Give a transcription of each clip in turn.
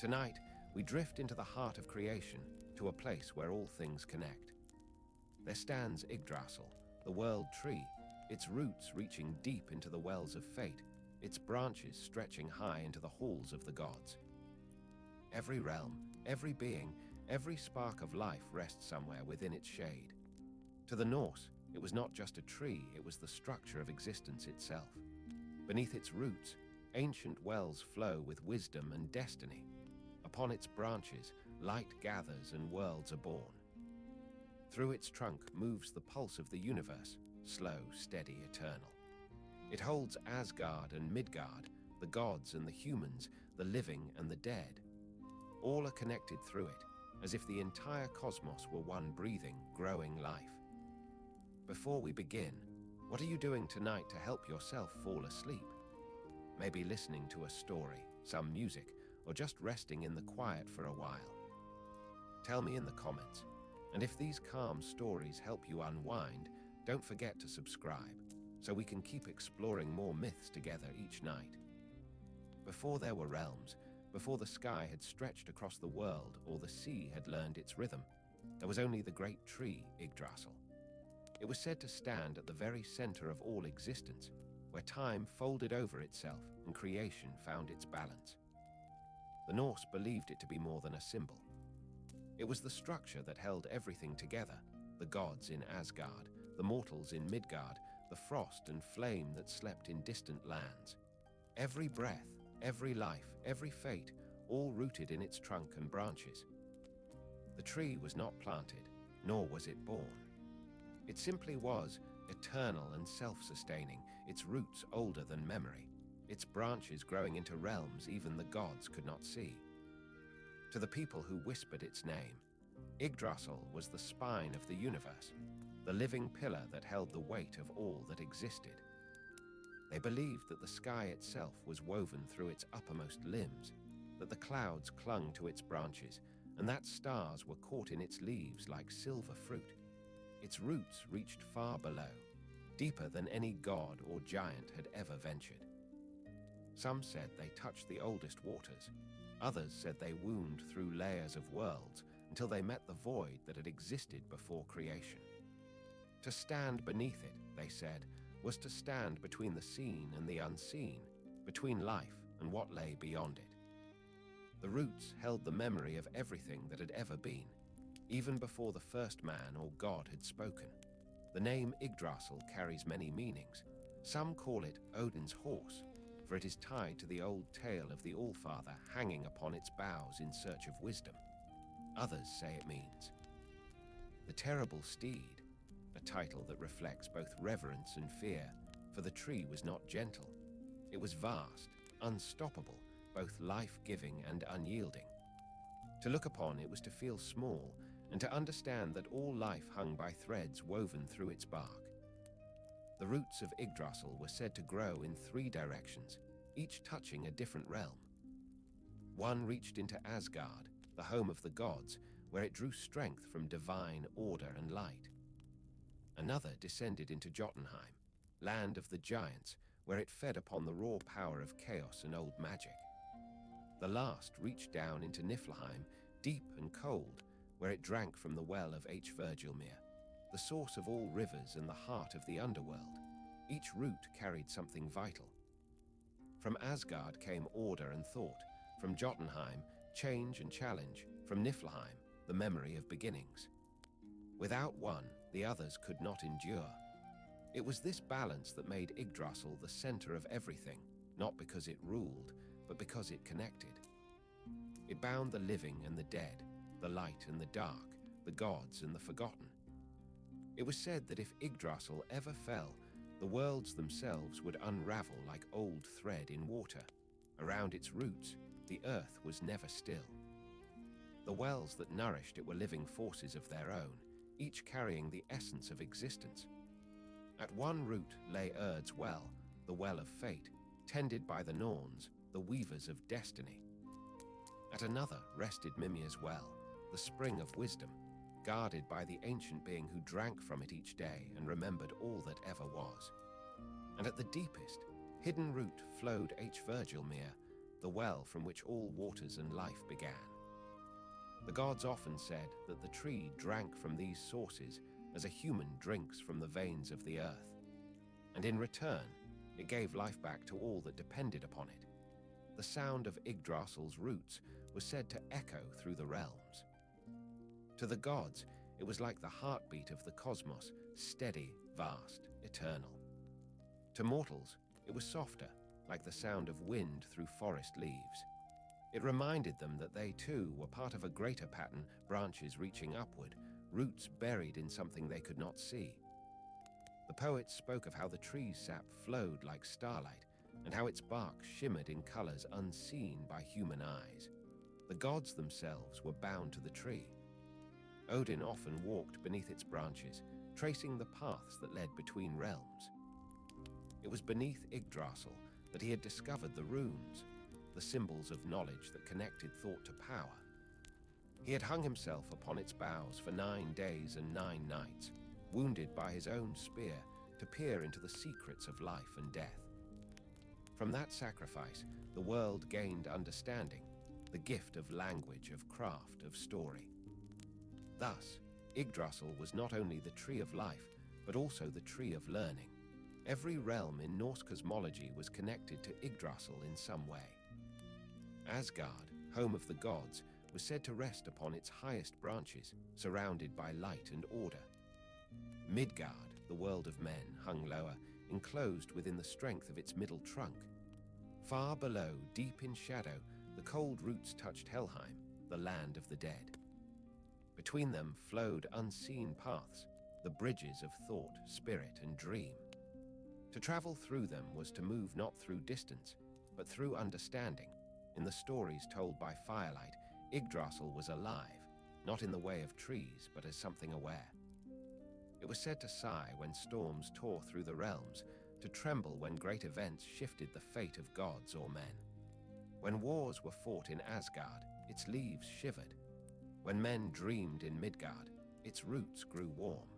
Tonight, we drift into the heart of creation, to a place where all things connect. There stands Yggdrasil, the world tree, its roots reaching deep into the wells of fate, its branches stretching high into the halls of the gods. Every realm, every being, every spark of life rests somewhere within its shade. To the Norse, it was not just a tree, it was the structure of existence itself. Beneath its roots, ancient wells flow with wisdom and destiny. Upon its branches, light gathers and worlds are born. Through its trunk moves the pulse of the universe, slow, steady, eternal. It holds Asgard and Midgard, the gods and the humans, the living and the dead. All are connected through it, as if the entire cosmos were one breathing, growing life. Before we begin, what are you doing tonight to help yourself fall asleep? Maybe listening to a story, some music, or just resting in the quiet for a while. Tell me in the comments, and if these calm stories help you unwind, don't forget to subscribe, so we can keep exploring more myths together each night. Before there were realms, before the sky had stretched across the world or the sea had learned its rhythm, there was only the great tree, Yggdrasil. It was said to stand at the very center of all existence, where time folded over itself and creation found its balance. The Norse believed it to be more than a symbol. It was the structure that held everything together, the gods in Asgard, the mortals in Midgard, the frost and flame that slept in distant lands. Every breath, every life, every fate, all rooted in its trunk and branches. The tree was not planted, nor was it born. It simply was, eternal and self-sustaining, its roots older than memory, its branches growing into realms even the gods could not see. To the people who whispered its name, Yggdrasil was the spine of the universe, the living pillar that held the weight of all that existed. They believed that the sky itself was woven through its uppermost limbs, that the clouds clung to its branches, and that stars were caught in its leaves like silver fruit. Its roots reached far below, deeper than any god or giant had ever ventured. Some said they touched the oldest waters. Others said they wound through layers of worlds until they met the void that had existed before creation. To stand beneath it, they said, was to stand between the seen and the unseen, between life and what lay beyond it. The roots held the memory of everything that had ever been, even before the first man or god had spoken. The name Yggdrasil carries many meanings. Some call it Odin's horse, for it is tied to the old tale of the Allfather hanging upon its boughs in search of wisdom. Others say it means the terrible steed, a title that reflects both reverence and fear, for the tree was not gentle. It was vast, unstoppable, both life-giving and unyielding. To look upon it was to feel small, and to understand that all life hung by threads woven through its bark. The roots of Yggdrasil were said to grow in 3 directions, each touching a different realm. One reached into Asgard, the home of the gods, where it drew strength from divine order and light. Another descended into Jotunheim, land of the giants, where it fed upon the raw power of chaos and old magic. The last reached down into Niflheim, deep and cold, where it drank from the well of Yggdrasil, the source of all rivers and the heart of the underworld. Each root carried something vital. From Asgard came order and thought, from Jotunheim, change and challenge, from Niflheim, the memory of beginnings. Without one, the others could not endure. It was this balance that made Yggdrasil the center of everything, not because it ruled, but because it connected. It bound the living and the dead, the light and the dark, the gods and the forgotten. It was said that if Yggdrasil ever fell, the worlds themselves would unravel like old thread in water. Around its roots, the earth was never still. The wells that nourished it were living forces of their own, each carrying the essence of existence. At one root lay Urd's well, the well of fate, tended by the Norns, the weavers of destiny. At another rested Mimir's well, the spring of wisdom, guarded by the ancient being who drank from it each day and remembered all that ever was. And at the deepest, hidden root flowed Yggdrasil, the well from which all waters and life began. The gods often said that the tree drank from these sources as a human drinks from the veins of the earth, and in return, it gave life back to all that depended upon it. The sound of Yggdrasil's roots was said to echo through the realms. To the gods, it was like the heartbeat of the cosmos, steady, vast, eternal. To mortals, it was softer, like the sound of wind through forest leaves. It reminded them that they too were part of a greater pattern, branches reaching upward, roots buried in something they could not see. The poets spoke of how the tree's sap flowed like starlight, and how its bark shimmered in colors unseen by human eyes. The gods themselves were bound to the tree. Odin often walked beneath its branches, tracing the paths that led between realms. It was beneath Yggdrasil that he had discovered the runes, the symbols of knowledge that connected thought to power. He had hung himself upon its boughs for 9 days and 9 nights, wounded by his own spear, to peer into the secrets of life and death. From that sacrifice, the world gained understanding, the gift of language, of craft, of story. Thus, Yggdrasil was not only the tree of life, but also the tree of learning. Every realm in Norse cosmology was connected to Yggdrasil in some way. Asgard, home of the gods, was said to rest upon its highest branches, surrounded by light and order. Midgard, the world of men, hung lower, enclosed within the strength of its middle trunk. Far below, deep in shadow, the cold roots touched Helheim, the land of the dead. Between them flowed unseen paths, the bridges of thought, spirit, and dream. To travel through them was to move not through distance, but through understanding. In the stories told by firelight, Yggdrasil was alive, not in the way of trees, but as something aware. It was said to sigh when storms tore through the realms, to tremble when great events shifted the fate of gods or men. When wars were fought in Asgard, its leaves shivered. When men dreamed in Midgard, its roots grew warm.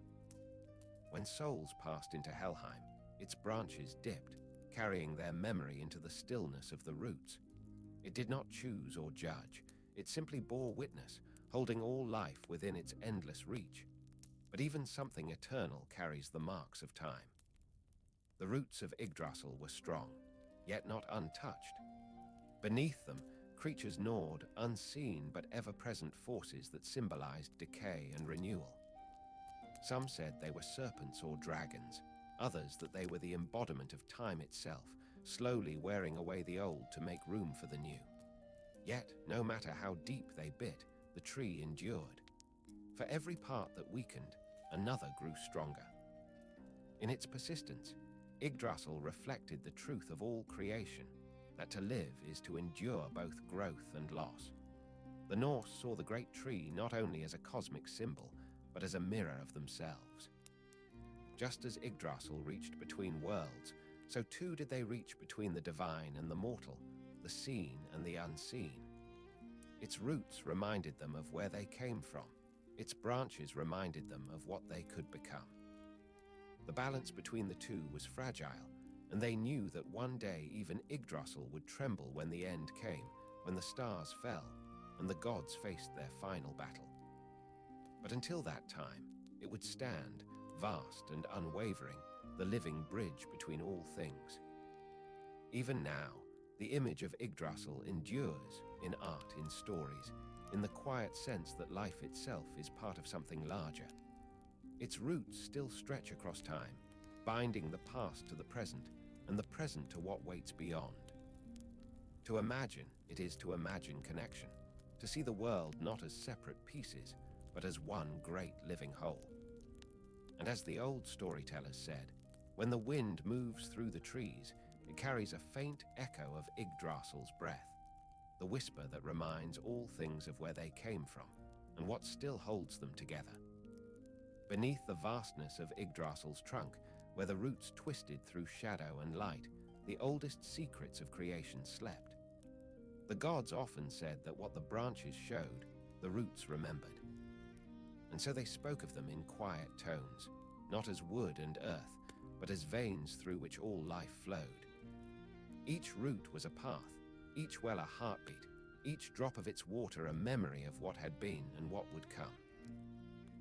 When souls passed into Helheim, its branches dipped, carrying their memory into the stillness of the roots. It did not choose or judge. It simply bore witness, holding all life within its endless reach. But even something eternal carries the marks of time. The roots of Yggdrasil were strong, yet not untouched. Beneath them, creatures gnawed unseen but ever-present forces that symbolized decay and renewal. Some said they were serpents or dragons, others that they were the embodiment of time itself, slowly wearing away the old to make room for the new. Yet, no matter how deep they bit, the tree endured. For every part that weakened, another grew stronger. In its persistence, Yggdrasil reflected the truth of all creation, that to live is to endure both growth and loss. The Norse saw the great tree not only as a cosmic symbol, but as a mirror of themselves. Just as Yggdrasil reached between worlds, so too did they reach between the divine and the mortal, the seen and the unseen. Its roots reminded them of where they came from. Its branches reminded them of what they could become. The balance between the two was fragile, and they knew that one day even Yggdrasil would tremble when the end came, when the stars fell, and the gods faced their final battle. But until that time, it would stand, vast and unwavering, the living bridge between all things. Even now, the image of Yggdrasil endures in art, in stories, in the quiet sense that life itself is part of something larger. Its roots still stretch across time, binding the past to the present, and the present to what waits beyond. To imagine, it is to imagine connection, to see the world not as separate pieces, but as one great living whole. And as the old storytellers said, when the wind moves through the trees, it carries a faint echo of Yggdrasil's breath, the whisper that reminds all things of where they came from and what still holds them together. Beneath the vastness of Yggdrasil's trunk, where the roots twisted through shadow and light, the oldest secrets of creation slept. The gods often said that what the branches showed, the roots remembered. And so they spoke of them in quiet tones, not as wood and earth, but as veins through which all life flowed. Each root was a path, each well a heartbeat, each drop of its water a memory of what had been and what would come.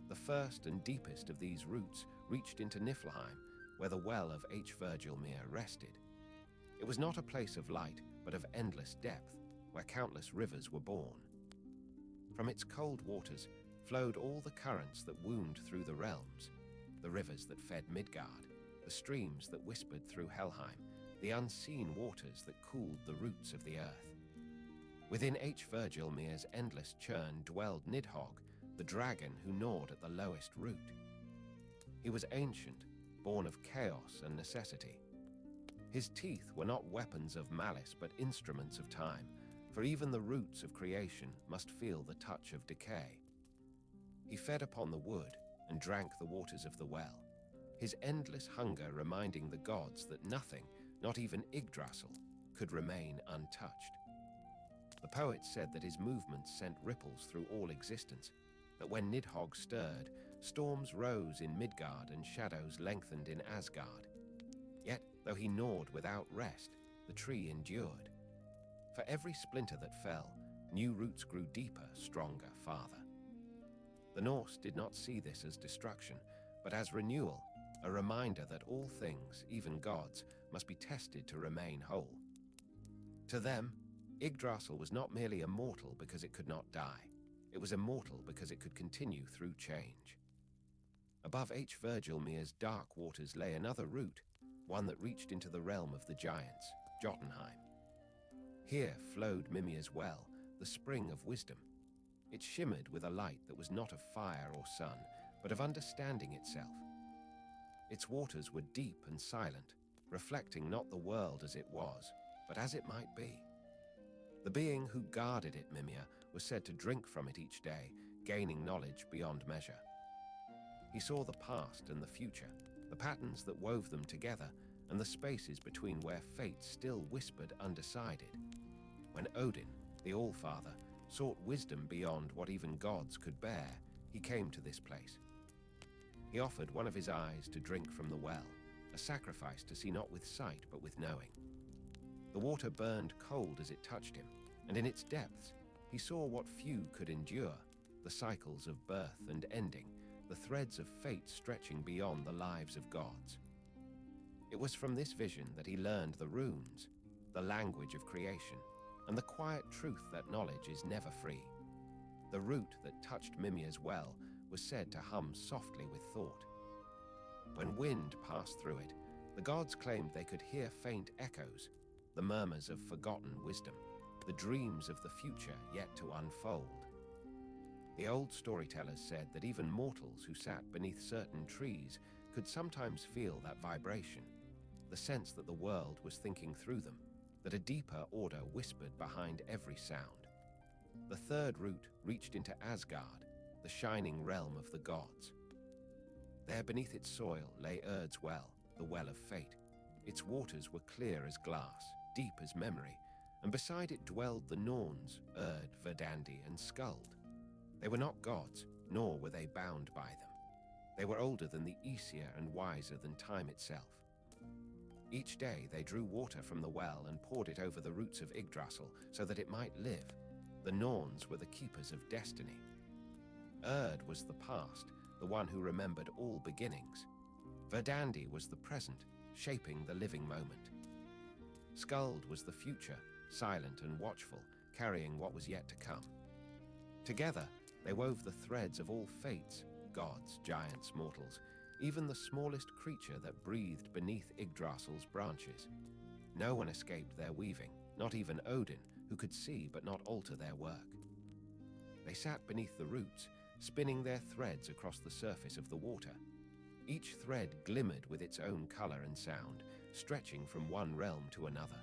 The first and deepest of these roots reached into Niflheim, where the well of Yggdrasil rested. It was not a place of light, but of endless depth, where countless rivers were born. From its cold waters flowed all the currents that wound through the realms, the rivers that fed Midgard, the streams that whispered through Helheim, the unseen waters that cooled the roots of the earth. Within Yggdrasil's endless churn dwelled Nidhogg, the dragon who gnawed at the lowest root. He was ancient, born of chaos and necessity. His teeth were not weapons of malice but instruments of time, for even the roots of creation must feel the touch of decay. He fed upon the wood and drank the waters of the well, his endless hunger reminding the gods that nothing, not even Yggdrasil, could remain untouched. The poet said that his movements sent ripples through all existence, that when Nidhogg stirred, storms rose in Midgard and shadows lengthened in Asgard. Yet, though he gnawed without rest, the tree endured. For every splinter that fell, new roots grew deeper, stronger, farther. The Norse did not see this as destruction, but as renewal, a reminder that all things, even gods, must be tested to remain whole. To them, Yggdrasil was not merely immortal because it could not die. It was immortal because it could continue through change. Above Yggdrasil's dark waters lay another root, one that reached into the realm of the giants, Jotunheim. Here flowed Mimir's well, the spring of wisdom. It shimmered with a light that was not of fire or sun, but of understanding itself. Its waters were deep and silent, reflecting not the world as it was, but as it might be. The being who guarded it, Mimir, was said to drink from it each day, gaining knowledge beyond measure. He saw the past and the future, the patterns that wove them together, and the spaces between where fate still whispered undecided. When Odin, the All-Father, sought wisdom beyond what even gods could bear, he came to this place. He offered one of his eyes to drink from the well, a sacrifice to see not with sight but with knowing. The water burned cold as it touched him, and in its depths he saw what few could endure, the cycles of birth and ending, the threads of fate stretching beyond the lives of gods. It was from this vision that he learned the runes, the language of creation, and the quiet truth that knowledge is never free. The root that touched Mimir's well was said to hum softly with thought. When wind passed through it, the gods claimed they could hear faint echoes, the murmurs of forgotten wisdom, the dreams of the future yet to unfold. The old storytellers said that even mortals who sat beneath certain trees could sometimes feel that vibration, the sense that the world was thinking through them, that a deeper order whispered behind every sound. The third root reached into Asgard, the shining realm of the gods. There beneath its soil lay Urd's well, the well of fate. Its waters were clear as glass, deep as memory, and beside it dwelled the Norns, Urd, Verdandi, and Skuld. They were not gods, nor were they bound by them. They were older than the Aesir and wiser than time itself. Each day they drew water from the well and poured it over the roots of Yggdrasil so that it might live. The Norns were the keepers of destiny. Urd was the past, the one who remembered all beginnings. Verdandi was the present, shaping the living moment. Skuld was the future, silent and watchful, carrying what was yet to come. Together, they wove the threads of all fates, gods, giants, mortals, even the smallest creature that breathed beneath Yggdrasil's branches. No one escaped their weaving, not even Odin, who could see but not alter their work. They sat beneath the roots, spinning their threads across the surface of the water. Each thread glimmered with its own color and sound, stretching from one realm to another.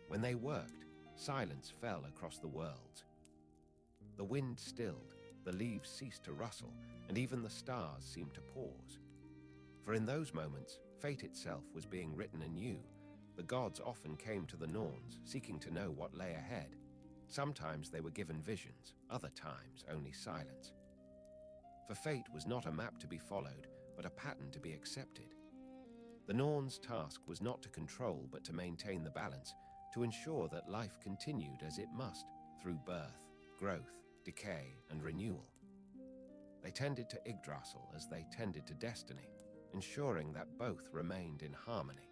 When they worked, silence fell across the worlds. The wind stilled, the leaves ceased to rustle, and even the stars seemed to pause. For in those moments, fate itself was being written anew. The gods often came to the Norns, seeking to know what lay ahead. Sometimes they were given visions, other times only silence. For fate was not a map to be followed, but a pattern to be accepted. The Norns' task was not to control, but to maintain the balance, to ensure that life continued as it must through birth, growth, decay, and renewal. They tended to Yggdrasil as they tended to destiny, ensuring that both remained in harmony.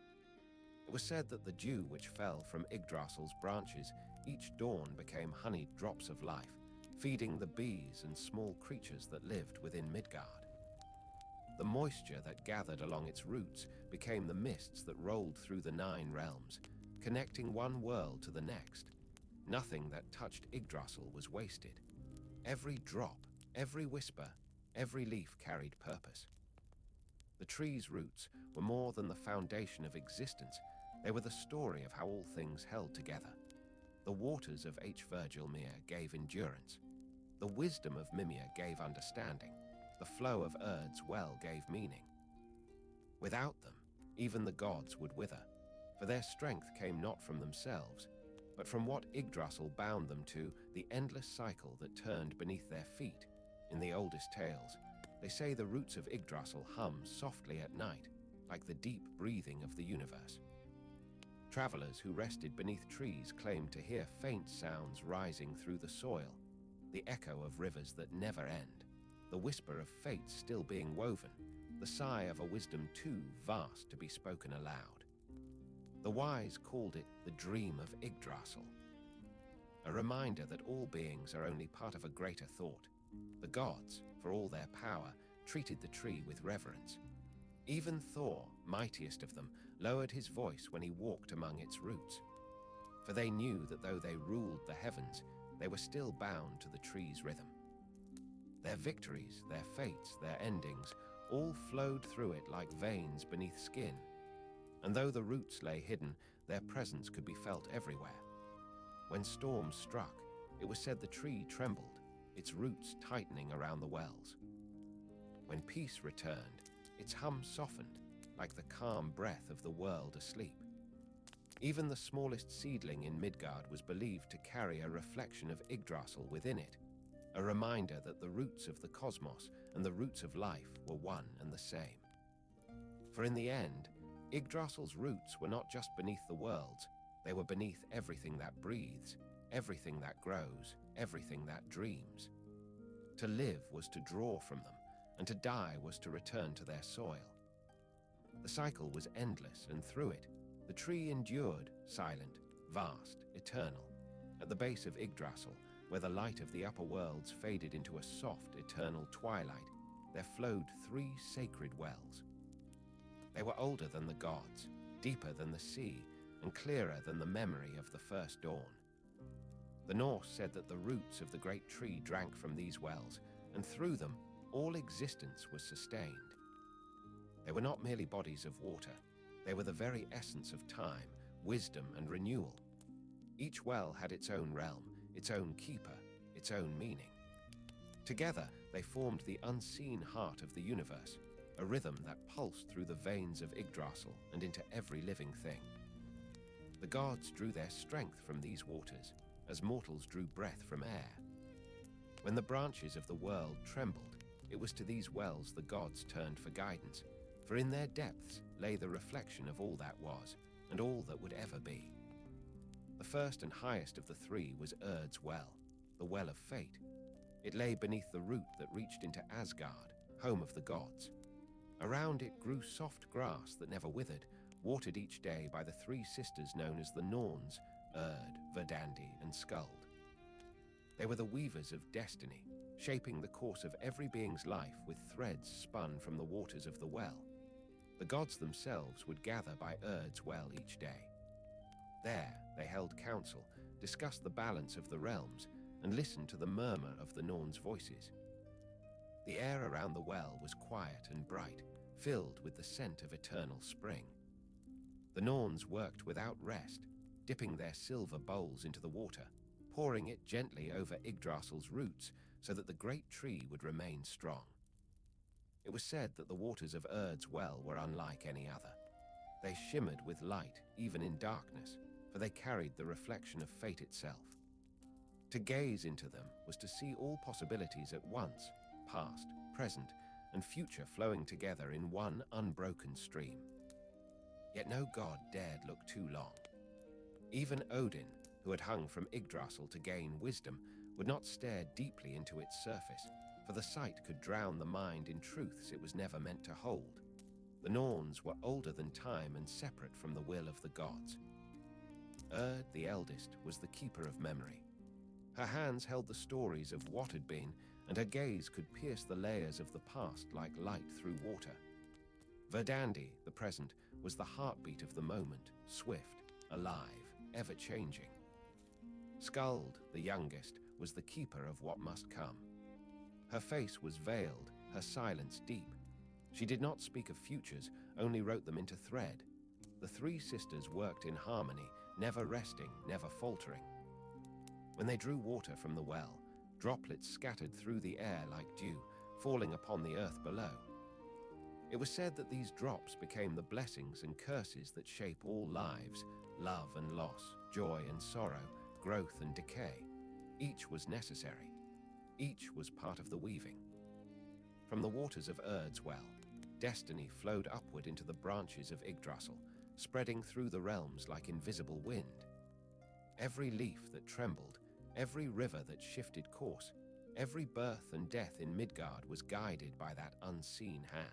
It was said that the dew which fell from Yggdrasil's branches each dawn became honeyed drops of life, feeding the bees and small creatures that lived within Midgard. The moisture that gathered along its roots became the mists that rolled through the 9 realms, connecting one world to the next. Nothing that touched Yggdrasil was wasted. Every drop, every whisper, every leaf carried purpose. The tree's roots were more than the foundation of existence. They were the story of how all things held together. The waters of Virgilmere gave endurance. The wisdom of Mimir gave understanding. The flow of Erd's well gave meaning. Without them, even the gods would wither, for their strength came not from themselves, but from what Yggdrasil bound them to, the endless cycle that turned beneath their feet. In the oldest tales, they say the roots of Yggdrasil hum softly at night, like the deep breathing of the universe. Travelers who rested beneath trees claimed to hear faint sounds rising through the soil, the echo of rivers that never end, the whisper of fate still being woven, the sigh of a wisdom too vast to be spoken aloud. The wise called it the dream of Yggdrasil, a reminder that all beings are only part of a greater thought. The gods, for all their power, treated the tree with reverence. Even Thor, mightiest of them, lowered his voice when he walked among its roots. For they knew that though they ruled the heavens, they were still bound to the tree's rhythm. Their victories, their fates, their endings, all flowed through it like veins beneath skin. And though the roots lay hidden, their presence could be felt everywhere. When storms struck, it was said the tree trembled, its roots tightening around the wells. When peace returned, its hum softened, like the calm breath of the world asleep. Even the smallest seedling in Midgard was believed to carry a reflection of Yggdrasil within it, a reminder that the roots of the cosmos and the roots of life were one and the same. For in the end, Yggdrasil's roots were not just beneath the worlds, they were beneath everything that breathes, everything that grows, everything that dreams. To live was to draw from them, and to die was to return to their soil. The cycle was endless, and through it, the tree endured, silent, vast, eternal. At the base of Yggdrasil, where the light of the upper worlds faded into a soft, eternal twilight, there flowed 3 sacred wells. They were older than the gods, deeper than the sea, and clearer than the memory of the first dawn. The Norse said that the roots of the great tree drank from these wells, and through them, all existence was sustained. They were not merely bodies of water. They were the very essence of time, wisdom, and renewal. Each well had its own realm, its own keeper, its own meaning. Together, they formed the unseen heart of the universe, a rhythm that pulsed through the veins of Yggdrasil and into every living thing. The gods drew their strength from these waters, as mortals drew breath from air. When the branches of the world trembled, it was to these wells the gods turned for guidance, for in their depths lay the reflection of all that was, and all that would ever be. The first and highest of the 3 was Erd's well, the well of fate. It lay beneath the root that reached into Asgard, home of the gods. Around it grew soft grass that never withered, watered each day by the 3 sisters known as the Norns, Erd, Verdandi, and Skuld. They were the weavers of destiny, shaping the course of every being's life with threads spun from the waters of the well. The gods themselves would gather by Erd's well each day. There they held council, discussed the balance of the realms, and listened to the murmur of the Norns' voices. The air around the well was quiet and bright, filled with the scent of eternal spring. The Norns worked without rest, dipping their silver bowls into the water, pouring it gently over Yggdrasil's roots so that the great tree would remain strong. It was said that the waters of Erd's well were unlike any other. They shimmered with light, even in darkness, for they carried the reflection of fate itself. To gaze into them was to see all possibilities at once, past, present, and future flowing together in one unbroken stream. Yet no god dared look too long. Even Odin, who had hung from Yggdrasil to gain wisdom, would not stare deeply into its surface, for the sight could drown the mind in truths it was never meant to hold. The Norns were older than time and separate from the will of the gods. Erd, the eldest, was the keeper of memory. Her hands held the stories of what had been, and her gaze could pierce the layers of the past like light through water. Verdandi, the present, was the heartbeat of the moment, swift, alive, ever-changing. Skuld, the youngest, was the keeper of what must come. Her face was veiled, her silence deep. She did not speak of futures, only wrote them into thread. The three sisters worked in harmony, never resting, never faltering. When they drew water from the well, droplets scattered through the air like dew, falling upon the earth below. It was said that these drops became the blessings and curses that shape all lives, love and loss, joy and sorrow, growth and decay. Each was necessary. Each was part of the weaving. From the waters of Erd's well, destiny flowed upward into the branches of Yggdrasil, spreading through the realms like invisible wind. Every leaf that trembled, every river that shifted course, every birth and death in Midgard was guided by that unseen hand.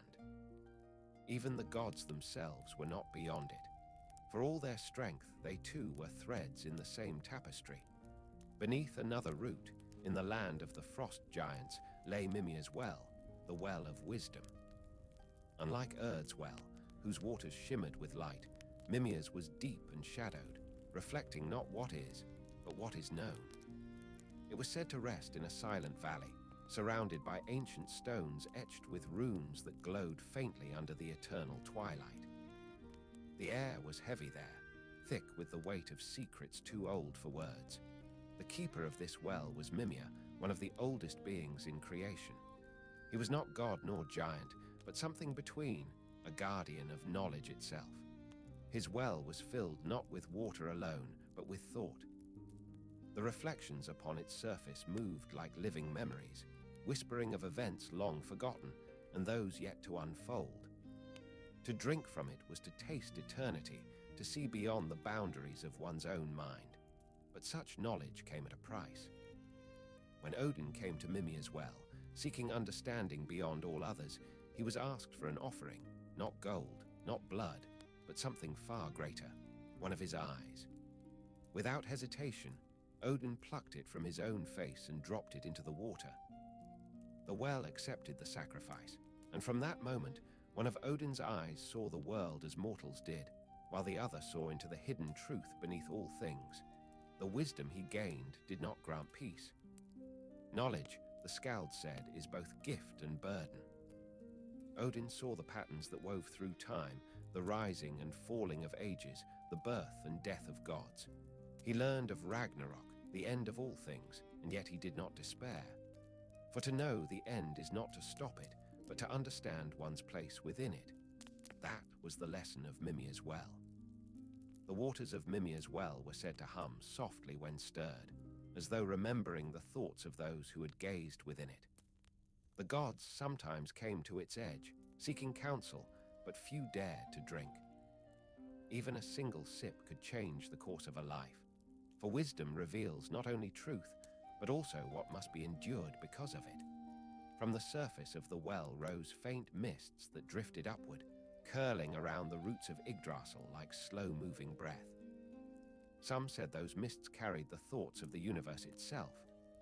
Even the gods themselves were not beyond it. For all their strength, they too were threads in the same tapestry. Beneath another root, in the land of the frost giants, lay Mimir's well, the well of wisdom. Unlike Erd's well, whose waters shimmered with light, Mimir's was deep and shadowed, reflecting not what is, but what is known. It was said to rest in a silent valley, surrounded by ancient stones etched with runes that glowed faintly under the eternal twilight. The air was heavy there, thick with the weight of secrets too old for words. The keeper of this well was Mimir, one of the oldest beings in creation. He was not god nor giant, but something between, a guardian of knowledge itself. His well was filled not with water alone, but with thought. The reflections upon its surface moved like living memories, whispering of events long forgotten and those yet to unfold. To drink from it was to taste eternity, to see beyond the boundaries of one's own mind. But such knowledge came at a price. When Odin came to Mimir's well, seeking understanding beyond all others, he was asked for an offering, not gold, not blood, but something far greater, one of his eyes. Without hesitation, Odin plucked it from his own face and dropped it into the water. The well accepted the sacrifice, and from that moment, one of Odin's eyes saw the world as mortals did, while the other saw into the hidden truth beneath all things. The wisdom he gained did not grant peace. Knowledge, the Skald said, is both gift and burden. Odin saw the patterns that wove through time, the rising and falling of ages, the birth and death of gods. He learned of Ragnarok, the end of all things, and yet he did not despair. For to know the end is not to stop it, but to understand one's place within it. That was the lesson of Mimir's well. The waters of Mimir's well were said to hum softly when stirred, as though remembering the thoughts of those who had gazed within it. The gods sometimes came to its edge, seeking counsel, but few dared to drink. Even a single sip could change the course of a life, for wisdom reveals not only truth, but also what must be endured because of it. From the surface of the well rose faint mists that drifted upward, curling around the roots of Yggdrasil like slow-moving breath. Some said those mists carried the thoughts of the universe itself,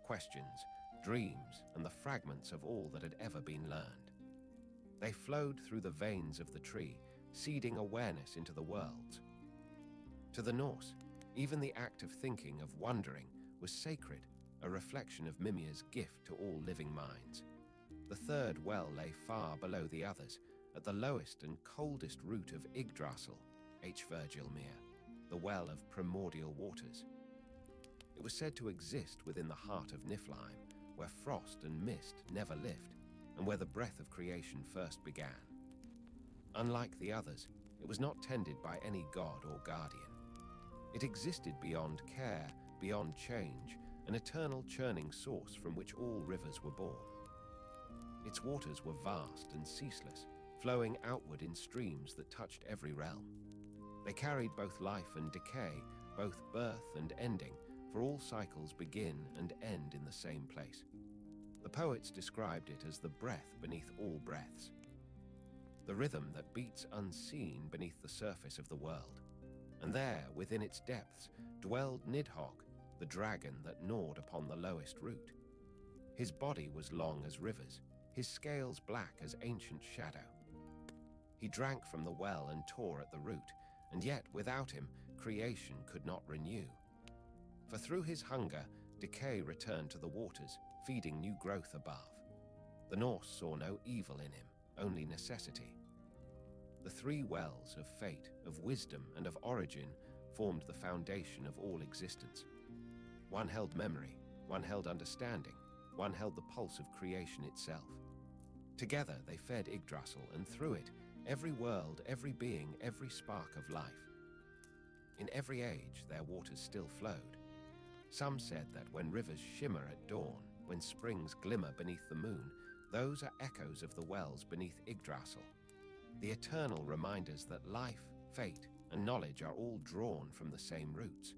questions, dreams, and the fragments of all that had ever been learned. They flowed through the veins of the tree, seeding awareness into the worlds. To the Norse, even the act of thinking, of wondering, was sacred, a reflection of Mimir's gift to all living minds. The third well lay far below the others, at the lowest and coldest root of Yggdrasil, Virgilmere, the well of primordial waters. It was said to exist within the heart of Niflheim, where frost and mist never lived, and where the breath of creation first began. Unlike the others, it was not tended by any god or guardian. It existed beyond care, beyond change, an eternal churning source from which all rivers were born. Its waters were vast and ceaseless, flowing outward in streams that touched every realm. They carried both life and decay, both birth and ending, for all cycles begin and end in the same place. The poets described it as the breath beneath all breaths, the rhythm that beats unseen beneath the surface of the world. And there, within its depths, dwelled Nidhogg, the dragon that gnawed upon the lowest root. His body was long as rivers, his scales black as ancient shadow. He drank from the well and tore at the root, and yet without him creation could not renew. For through his hunger decay returned to the waters, feeding new growth above. The Norse saw no evil in him, only necessity. The three wells of fate, of wisdom, and of origin formed the foundation of all existence. One held memory, one held understanding, one held the pulse of creation itself. Together they fed Yggdrasil, and through it, every world, every being, every spark of life. In every age, their waters still flowed. Some said that when rivers shimmer at dawn, when springs glimmer beneath the moon, those are echoes of the wells beneath Yggdrasil, the eternal reminders that life, fate, and knowledge are all drawn from the same roots.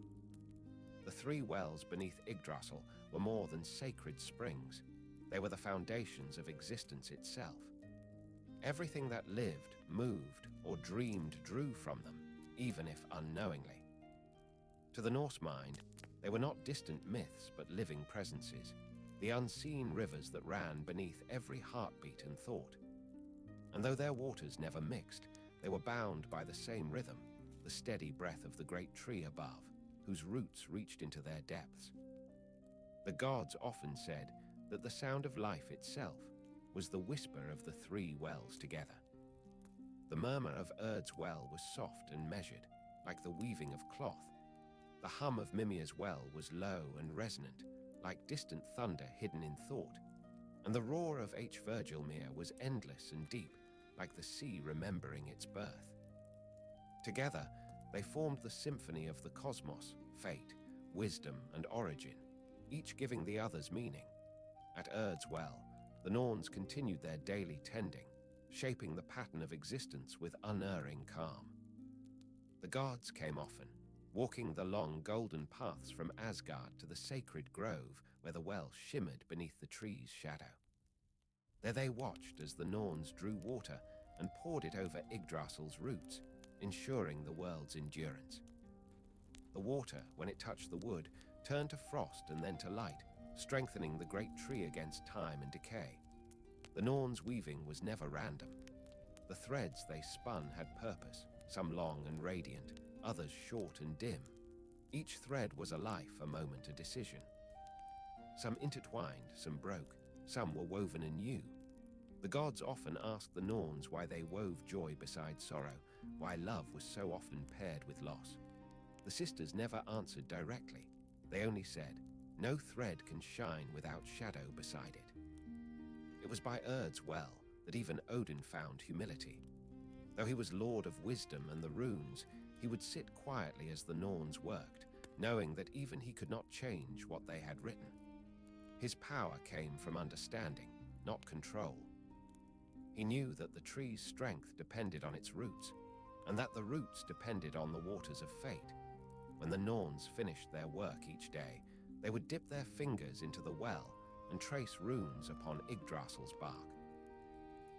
The three wells beneath Yggdrasil were more than sacred springs. They were the foundations of existence itself. Everything that lived, moved, or dreamed drew from them, even if unknowingly. To the Norse mind, they were not distant myths but living presences, the unseen rivers that ran beneath every heartbeat and thought. And though their waters never mixed, they were bound by the same rhythm, the steady breath of the great tree above, whose roots reached into their depths. The gods often said that the sound of life itself was the whisper of the three wells together. The murmur of Urd's well was soft and measured, like the weaving of cloth. The hum of Mimir's well was low and resonant, like distant thunder hidden in thought. And the roar of Virgilmere was endless and deep, like the sea remembering its birth. Together, they formed the symphony of the cosmos, fate, wisdom, and origin, each giving the others meaning. At Urd's well, the Norns continued their daily tending, shaping the pattern of existence with unerring calm. The gods came often, walking the long golden paths from Asgard to the sacred grove where the well shimmered beneath the tree's shadow. There they watched as the Norns drew water and poured it over Yggdrasil's roots, ensuring the world's endurance. The water, when it touched the wood, turned to frost and then to light, strengthening the great tree against time and decay. The Norns' weaving was never random. The threads they spun had purpose, some long and radiant, others short and dim. Each thread was a life, a moment, a decision. Some intertwined, some broke, some were woven anew. The gods often asked the Norns why they wove joy beside sorrow, why love was so often paired with loss. The sisters never answered directly. They only said, "No thread can shine without shadow beside it." It was by Urd's well that even Odin found humility. Though he was lord of wisdom and the runes, he would sit quietly as the Norns worked, knowing that even he could not change what they had written. His power came from understanding, not control. He knew that the tree's strength depended on its roots, and that the roots depended on the waters of fate. When the Norns finished their work each day, they would dip their fingers into the well and trace runes upon Yggdrasil's bark.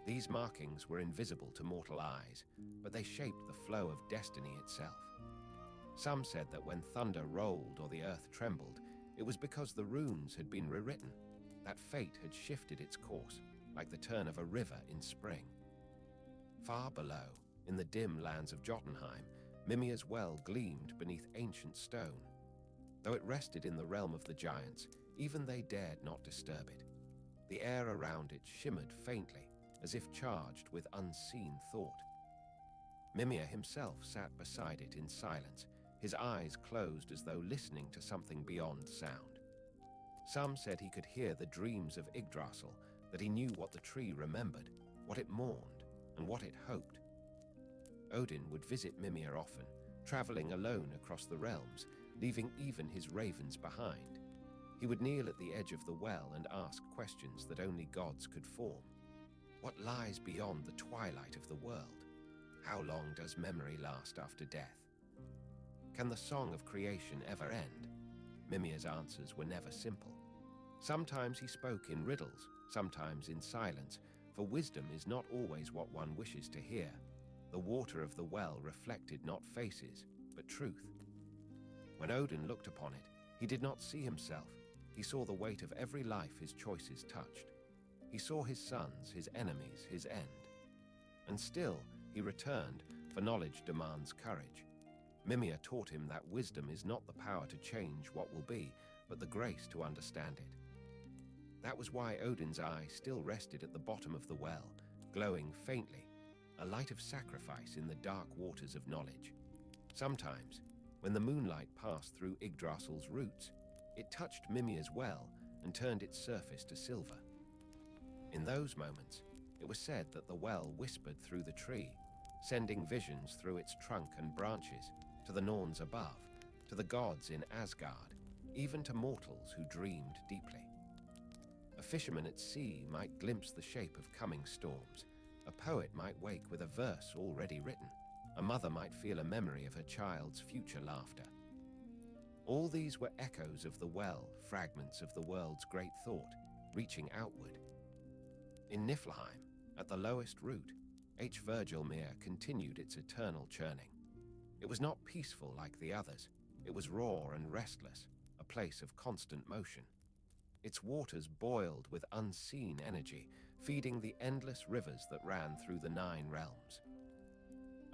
These markings were invisible to mortal eyes, but they shaped the flow of destiny itself. Some said that when thunder rolled or the earth trembled, it was because the runes had been rewritten, that fate had shifted its course, like the turn of a river in spring. Far below, in the dim lands of Jotunheim, Mimir's well gleamed beneath ancient stone. Though it rested in the realm of the giants, even they dared not disturb it. The air around it shimmered faintly, as if charged with unseen thought. Mimir himself sat beside it in silence, his eyes closed as though listening to something beyond sound. Some said he could hear the dreams of Yggdrasil, that he knew what the tree remembered, what it mourned, and what it hoped. Odin would visit Mimir often, traveling alone across the realms, leaving even his ravens behind. He would kneel at the edge of the well and ask questions that only gods could form. What lies beyond the twilight of the world? How long does memory last after death? Can the song of creation ever end? Mimir's answers were never simple. Sometimes he spoke in riddles, sometimes in silence, for wisdom is not always what one wishes to hear. The water of the well reflected not faces, but truth. When Odin looked upon it, he did not see himself. He saw the weight of every life his choices touched. He saw his sons, his enemies, his end. And still he returned, for knowledge demands courage. Mimir taught him that wisdom is not the power to change what will be, but the grace to understand it. That was why Odin's eye still rested at the bottom of the well, glowing faintly, a light of sacrifice in the dark waters of knowledge. Sometimes, when the moonlight passed through Yggdrasil's roots, it touched Mimir's well and turned its surface to silver. In those moments, it was said that the well whispered through the tree, sending visions through its trunk and branches to the Norns above, to the gods in Asgard, even to mortals who dreamed deeply. A fisherman at sea might glimpse the shape of coming storms. A poet might wake with a verse already written. A mother might feel a memory of her child's future laughter. All these were echoes of the well, fragments of the world's great thought, reaching outward. In Niflheim, at the lowest root, Yggdrasil continued its eternal churning. It was not peaceful like the others. It was raw and restless, a place of constant motion. Its waters boiled with unseen energy, feeding the endless rivers that ran through the 9 realms.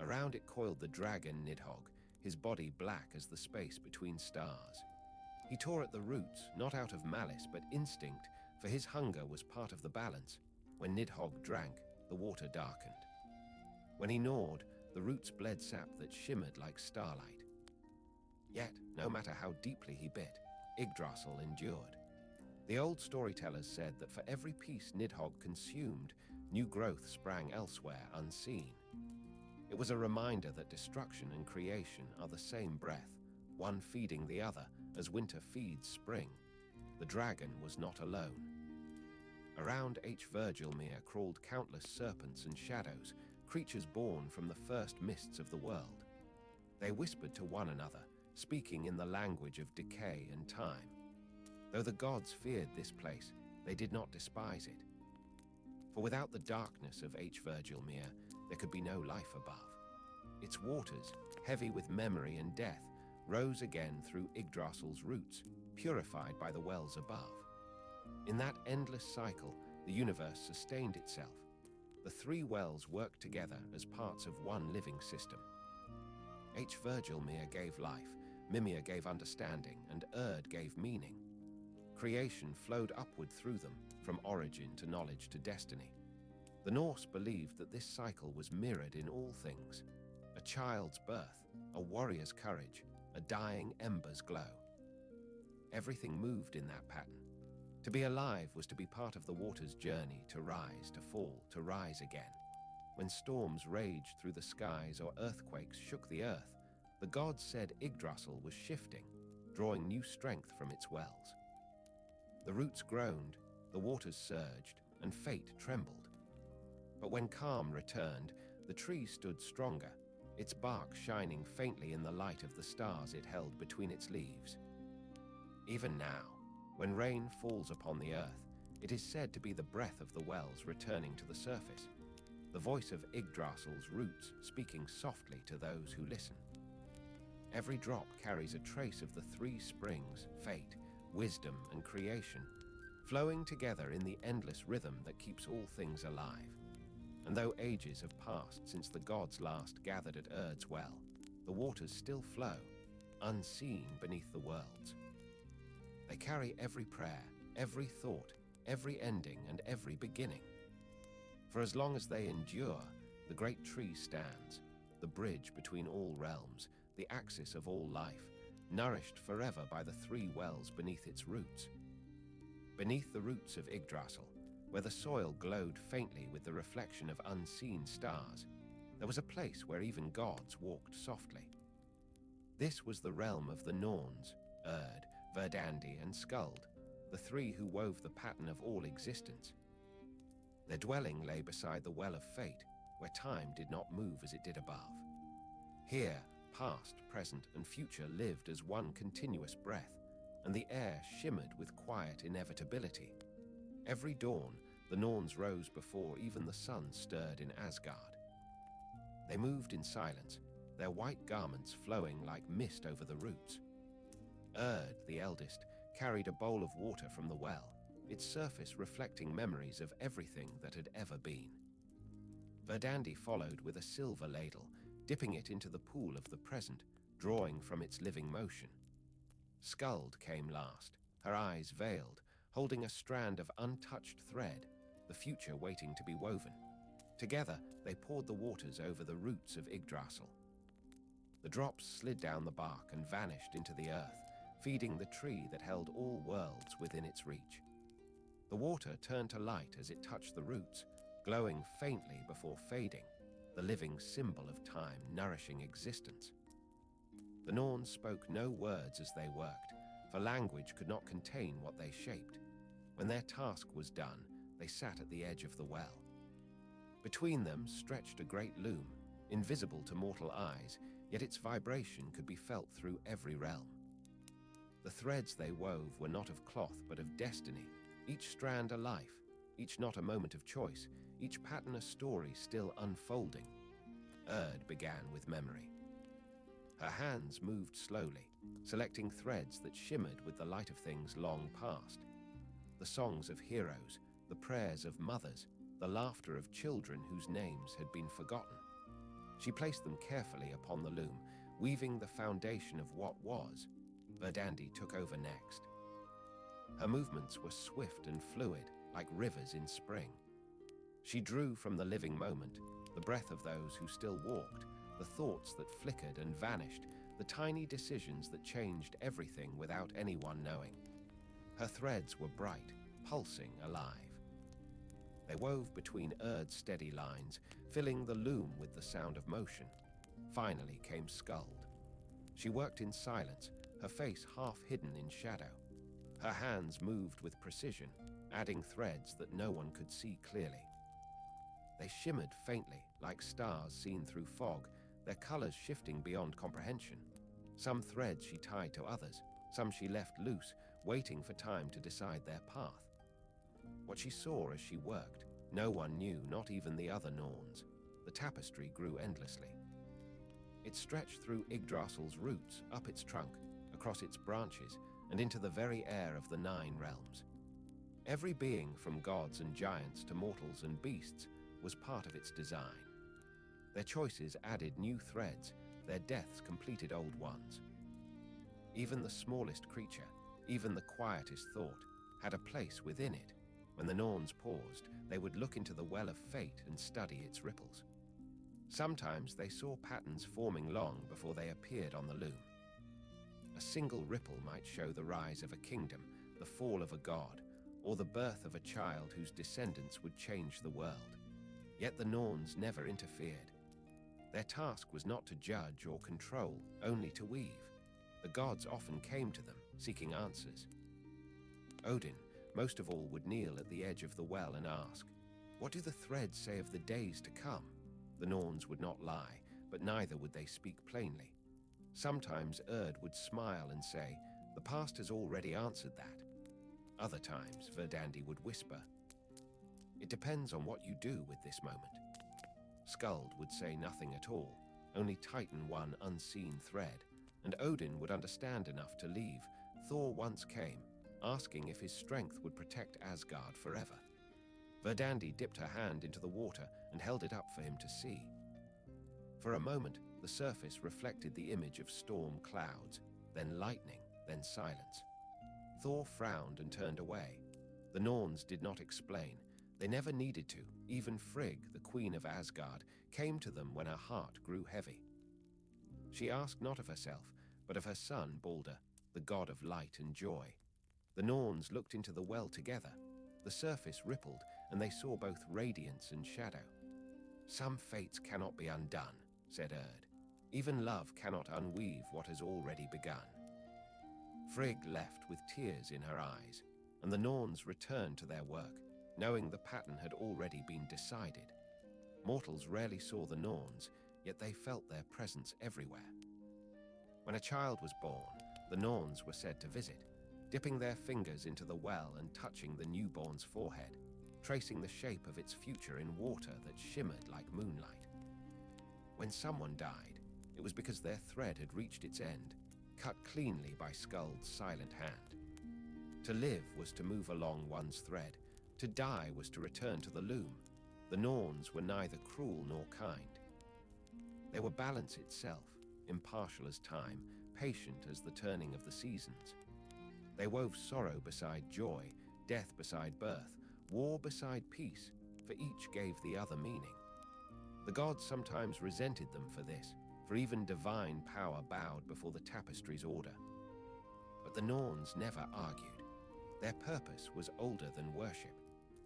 Around it coiled the dragon Nidhogg, his body black as the space between stars. He tore at the roots, not out of malice but instinct, for his hunger was part of the balance. When Nidhogg drank, the water darkened. When he gnawed, the roots bled sap that shimmered like starlight. Yet, no matter how deeply he bit, Yggdrasil endured. The old storytellers said that for every piece Nidhogg consumed, new growth sprang elsewhere unseen. It was a reminder that destruction and creation are the same breath, one feeding the other as winter feeds spring. The dragon was not alone. Around Yggdrasil crawled countless serpents and shadows, creatures born from the first mists of the world. They whispered to one another, speaking in the language of decay and time. Though the gods feared this place, they did not despise it. For without the darkness of Yggdrasil, there could be no life above. Its waters, heavy with memory and death, rose again through Yggdrasil's roots, purified by the wells above. In that endless cycle, the universe sustained itself. The 3 wells worked together as parts of one living system. Yggdrasil gave life, Mimir gave understanding, and Erd gave meaning. Creation flowed upward through them, from origin to knowledge to destiny. The Norse believed that this cycle was mirrored in all things. A child's birth, a warrior's courage, a dying ember's glow. Everything moved in that pattern. To be alive was to be part of the water's journey to rise, to fall, to rise again. When storms raged through the skies or earthquakes shook the earth, the gods said Yggdrasil was shifting, drawing new strength from its wells. The roots groaned, the waters surged, and fate trembled. But when calm returned, the tree stood stronger, its bark shining faintly in the light of the stars it held between its leaves. Even now, when rain falls upon the earth, it is said to be the breath of the wells returning to the surface, the voice of Yggdrasil's roots speaking softly to those who listen. Every drop carries a trace of the 3 springs, fate, wisdom, and creation, flowing together in the endless rhythm that keeps all things alive. And though ages have passed since the gods last gathered at Erd's well, the waters still flow, unseen beneath the worlds. They carry every prayer, every thought, every ending, and every beginning. For as long as they endure, the great tree stands, the bridge between all realms, the axis of all life, nourished forever by the 3 wells beneath its roots. Beneath the roots of Yggdrasil, where the soil glowed faintly with the reflection of unseen stars, there was a place where even gods walked softly. This was the realm of the Norns, Erd, Verdandi, and Skuld, the 3 who wove the pattern of all existence. Their dwelling lay beside the well of fate, where time did not move as it did above. Here, Past, present, and future lived as one continuous breath, and the air shimmered with quiet inevitability. Every dawn, the Norns rose before even the sun stirred in Asgard. They moved in silence, their white garments flowing like mist over the roots. Erd, the eldest, carried a bowl of water from the well, its surface reflecting memories of everything that had ever been. Verdandi followed with a silver ladle, dipping it into the pool of the present, drawing from its living motion. Skuld came last, her eyes veiled, holding a strand of untouched thread, the future waiting to be woven. Together, they poured the waters over the roots of Yggdrasil. The drops slid down the bark and vanished into the earth, feeding the tree that held all worlds within its reach. The water turned to light as it touched the roots, glowing faintly before fading, the living symbol of time nourishing existence. The Norns spoke no words as they worked, for language could not contain what they shaped. When their task was done, they sat at the edge of the well. Between them stretched a great loom, invisible to mortal eyes, yet its vibration could be felt through every realm. The threads they wove were not of cloth but of destiny, each strand a life, each knot a moment of choice, each pattern a story still unfolding. Erd began with memory. Her hands moved slowly, selecting threads that shimmered with the light of things long past. The songs of heroes, the prayers of mothers, the laughter of children whose names had been forgotten. She placed them carefully upon the loom, weaving the foundation of what was. Verdandi took over next. Her movements were swift and fluid, like rivers in spring. She drew from the living moment, the breath of those who still walked, the thoughts that flickered and vanished, the tiny decisions that changed everything without anyone knowing. Her threads were bright, pulsing alive. They wove between Erd's steady lines, filling the loom with the sound of motion. Finally came Skuld. She worked in silence, her face half hidden in shadow. Her hands moved with precision, adding threads that no one could see clearly. They shimmered faintly, like stars seen through fog, their colors shifting beyond comprehension. Some threads she tied to others, some she left loose, waiting for time to decide their path. What she saw as she worked, no one knew, not even the other Norns. The tapestry grew endlessly. It stretched through Yggdrasil's roots, up its trunk, across its branches, and into the very air of the 9 realms. Every being, from gods and giants to mortals and beasts, was part of its design. Their choices added new threads, their deaths completed old ones. Even the smallest creature, even the quietest thought, had a place within it. When the Norns paused, they would look into the well of fate and study its ripples. Sometimes they saw patterns forming long before they appeared on the loom. A single ripple might show the rise of a kingdom, the fall of a god, or the birth of a child whose descendants would change the world. Yet the Norns never interfered. Their task was not to judge or control, only to weave. The gods often came to them, seeking answers. Odin, most of all, would kneel at the edge of the well and ask, "What do the threads say of the days to come?" The Norns would not lie, but neither would they speak plainly. Sometimes Erd would smile and say, "The past has already answered that." Other times, Verdandi would whisper, "It depends on what you do with this moment." Skuld would say nothing at all, only tighten one unseen thread, and Odin would understand enough to leave. Thor once came, asking if his strength would protect Asgard forever. Verdandi dipped her hand into the water and held it up for him to see. For a moment, the surface reflected the image of storm clouds, then lightning, then silence. Thor frowned and turned away. The Norns did not explain. They never needed to. Even Frigg, the queen of Asgard, came to them when her heart grew heavy. She asked not of herself, but of her son, Balder, the god of light and joy. The Norns looked into the well together. The surface rippled, and they saw both radiance and shadow. "Some fates cannot be undone," said Erd. "Even love cannot unweave what has already begun." Frigg left with tears in her eyes, and the Norns returned to their work, knowing the pattern had already been decided. Mortals rarely saw the Norns, yet they felt their presence everywhere. When a child was born, the Norns were said to visit, dipping their fingers into the well and touching the newborn's forehead, tracing the shape of its future in water that shimmered like moonlight. When someone died, it was because their thread had reached its end, cut cleanly by Skuld's silent hand. To live was to move along one's thread. To die was to return to the loom. The Norns were neither cruel nor kind. They were balance itself, impartial as time, patient as the turning of the seasons. They wove sorrow beside joy, death beside birth, war beside peace, for each gave the other meaning. The gods sometimes resented them for this, for even divine power bowed before the tapestry's order. But the Norns never argued. Their purpose was older than worship.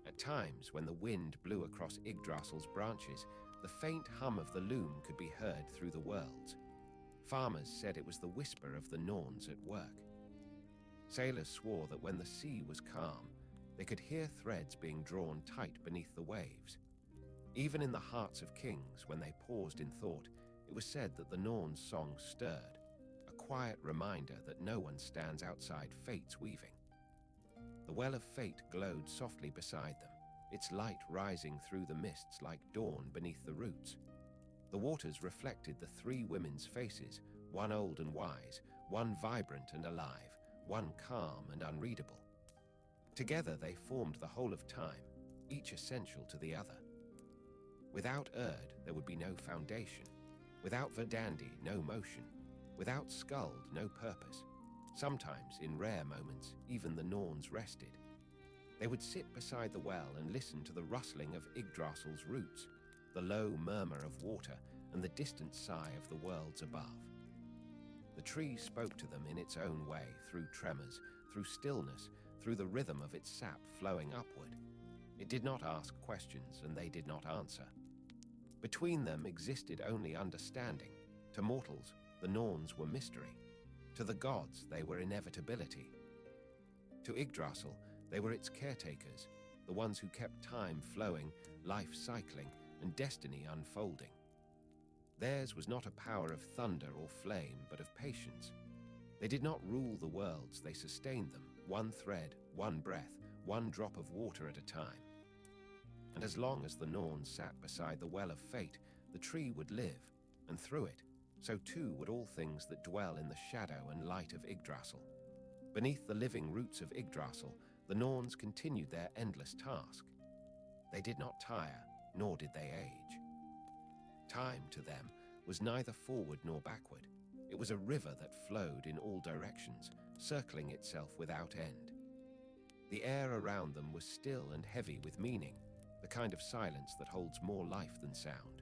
At times, when the wind blew across Yggdrasil's branches, the faint hum of the loom could be heard through the worlds. Farmers said it was the whisper of the Norns at work. Sailors swore that when the sea was calm, they could hear threads being drawn tight beneath the waves. Even in the hearts of kings, when they paused in thought, it was said that the Norns' song stirred, a quiet reminder that no one stands outside fate's weaving. The well of fate glowed softly beside them, its light rising through the mists like dawn beneath the roots. The waters reflected the three women's faces, one old and wise, one vibrant and alive, one calm and unreadable. Together they formed the whole of time, each essential to the other. Without Erd, there would be no foundation. Without Verdandi, no motion. Without Skuld, no purpose. Sometimes, in rare moments, even the Norns rested. They would sit beside the well and listen to the rustling of Yggdrasil's roots, the low murmur of water, and the distant sigh of the worlds above. The tree spoke to them in its own way, through tremors, through stillness, through the rhythm of its sap flowing upward. It did not ask questions, and they did not answer. Between them existed only understanding. To mortals, the Norns were mystery. To the gods, they were inevitability. To Yggdrasil, they were its caretakers, the ones who kept time flowing, life cycling, and destiny unfolding. Theirs was not a power of thunder or flame, but of patience. They did not rule the worlds, they sustained them, one thread, one breath, one drop of water at a time. And as long as the Norns sat beside the well of fate, the tree would live, and through it, so too would all things that dwell in the shadow and light of Yggdrasil. Beneath the living roots of Yggdrasil, the Norns continued their endless task. They did not tire, nor did they age. Time, to them, was neither forward nor backward. It was a river that flowed in all directions, circling itself without end. The air around them was still and heavy with meaning, the kind of silence that holds more life than sound.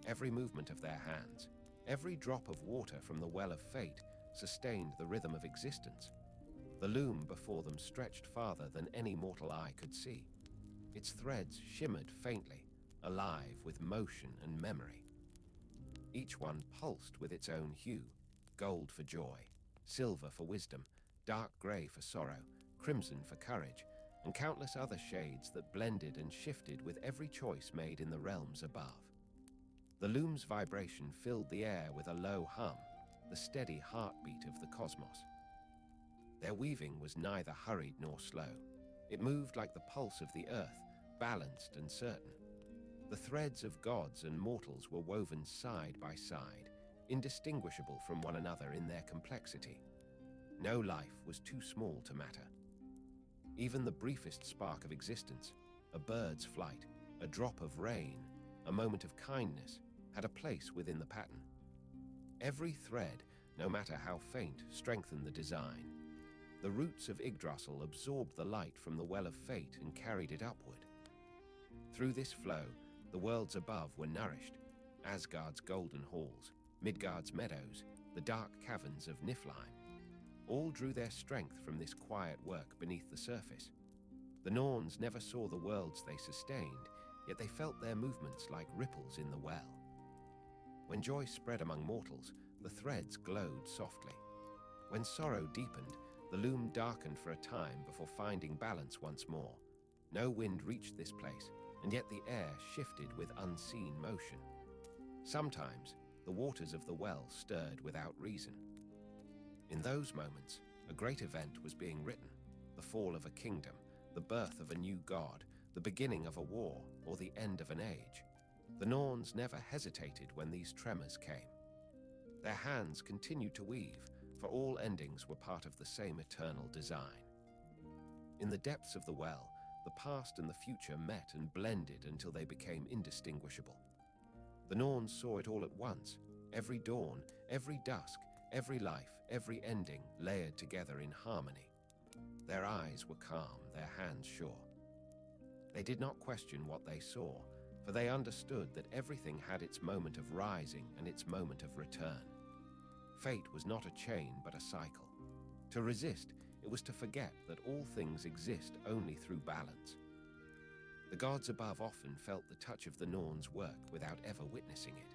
Every movement of their hands, every drop of water from the well of fate sustained the rhythm of existence. The loom before them stretched farther than any mortal eye could see. Its threads shimmered faintly, alive with motion and memory. Each one pulsed with its own hue, gold for joy, silver for wisdom, dark grey for sorrow, crimson for courage, and countless other shades that blended and shifted with every choice made in the realms above. The loom's vibration filled the air with a low hum, the steady heartbeat of the cosmos. Their weaving was neither hurried nor slow. It moved like the pulse of the earth, balanced and certain. The threads of gods and mortals were woven side by side, indistinguishable from one another in their complexity. No life was too small to matter. Even the briefest spark of existence, a bird's flight, a drop of rain, a moment of kindness, had a place within the pattern. Every thread, no matter how faint, strengthened the design. The roots of Yggdrasil absorbed the light from the well of fate and carried it upward. Through this flow, the worlds above were nourished. Asgard's golden halls, Midgard's meadows, the dark caverns of Niflheim. All drew their strength from this quiet work beneath the surface. The Norns never saw the worlds they sustained, yet they felt their movements like ripples in the well. When joy spread among mortals, the threads glowed softly. When sorrow deepened, the loom darkened for a time before finding balance once more. No wind reached this place, and yet the air shifted with unseen motion. Sometimes, the waters of the well stirred without reason. In those moments, a great event was being written: the fall of a kingdom, the birth of a new god, the beginning of a war, or the end of an age. The Norns never hesitated when these tremors came. Their hands continued to weave, for all endings were part of the same eternal design. In the depths of the well, the past and the future met and blended until they became indistinguishable. The Norns saw it all at once: every dawn, every dusk, every life, every ending layered together in harmony. Their eyes were calm, their hands sure. They did not question what they saw, for they understood that everything had its moment of rising and its moment of return. Fate was not a chain but a cycle. To resist, it was to forget that all things exist only through balance. The gods above often felt the touch of the Norns' work without ever witnessing it.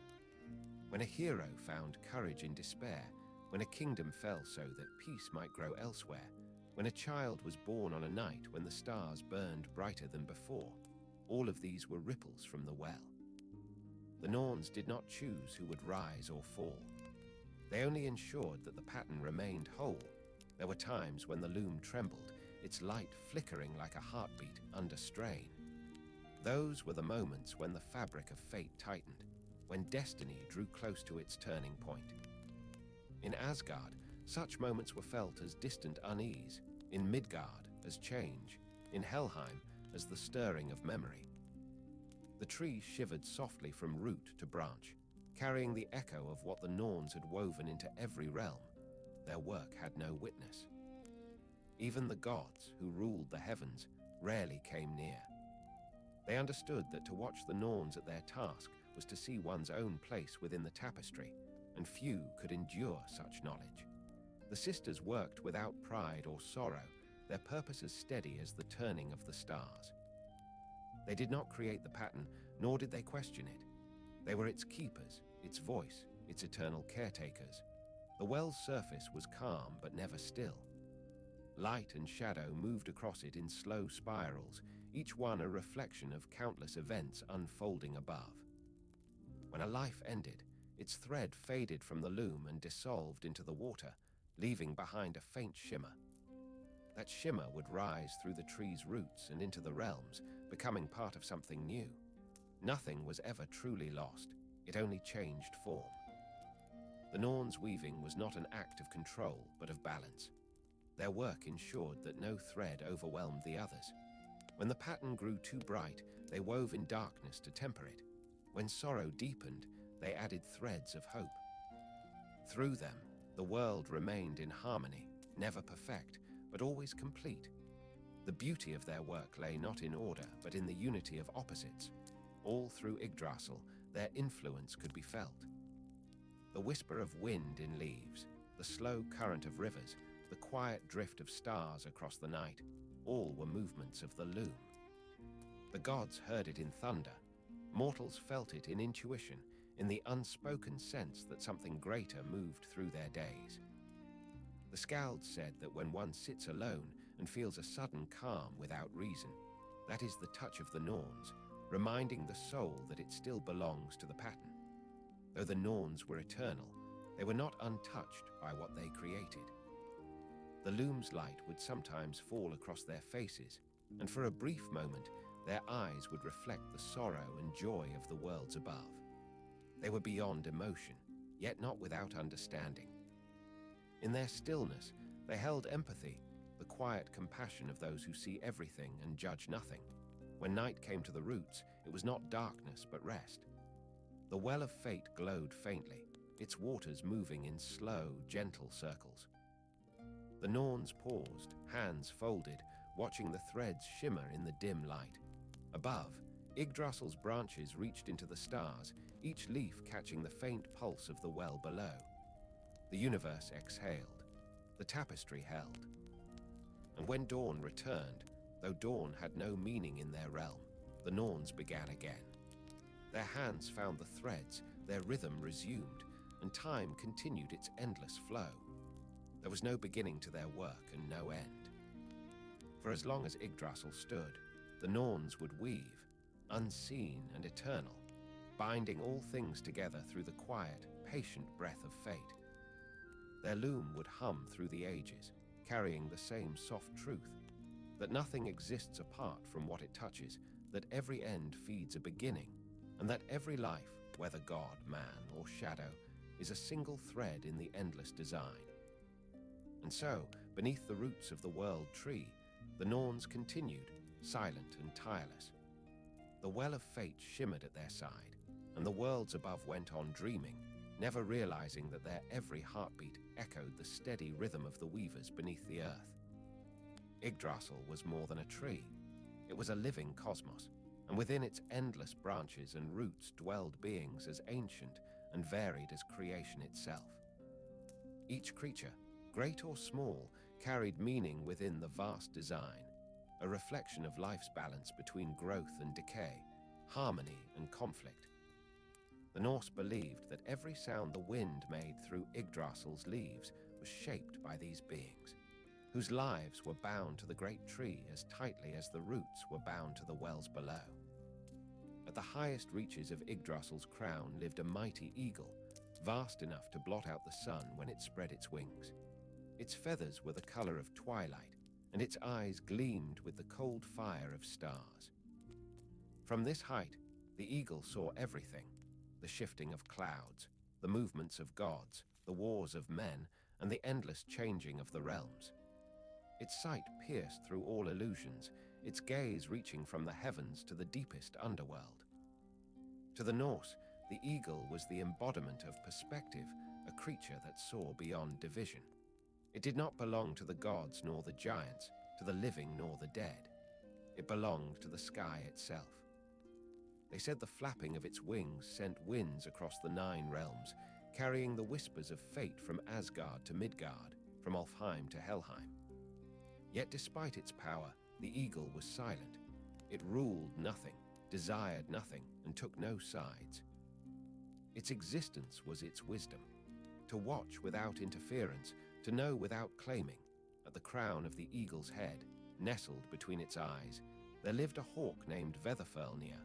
When a hero found courage in despair, when a kingdom fell so that peace might grow elsewhere, when a child was born on a night when the stars burned brighter than before, all of these were ripples from the well. The Norns did not choose who would rise or fall. They only ensured that the pattern remained whole. There were times when the loom trembled, its light flickering like a heartbeat under strain. Those were the moments when the fabric of fate tightened, when destiny drew close to its turning point. In Asgard, such moments were felt as distant unease, in Midgard as change, in Helheim as the stirring of memory. The tree shivered softly from root to branch, carrying the echo of what the Norns had woven into every realm. Their work had no witness. Even the gods, who ruled the heavens, rarely came near. They understood that to watch the Norns at their task was to see one's own place within the tapestry, and few could endure such knowledge. The sisters worked without pride or sorrow, their purpose as steady as the turning of the stars. They did not create the pattern, nor did they question it. They were its keepers, its voice, its eternal caretakers. The well's surface was calm but never still. Light and shadow moved across it in slow spirals, each one a reflection of countless events unfolding above. When a life ended, its thread faded from the loom and dissolved into the water, leaving behind a faint shimmer. That shimmer would rise through the tree's roots and into the realms, becoming part of something new. Nothing was ever truly lost, it only changed form. The Norns' weaving was not an act of control, but of balance. Their work ensured that no thread overwhelmed the others. When the pattern grew too bright, they wove in darkness to temper it. When sorrow deepened, they added threads of hope. Through them, the world remained in harmony, never perfect, but always complete. The beauty of their work lay not in order, but in the unity of opposites. All through Yggdrasil, their influence could be felt. The whisper of wind in leaves, the slow current of rivers, the quiet drift of stars across the night, all were movements of the loom. The gods heard it in thunder. Mortals felt it in intuition, in the unspoken sense that something greater moved through their days. The Skalds said that when one sits alone and feels a sudden calm without reason, that is the touch of the Norns, reminding the soul that it still belongs to the pattern. Though the Norns were eternal, they were not untouched by what they created. The loom's light would sometimes fall across their faces, and for a brief moment, their eyes would reflect the sorrow and joy of the worlds above. They were beyond emotion, yet not without understanding. In their stillness, they held empathy, the quiet compassion of those who see everything and judge nothing. When night came to the roots, it was not darkness but rest. The well of fate glowed faintly, its waters moving in slow, gentle circles. The Norns paused, hands folded, watching the threads shimmer in the dim light. Above, Yggdrasil's branches reached into the stars, each leaf catching the faint pulse of the well below. The universe exhaled. The tapestry held. And when dawn returned, though dawn had no meaning in their realm, the Norns began again. Their hands found the threads, their rhythm resumed, and time continued its endless flow. There was no beginning to their work and no end. For as long as Yggdrasil stood, the Norns would weave, unseen and eternal, binding all things together through the quiet, patient breath of fate. Their loom would hum through the ages, carrying the same soft truth, that nothing exists apart from what it touches, that every end feeds a beginning, and that every life, whether God, man, or shadow, is a single thread in the endless design. And so, beneath the roots of the world tree, the Norns continued, silent and tireless. The well of fate shimmered at their side, and the worlds above went on dreaming, never realizing that their every heartbeat echoed the steady rhythm of the weavers beneath the earth. Yggdrasil was more than a tree. It was a living cosmos, and within its endless branches and roots dwelled beings as ancient and varied as creation itself. Each creature, great or small, carried meaning within the vast design, a reflection of life's balance between growth and decay, harmony and conflict. The Norse believed that every sound the wind made through Yggdrasil's leaves was shaped by these beings, whose lives were bound to the great tree as tightly as the roots were bound to the wells below. At the highest reaches of Yggdrasil's crown lived a mighty eagle, vast enough to blot out the sun when it spread its wings. Its feathers were the color of twilight, and its eyes gleamed with the cold fire of stars. From this height, the eagle saw everything: the shifting of clouds, the movements of gods, the wars of men, and the endless changing of the realms. Its sight pierced through all illusions, its gaze reaching from the heavens to the deepest underworld. To the Norse, the eagle was the embodiment of perspective, a creature that saw beyond division. It did not belong to the gods nor the giants, to the living nor the dead. It belonged to the sky itself. They said the flapping of its wings sent winds across the 9 realms, carrying the whispers of fate from Asgard to Midgard, from Alfheim to Helheim. Yet despite its power, the eagle was silent. It ruled nothing, desired nothing, and took no sides. Its existence was its wisdom. To watch without interference, to know without claiming. At the crown of the eagle's head, nestled between its eyes, there lived a hawk named Veðurfellnir,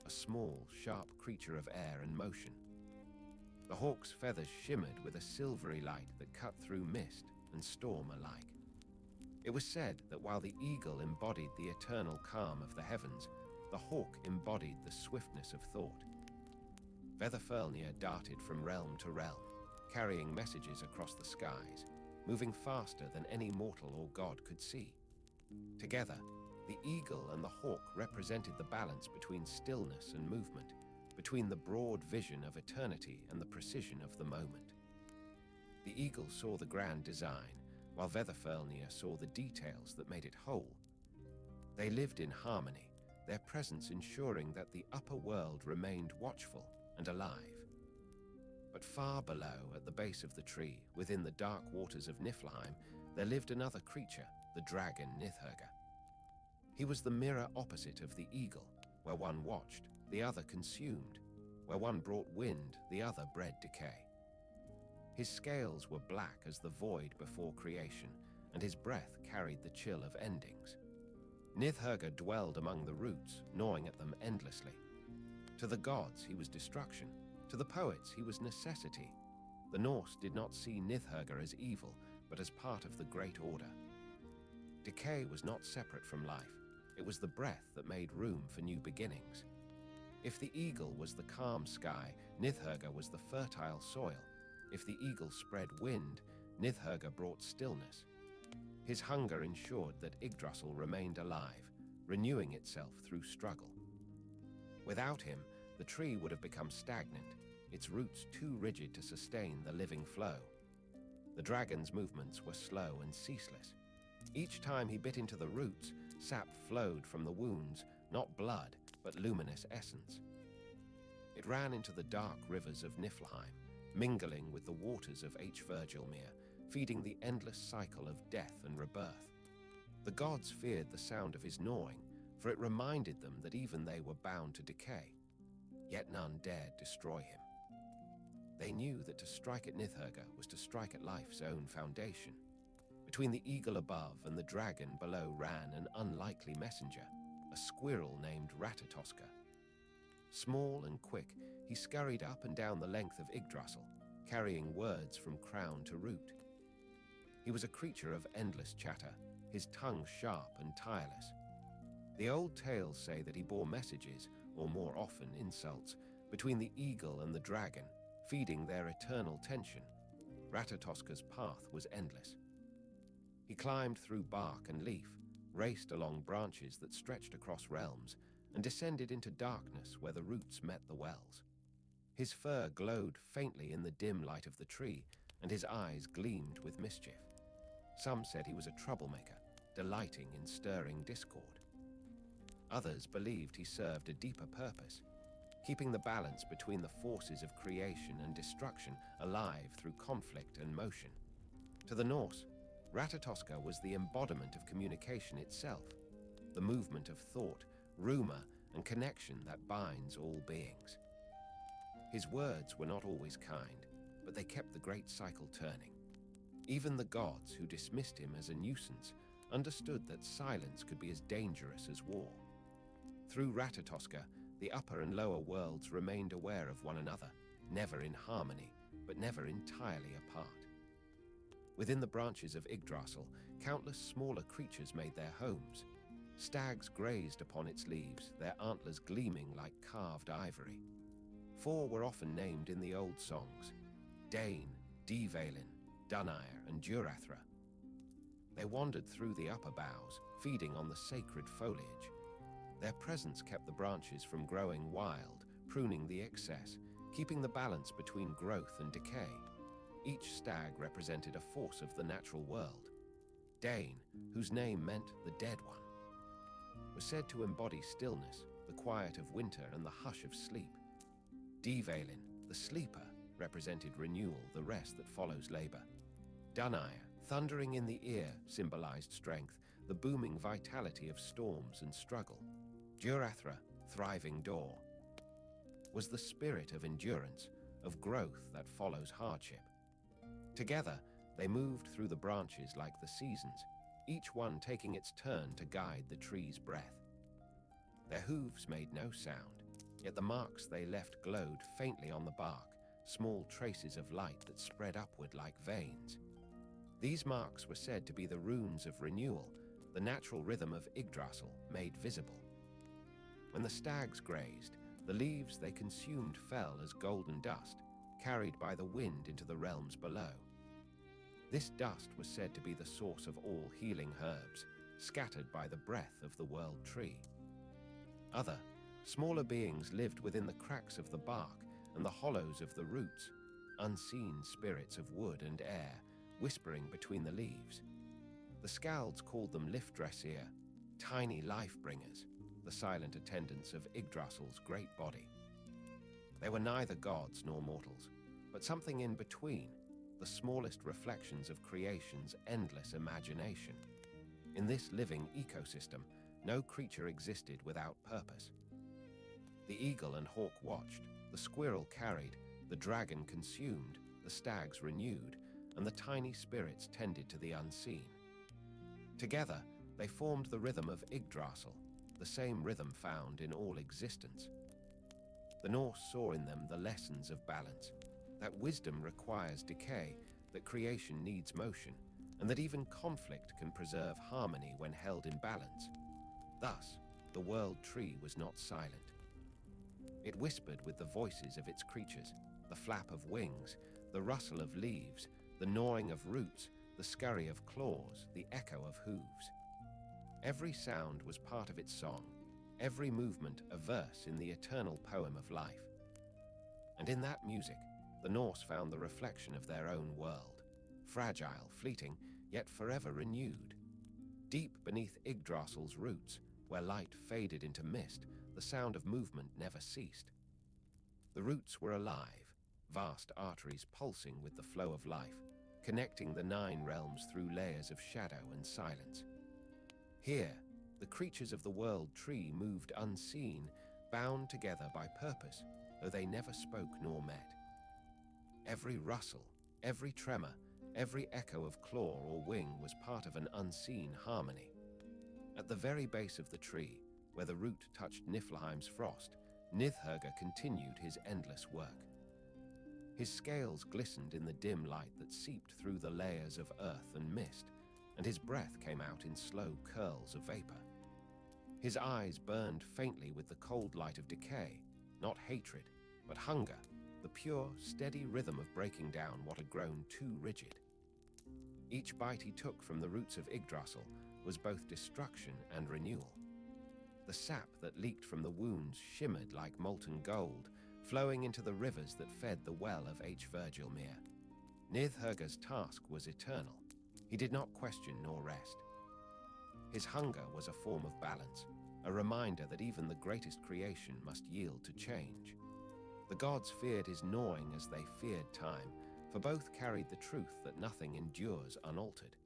a small, sharp creature of air and motion. The hawk's feathers shimmered with a silvery light that cut through mist and storm alike. It was said that while the eagle embodied the eternal calm of the heavens, the hawk embodied the swiftness of thought. Veðurfellnir darted from realm to realm, carrying messages across the skies, moving faster than any mortal or god could see. Together, the eagle and the hawk represented the balance between stillness and movement, between the broad vision of eternity and the precision of the moment. The eagle saw the grand design, while Veðurfellnir saw the details that made it whole. They lived in harmony, their presence ensuring that the upper world remained watchful and alive. But far below, at the base of the tree, within the dark waters of Niflheim, there lived another creature, the dragon Nithhögr. He was the mirror opposite of the eagle, where one watched, the other consumed, where one brought wind, the other bred decay. His scales were black as the void before creation, and his breath carried the chill of endings. Nithhögr dwelled among the roots, gnawing at them endlessly. To the gods he was destruction, to the poets he was necessity. The Norse did not see Nithhögr as evil, but as part of the great order. Decay was not separate from life, it was the breath that made room for new beginnings. If the eagle was the calm sky, Nithhögr was the fertile soil. If the eagle spread wind, Nithhögr brought stillness. His hunger ensured that Yggdrasil remained alive, renewing itself through struggle. Without him, the tree would have become stagnant, its roots too rigid to sustain the living flow. The dragon's movements were slow and ceaseless. Each time he bit into the roots, sap flowed from the wounds, not blood, but luminous essence. It ran into the dark rivers of Niflheim, mingling with the waters of Yggdrasil, feeding the endless cycle of death and rebirth. The gods feared the sound of his gnawing, for it reminded them that even they were bound to decay. Yet none dared destroy him. They knew that to strike at Nithhögr was to strike at life's own foundation. Between the eagle above and the dragon below ran an unlikely messenger, a squirrel named Ratatoskr. Small and quick, he scurried up and down the length of Yggdrasil, carrying words from crown to root. He was a creature of endless chatter, his tongue sharp and tireless. The old tales say that he bore messages, or more often insults, between the eagle and the dragon, feeding their eternal tension. Ratatoska's path was endless. He climbed through bark and leaf, raced along branches that stretched across realms, and descended into darkness where the roots met the wells. His fur glowed faintly in the dim light of the tree, and his eyes gleamed with mischief. Some said he was a troublemaker, delighting in stirring discord. Others believed he served a deeper purpose, keeping the balance between the forces of creation and destruction alive through conflict and motion. To the Norse, Ratatoska was the embodiment of communication itself, the movement of thought, rumor, and connection that binds all beings. His words were not always kind, but they kept the great cycle turning. Even the gods, who dismissed him as a nuisance, understood that silence could be as dangerous as war. Through Ratatoska, the upper and lower worlds remained aware of one another, never in harmony, but never entirely apart. Within the branches of Yggdrasil, countless smaller creatures made their homes. Stags grazed upon its leaves, their antlers gleaming like carved ivory. 4 were often named in the old songs: Dane, Dvalin, Dunire, and Durathra. They wandered through the upper boughs, feeding on the sacred foliage. Their presence kept the branches from growing wild, pruning the excess, keeping the balance between growth and decay. Each stag represented a force of the natural world. Dane, whose name meant the dead one, was said to embody stillness, the quiet of winter and the hush of sleep. Dvalin, the sleeper, represented renewal, the rest that follows labor. Dunire, thundering in the ear, symbolized strength, the booming vitality of storms and struggle. Durathra, thriving door, was the spirit of endurance, of growth that follows hardship. Together, they moved through the branches like the seasons, each one taking its turn to guide the tree's breath. Their hooves made no sound, yet the marks they left glowed faintly on the bark, small traces of light that spread upward like veins. These marks were said to be the runes of renewal, the natural rhythm of Yggdrasil made visible. When the stags grazed, the leaves they consumed fell as golden dust, carried by the wind into the realms below. This dust was said to be the source of all healing herbs, scattered by the breath of the world tree. Other, smaller beings lived within the cracks of the bark and the hollows of the roots, unseen spirits of wood and air, whispering between the leaves. The Skalds called them Yggdrasil, tiny life-bringers, the silent attendants of Yggdrasil's great body. They were neither gods nor mortals, but something in between, the smallest reflections of creation's endless imagination. In this living ecosystem, no creature existed without purpose. The eagle and hawk watched, the squirrel carried, the dragon consumed, the stags renewed, and the tiny spirits tended to the unseen. Together, they formed the rhythm of Yggdrasil, the same rhythm found in all existence. The Norse saw in them the lessons of balance, that wisdom requires decay, that creation needs motion, and that even conflict can preserve harmony when held in balance. Thus, the world tree was not silent. It whispered with the voices of its creatures, the flap of wings, the rustle of leaves, the gnawing of roots, the scurry of claws, the echo of hooves. Every sound was part of its song, every movement a verse in the eternal poem of life. And in that music, the Norse found the reflection of their own world, fragile, fleeting, yet forever renewed. Deep beneath Yggdrasil's roots, where light faded into mist, the sound of movement never ceased. The roots were alive, vast arteries pulsing with the flow of life, connecting the 9 realms through layers of shadow and silence. Here, the creatures of the world tree moved unseen, bound together by purpose, though they never spoke nor met. Every rustle, every tremor, every echo of claw or wing was part of an unseen harmony. At the very base of the tree, where the root touched Niflheim's frost, Nidhöggr continued his endless work. His scales glistened in the dim light that seeped through the layers of earth and mist, and his breath came out in slow curls of vapor. His eyes burned faintly with the cold light of decay, not hatred, but hunger, the pure, steady rhythm of breaking down what had grown too rigid. Each bite he took from the roots of Yggdrasil was both destruction and renewal. The sap that leaked from the wounds shimmered like molten gold, flowing into the rivers that fed the well of H. Virgilmere. Nidhögg's task was eternal. He did not question nor rest. His hunger was a form of balance, a reminder that even the greatest creation must yield to change. The gods feared his gnawing as they feared time, for both carried the truth that nothing endures unaltered.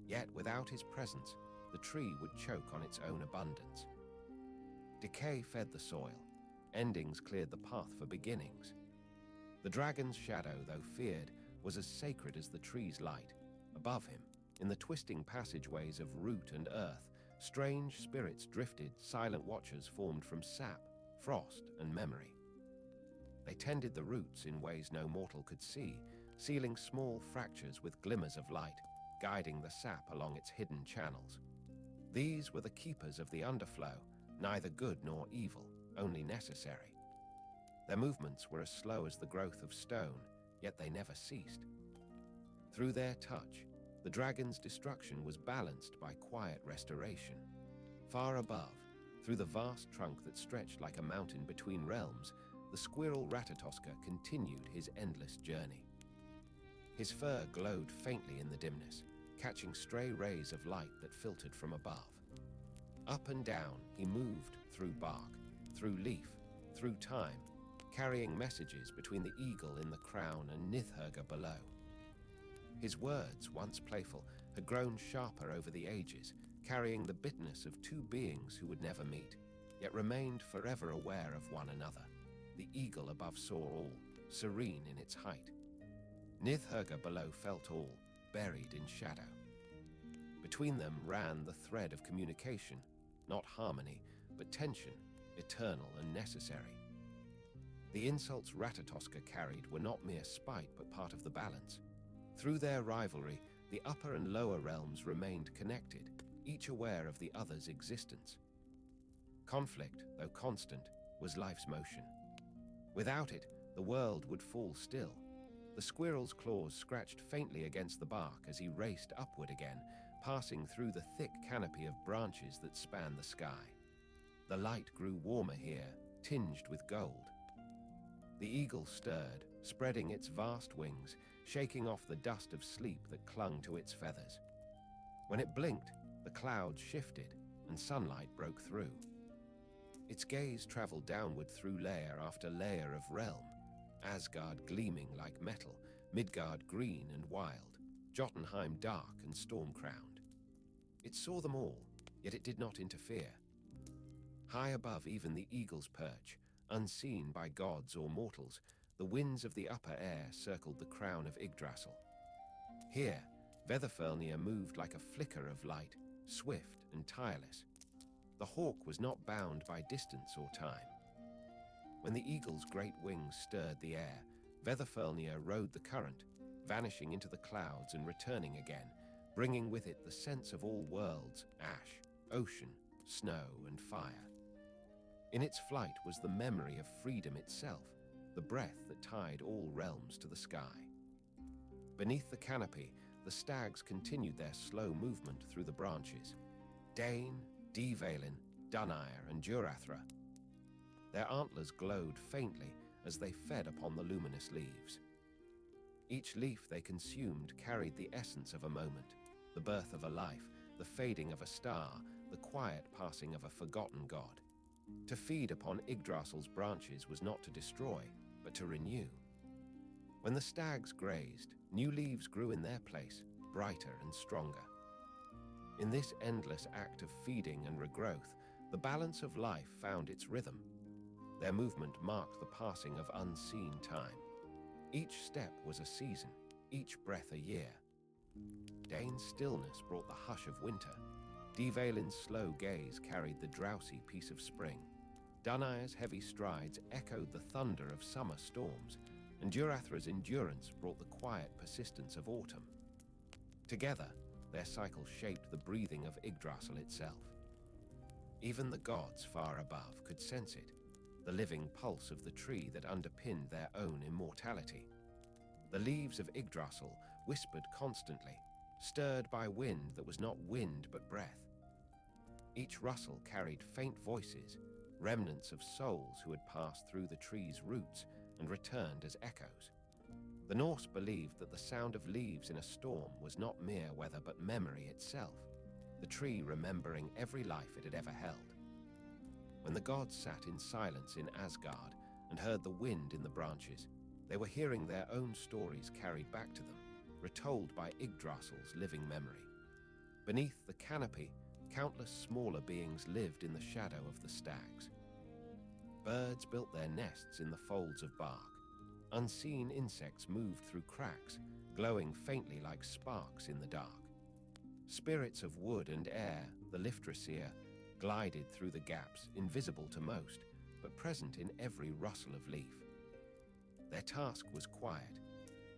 Yet without his presence, the tree would choke on its own abundance. Decay fed the soil. Endings cleared the path for beginnings. The dragon's shadow, though feared, was as sacred as the tree's light. Above him, in the twisting passageways of root and earth, strange spirits drifted, silent watchers formed from sap, frost, and memory. They tended the roots in ways no mortal could see, sealing small fractures with glimmers of light, guiding the sap along its hidden channels. These were the keepers of the underflow, neither good nor evil, only necessary. Their movements were as slow as the growth of stone, yet they never ceased. Through their touch, the dragon's destruction was balanced by quiet restoration. Far above, through the vast trunk that stretched like a mountain between realms, the squirrel Ratatoska continued his endless journey. His fur glowed faintly in the dimness, catching stray rays of light that filtered from above. Up and down he moved, through bark, through leaf, through time, carrying messages between the eagle in the crown and Nidhögg below. His words, once playful, had grown sharper over the ages, carrying the bitterness of two beings who would never meet, yet remained forever aware of one another. The eagle above saw all, serene in its height. Nidhögg below felt all, buried in shadow. Between them ran the thread of communication, not harmony, but tension, eternal and necessary. The insults Ratatoska carried were not mere spite, but part of the balance. Through their rivalry, the upper and lower realms remained connected, each aware of the other's existence. Conflict, though constant, was life's motion. Without it, the world would fall still. The squirrel's claws scratched faintly against the bark as he raced upward again, passing through the thick canopy of branches that spanned the sky. The light grew warmer here, tinged with gold. The eagle stirred, spreading its vast wings, shaking off the dust of sleep that clung to its feathers. When it blinked, the clouds shifted and sunlight broke through. Its gaze traveled downward through layer after layer of realm, Asgard gleaming like metal, Midgard green and wild, Jotunheim dark and storm-crowned. It saw them all, yet it did not interfere. High above even the eagle's perch, unseen by gods or mortals, the winds of the upper air circled the crown of Yggdrasil. Here, Veðurfellnir moved like a flicker of light, swift and tireless. The hawk was not bound by distance or time. When the eagle's great wings stirred the air, Veðurfellnir rode the current, vanishing into the clouds and returning again, bringing with it the sense of all worlds, ash, ocean, snow, and fire. In its flight was the memory of freedom itself, the breath that tied all realms to the sky. Beneath the canopy, the stags continued their slow movement through the branches. Dane, Dvalin, Duneyr, and Durathra. Their antlers glowed faintly as they fed upon the luminous leaves. Each leaf they consumed carried the essence of a moment, the birth of a life, the fading of a star, the quiet passing of a forgotten god. To feed upon Yggdrasil's branches was not to destroy, but to renew. When the stags grazed, new leaves grew in their place, brighter and stronger. In this endless act of feeding and regrowth, the balance of life found its rhythm. Their movement marked the passing of unseen time. Each step was a season, each breath a year. Dane's stillness brought the hush of winter. Dvalin's slow gaze carried the drowsy peace of spring. Duneyr's heavy strides echoed the thunder of summer storms, and Durathr's endurance brought the quiet persistence of autumn. Together, their cycle shaped the breathing of Yggdrasil itself. Even the gods far above could sense it, the living pulse of the tree that underpinned their own immortality. The leaves of Yggdrasil whispered constantly, stirred by wind that was not wind but breath. Each rustle carried faint voices, remnants of souls who had passed through the tree's roots and returned as echoes. The Norse believed that the sound of leaves in a storm was not mere weather but memory itself, the tree remembering every life it had ever held. When the gods sat in silence in Asgard and heard the wind in the branches, they were hearing their own stories carried back to them, retold by Yggdrasil's living memory. Beneath the canopy, countless smaller beings lived in the shadow of the stags. Birds built their nests in the folds of bark. Unseen insects moved through cracks, glowing faintly like sparks in the dark. Spirits of wood and air, the Yggdrasil, glided through the gaps, invisible to most, but present in every rustle of leaf. Their task was quiet,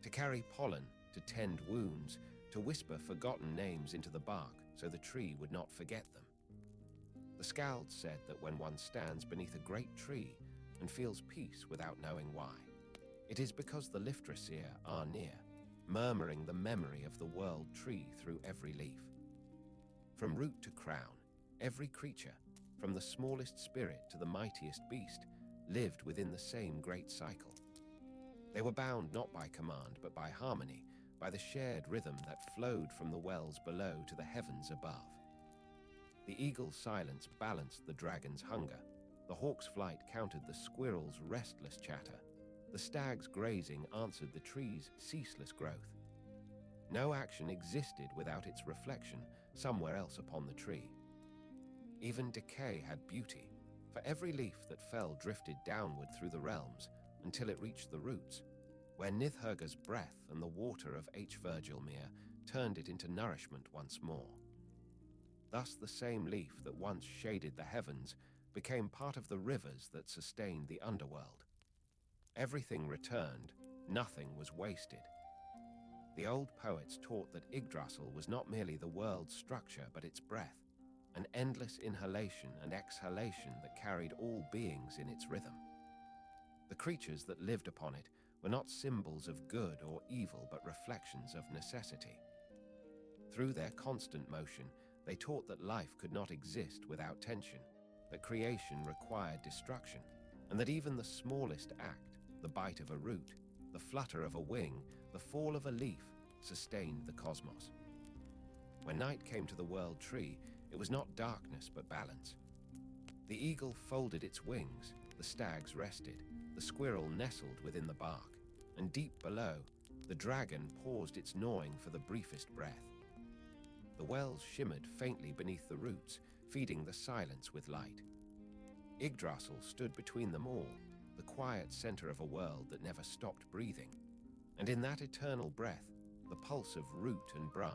to carry pollen, to tend wounds, to whisper forgotten names into the bark so the tree would not forget them. The Skalds said that when one stands beneath a great tree and feels peace without knowing why, it is because the Yggdrasil are near, murmuring the memory of the world tree through every leaf. From root to crown, every creature, from the smallest spirit to the mightiest beast, lived within the same great cycle. They were bound not by command but by harmony, by the shared rhythm that flowed from the wells below to the heavens above. The eagle's silence balanced the dragon's hunger, the hawk's flight countered the squirrel's restless chatter, the stag's grazing answered the tree's ceaseless growth. No action existed without its reflection somewhere else upon the tree. Even decay had beauty, for every leaf that fell drifted downward through the realms until it reached the roots, where Nithhögg's breath and the water of Virgilmere turned it into nourishment once more. Thus the same leaf that once shaded the heavens became part of the rivers that sustained the underworld. Everything returned, nothing was wasted. The old poets taught that Yggdrasil was not merely the world's structure but its breath, an endless inhalation and exhalation that carried all beings in its rhythm. The creatures that lived upon it were not symbols of good or evil but reflections of necessity. Through their constant motion, they taught that life could not exist without tension, that creation required destruction, and that even the smallest act, the bite of a root, the flutter of a wing, the fall of a leaf, sustained the cosmos. When night came to the world tree, it was not darkness but balance. The eagle folded its wings, the stags rested, the squirrel nestled within the bark, and deep below, the dragon paused its gnawing for the briefest breath. The wells shimmered faintly beneath the roots, feeding the silence with light. Yggdrasil stood between them all, the quiet center of a world that never stopped breathing. And in that eternal breath, the pulse of root and branch,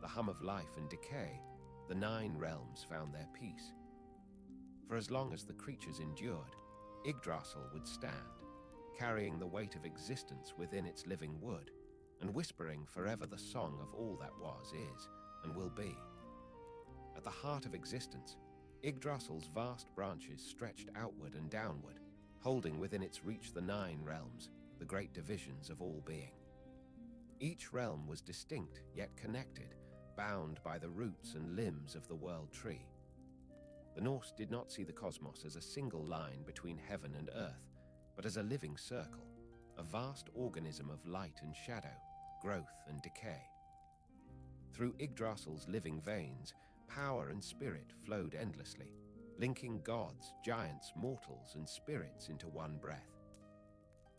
the hum of life and decay, the 9 realms found their peace. For as long as the creatures endured, Yggdrasil would stand, carrying the weight of existence within its living wood, and whispering forever the song of all that was, is, and will be. At the heart of existence, Yggdrasil's vast branches stretched outward and downward, holding within its reach the 9 realms, the great divisions of all being. Each realm was distinct yet connected, bound by the roots and limbs of the world tree. The Norse did not see the cosmos as a single line between heaven and earth, but as a living circle, a vast organism of light and shadow, growth and decay. Through Yggdrasil's living veins, power and spirit flowed endlessly, linking gods, giants, mortals, and spirits into one breath.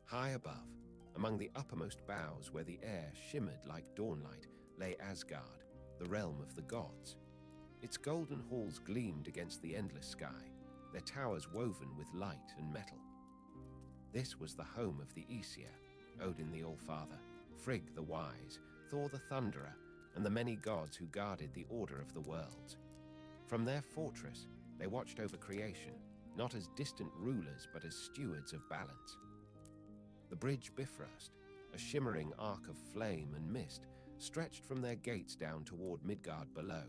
High above, among the uppermost boughs where the air shimmered like dawnlight, lay Asgard, the realm of the gods. Its golden halls gleamed against the endless sky, their towers woven with light and metal. This was the home of the Aesir, Odin the Allfather, Frigg the Wise, Thor the Thunderer, and the many gods who guarded the order of the worlds. From their fortress, they watched over creation, not as distant rulers but as stewards of balance. The bridge bifrost, a shimmering arc of flame and mist, stretched from their gates down toward Midgard below,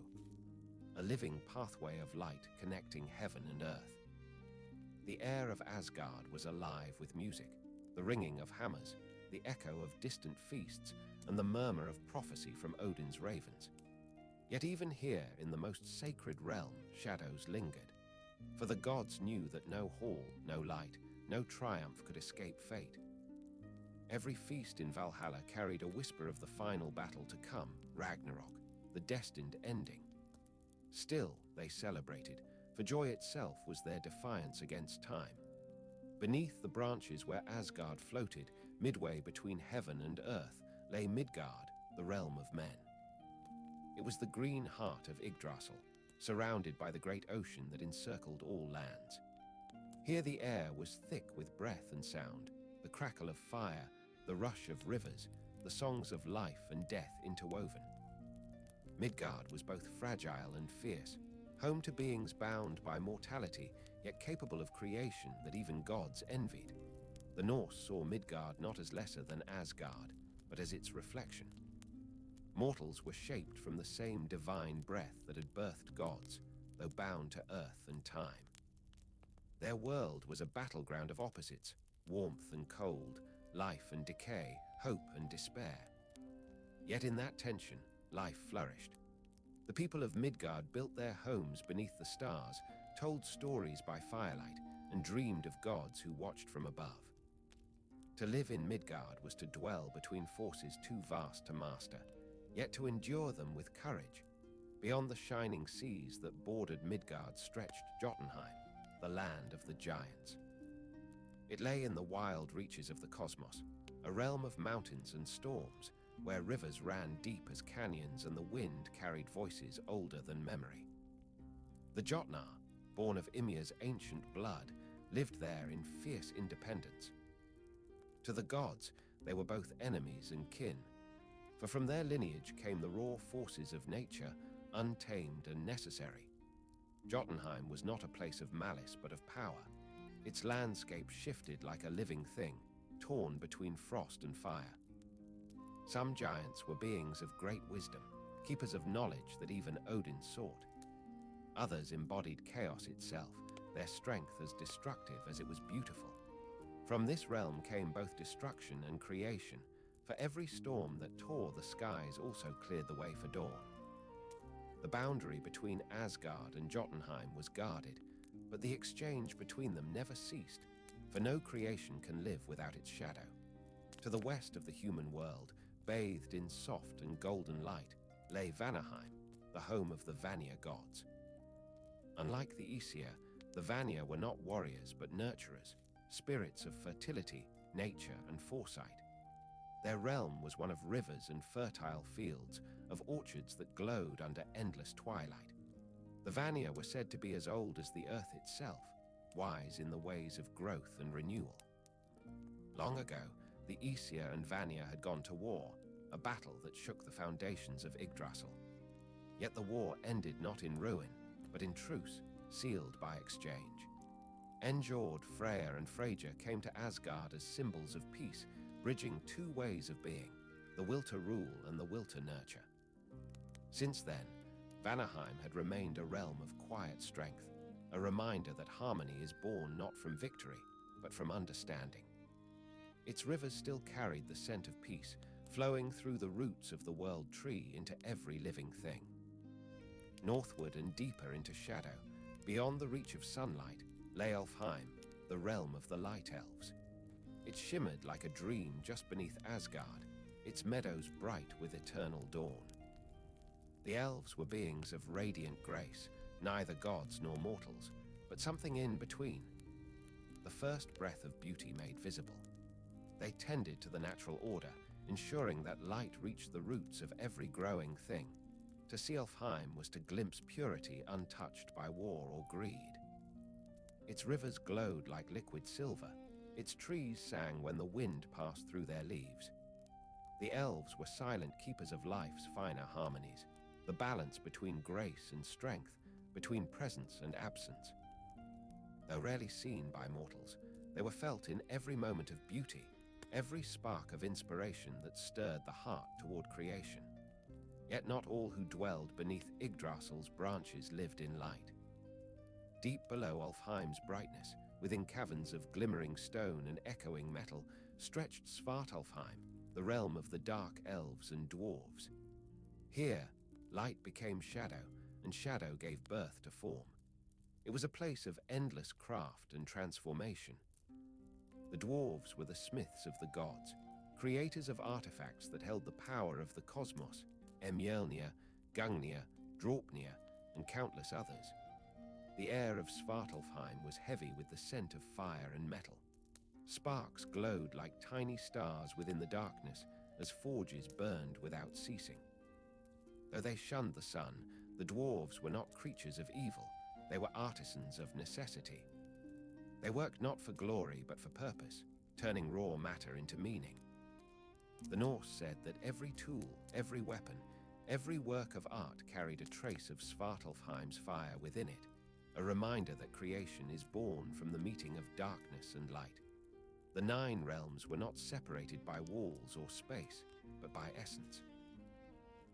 a living pathway of light connecting heaven and earth. The air of Asgard was alive with music, the ringing of hammers, the echo of distant feasts, and the murmur of prophecy from Odin's ravens. Yet even here, in the most sacred realm, shadows lingered, for the gods knew that no hall, no light, no triumph could escape fate. Every feast in Valhalla carried a whisper of the final battle to come, Ragnarok, the destined ending. Still, they celebrated, for joy itself was their defiance against time. Beneath the branches where Asgard floated, midway between heaven and earth, lay Midgard, the realm of men. It was the green heart of Yggdrasil, surrounded by the great ocean that encircled all lands. Here the air was thick with breath and sound, the crackle of fire, the rush of rivers, the songs of life and death interwoven. Midgard was both fragile and fierce, home to beings bound by mortality, yet capable of creation that even gods envied. The Norse saw Midgard not as lesser than Asgard, but as its reflection. Mortals were shaped from the same divine breath that had birthed gods, though bound to earth and time. Their world was a battleground of opposites, warmth and cold, life and decay, hope and despair. Yet in that tension, life flourished. The people of Midgard built their homes beneath the stars, told stories by firelight, and dreamed of gods who watched from above. To live in Midgard was to dwell between forces too vast to master, yet to endure them with courage. Beyond the shining seas that bordered Midgard stretched Jotunheim, the land of the giants. It lay in the wild reaches of the cosmos, a realm of mountains and storms, where rivers ran deep as canyons and the wind carried voices older than memory. The Jotnar, born of Ymir's ancient blood, lived there in fierce independence. To the gods, they were both enemies and kin, for from their lineage came the raw forces of nature, untamed and necessary. Jotunheim was not a place of malice but of power. Its landscape shifted like a living thing, torn between frost and fire. Some giants were beings of great wisdom, keepers of knowledge that even Odin sought. Others embodied chaos itself, their strength as destructive as it was beautiful. From this realm came both destruction and creation, for every storm that tore the skies also cleared the way for dawn. The boundary between Asgard and Jotunheim was guarded, but the exchange between them never ceased, for no creation can live without its shadow. To the west of the human world, bathed in soft and golden light, lay Vanaheim, the home of the Vanir gods. Unlike the Aesir, the Vanir were not warriors but nurturers, spirits of fertility, nature, and foresight. Their realm was one of rivers and fertile fields, of orchards that glowed under endless twilight. The Vanir were said to be as old as the earth itself, wise in the ways of growth and renewal. Long ago, the Aesir and Vanir had gone to war, a battle that shook the foundations of Yggdrasil. Yet the war ended not in ruin, but in truce, sealed by exchange. Njord, Freyr, and Freyja came to Asgard as symbols of peace, bridging two ways of being, the will to rule and the will to nurture. Since then, Vanaheim had remained a realm of quiet strength, a reminder that harmony is born not from victory, but from understanding. Its rivers still carried the scent of peace, flowing through the roots of the world tree into every living thing. Northward and deeper into shadow, beyond the reach of sunlight, lay Helheim, the realm of the Light Elves. It shimmered like a dream just beneath Asgard, its meadows bright with eternal dawn. The elves were beings of radiant grace, neither gods nor mortals, but something in between. The first breath of beauty made visible. They tended to the natural order, ensuring that light reached the roots of every growing thing. To see Helheim was to glimpse purity untouched by war or greed. Its rivers glowed like liquid silver. Its trees sang when the wind passed through their leaves. The elves were silent keepers of life's finer harmonies, the balance between grace and strength, between presence and absence. Though rarely seen by mortals, they were felt in every moment of beauty, every spark of inspiration that stirred the heart toward creation. Yet not all who dwelled beneath Yggdrasil's branches lived in light. Deep below Alfheim's brightness, within caverns of glimmering stone and echoing metal, stretched Svartalfheim, the realm of the dark elves and dwarves. Here, light became shadow, and shadow gave birth to form. It was a place of endless craft and transformation. The dwarves were the smiths of the gods, creators of artifacts that held the power of the cosmos, Mjolnir, Gungnir, Draupnir, and countless others. The air of Svartalfheim was heavy with the scent of fire and metal. Sparks glowed like tiny stars within the darkness as forges burned without ceasing. Though they shunned the sun, the dwarves were not creatures of evil. They were artisans of necessity. They worked not for glory but for purpose, turning raw matter into meaning. The Norse said that every tool, every weapon, every work of art carried a trace of Svartalfheim's fire within it, a reminder that creation is born from the meeting of darkness and light. The 9 realms were not separated by walls or space, but by essence.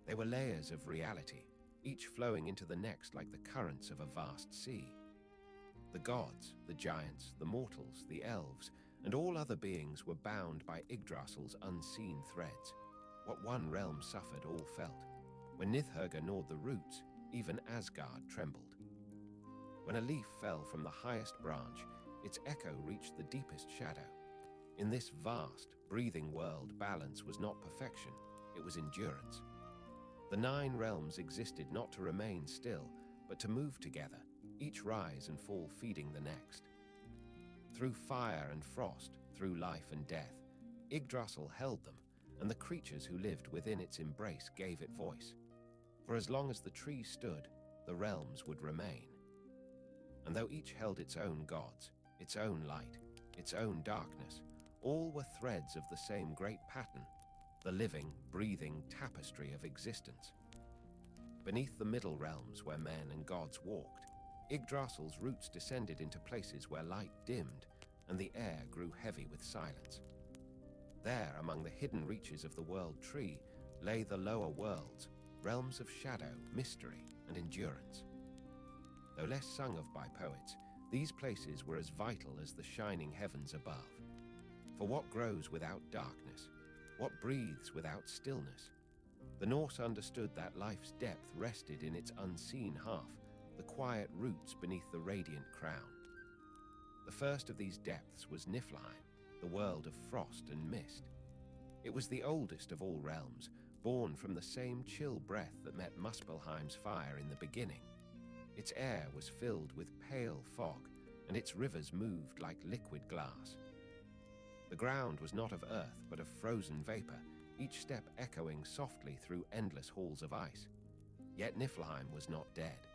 They were layers of reality, each flowing into the next like the currents of a vast sea. The gods, the giants, the mortals, the elves, and all other beings were bound by Yggdrasil's unseen threads. What one realm suffered, all felt. When Nithherga gnawed the roots, even Asgard trembled. When a leaf fell from the highest branch, its echo reached the deepest shadow. In this vast, breathing world, balance was not perfection, it was endurance. The 9 realms existed not to remain still, but to move together, each rise and fall feeding the next. Through fire and frost, through life and death, Yggdrasil held them, and the creatures who lived within its embrace gave it voice. For as long as the tree stood, the realms would remain. And though each held its own gods, its own light, its own darkness, all were threads of the same great pattern, the living, breathing tapestry of existence. Beneath the middle realms where men and gods walked, Yggdrasil's roots descended into places where light dimmed and the air grew heavy with silence. There, among the hidden reaches of the world tree, lay the lower worlds, realms of shadow, mystery, and endurance. Though less sung of by poets, these places were as vital as the shining heavens above. For what grows without darkness? What breathes without stillness? The Norse understood that life's depth rested in its unseen half, the quiet roots beneath the radiant crown. The first of these depths was Niflheim, the world of frost and mist. It was the oldest of all realms, born from the same chill breath that met Muspelheim's fire in the beginning. Its air was filled with pale fog, and its rivers moved like liquid glass. The ground was not of earth, but of frozen vapor, each step echoing softly through endless halls of ice. Yet Niflheim was not dead.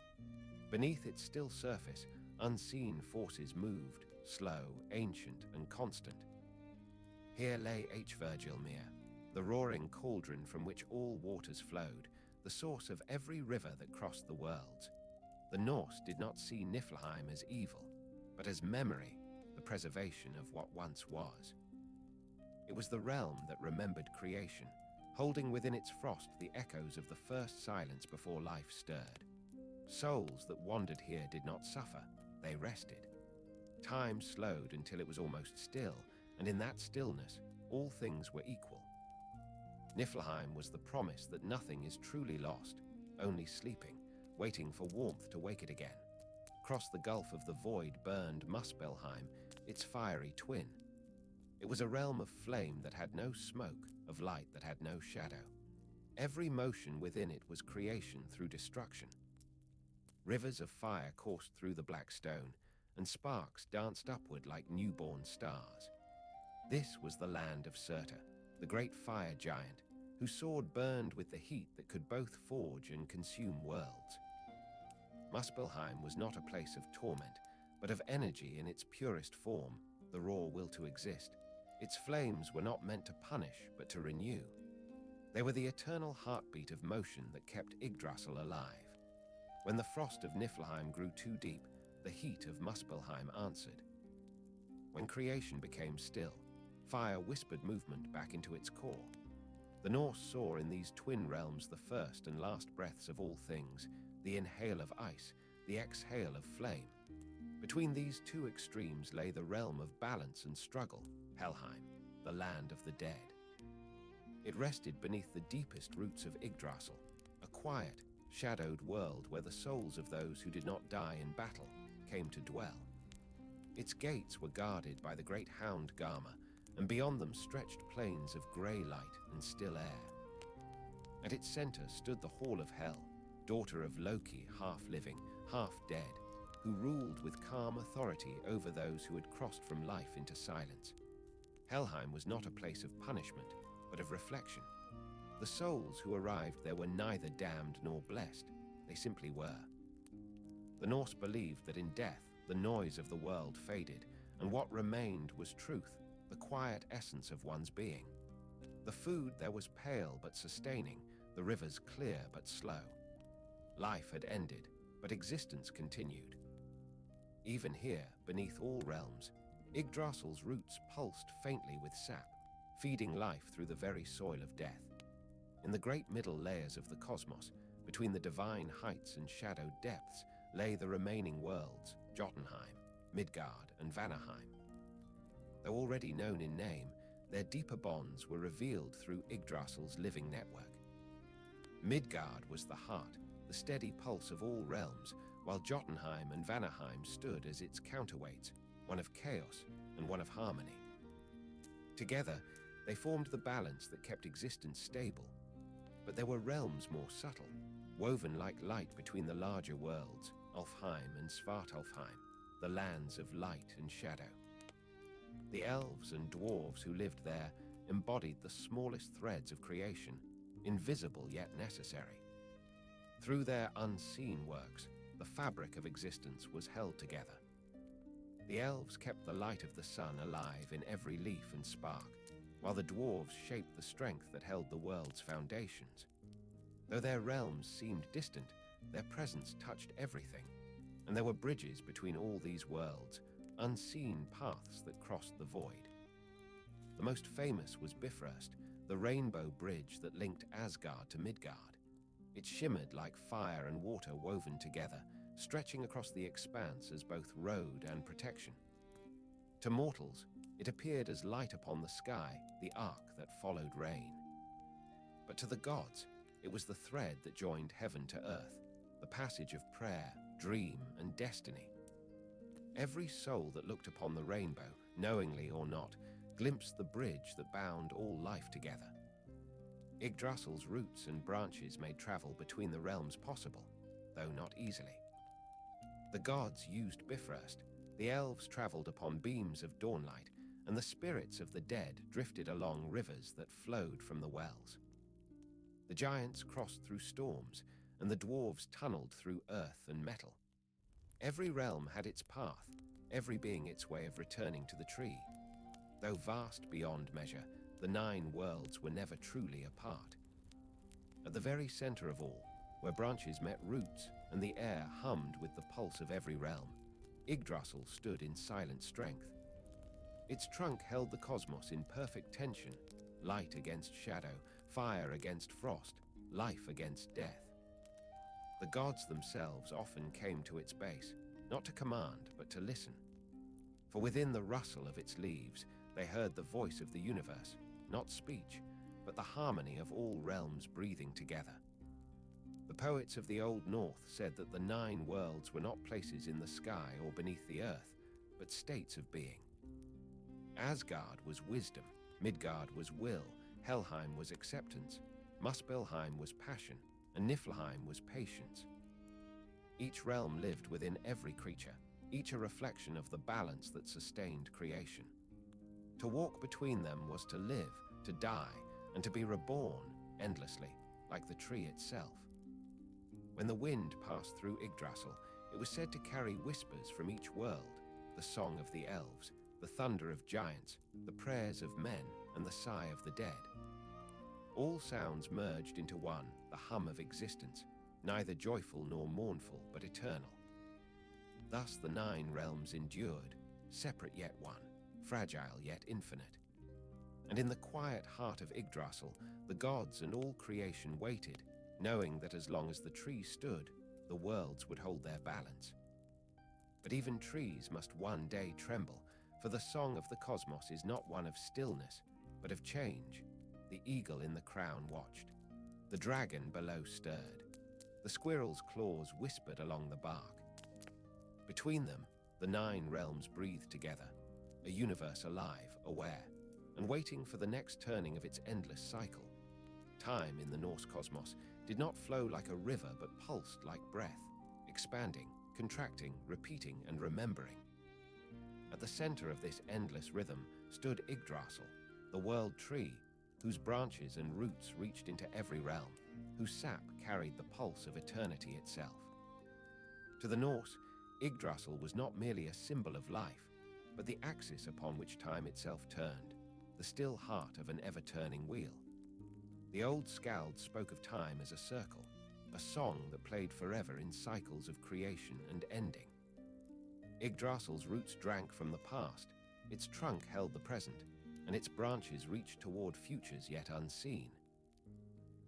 Beneath its still surface, unseen forces moved, slow, ancient, and constant. Here lay Hvergelmir, the roaring cauldron from which all waters flowed, the source of every river that crossed the worlds. The Norse did not see Niflheim as evil, but as memory, the preservation of what once was. It was the realm that remembered creation, holding within its frost the echoes of the first silence before life stirred. Souls that wandered here did not suffer, they rested. Time slowed until it was almost still, and in that stillness, all things were equal. Niflheim was the promise that nothing is truly lost, only sleeping, waiting for warmth to wake it again. Across the gulf of the void burned Muspelheim, its fiery twin. It was a realm of flame that had no smoke, of light that had no shadow. Every motion within it was creation through destruction. Rivers of fire coursed through the black stone, and sparks danced upward like newborn stars. This was the land of Surtur, the great fire giant, whose sword burned with the heat that could both forge and consume worlds. Muspelheim was not a place of torment, but of energy in its purest form, the raw will to exist. Its flames were not meant to punish, but to renew. They were the eternal heartbeat of motion that kept Yggdrasil alive. When the frost of Niflheim grew too deep, the heat of Muspelheim answered. When creation became still, Fire whispered movement back into its core. The Norse saw in these twin realms the first and last breaths of all things, the inhale of ice, the exhale of flame. Between these two extremes lay the realm of balance and struggle, Helheim, the land of the dead. It rested beneath the deepest roots of Yggdrasil, a quiet, shadowed world where the souls of those who did not die in battle came to dwell. Its gates were guarded by the great hound Garma, and beyond them stretched plains of grey light and still air. At its center stood the Hall of Hel, daughter of Loki, half living, half dead, who ruled with calm authority over those who had crossed from life into silence. Helheim was not a place of punishment, but of reflection. The souls who arrived there were neither damned nor blessed, they simply were. The Norse believed that in death, the noise of the world faded, and what remained was truth, the quiet essence of one's being. The food there was pale but sustaining, the rivers clear but slow. Life had ended, but existence continued. Even here, beneath all realms, Yggdrasil's roots pulsed faintly with sap, feeding life through the very soil of death. In the great middle layers of the cosmos, between the divine heights and shadowed depths, lay the remaining worlds, Jotunheim, Midgard, and Vanaheim. Though already known in name, their deeper bonds were revealed through Yggdrasil's living network. Midgard was the heart, the steady pulse of all realms, while Jotunheim and Vanaheim stood as its counterweights, one of chaos and one of harmony. Together, they formed the balance that kept existence stable. But there were realms more subtle, woven like light between the larger worlds, Alfheim and Svartalfheim, the lands of light and shadow. The elves and dwarves who lived there embodied the smallest threads of creation, invisible yet necessary. Through their unseen works, the fabric of existence was held together. The elves kept the light of the sun alive in every leaf and spark, while the dwarves shaped the strength that held the world's foundations. Though their realms seemed distant, their presence touched everything, and there were bridges between all these worlds, unseen paths that crossed the void. The most famous was Bifrost, the rainbow bridge that linked Asgard to Midgard. It shimmered like fire and water woven together, stretching across the expanse as both road and protection. To mortals, it appeared as light upon the sky, the arc that followed rain. But to the gods, it was the thread that joined heaven to earth, the passage of prayer, dream, and destiny. Every soul that looked upon the rainbow, knowingly or not, glimpsed the bridge that bound all life together. Yggdrasil's roots and branches made travel between the realms possible, though not easily. The gods used Bifrost, the elves traveled upon beams of dawnlight, and the spirits of the dead drifted along rivers that flowed from the wells. The giants crossed through storms, and the dwarves tunneled through earth and metal. Every realm had its path, every being its way of returning to the tree. Though vast beyond measure, the 9 worlds were never truly apart. At the very center of all, where branches met roots and the air hummed with the pulse of every realm, Yggdrasil stood in silent strength. Its trunk held the cosmos in perfect tension, light against shadow, fire against frost, life against death. The gods themselves often came to its base, not to command, but to listen. For within the rustle of its leaves, they heard the voice of the universe, not speech, but the harmony of all realms breathing together. The poets of the Old North said that the 9 worlds were not places in the sky or beneath the earth, but states of being. Asgard was wisdom, Midgard was will, Helheim was acceptance, Muspelheim was passion, and Niflheim was patience. Each realm lived within every creature, each a reflection of the balance that sustained creation. To walk between them was to live, to die, and to be reborn endlessly, like the tree itself. When the wind passed through Yggdrasil, it was said to carry whispers from each world, the song of the elves, the thunder of giants, the prayers of men, and the sigh of the dead. All sounds merged into one, the hum of existence, neither joyful nor mournful, but eternal. Thus the 9 realms endured, separate yet one, fragile yet infinite. And in the quiet heart of Yggdrasil, the gods and all creation waited, knowing that as long as the tree stood, the worlds would hold their balance. But even trees must one day tremble, for the song of the cosmos is not one of stillness, but of change. The eagle in the crown watched. The dragon below stirred. The squirrel's claws whispered along the bark. Between them, the 9 realms breathed together, a universe alive, aware, and waiting for the next turning of its endless cycle. Time in the Norse cosmos did not flow like a river but pulsed like breath, expanding, contracting, repeating, and remembering. At the center of this endless rhythm stood Yggdrasil, the world tree, whose branches and roots reached into every realm, whose sap carried the pulse of eternity itself. To the Norse, Yggdrasil was not merely a symbol of life, but the axis upon which time itself turned, the still heart of an ever-turning wheel. The old skald spoke of time as a circle, a song that played forever in cycles of creation and ending. Yggdrasil's roots drank from the past, its trunk held the present, and its branches reached toward futures yet unseen.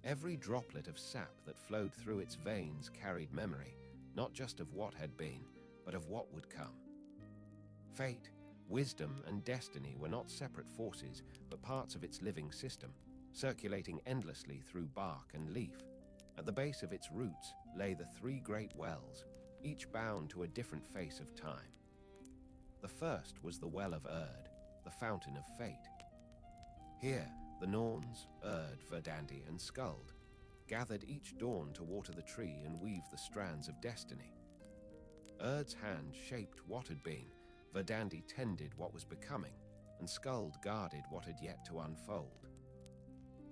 Every droplet of sap that flowed through its veins carried memory, not just of what had been, but of what would come. Fate, wisdom, and destiny were not separate forces, but parts of its living system, circulating endlessly through bark and leaf. At the base of its roots lay the 3 great wells, each bound to a different face of time. The first was the Well of Erd, the fountain of fate. Here, the Norns, Erd, Verdandi, and Skuld gathered each dawn to water the tree and weave the strands of destiny. Erd's hand shaped what had been, Verdandi tended what was becoming, and Skuld guarded what had yet to unfold.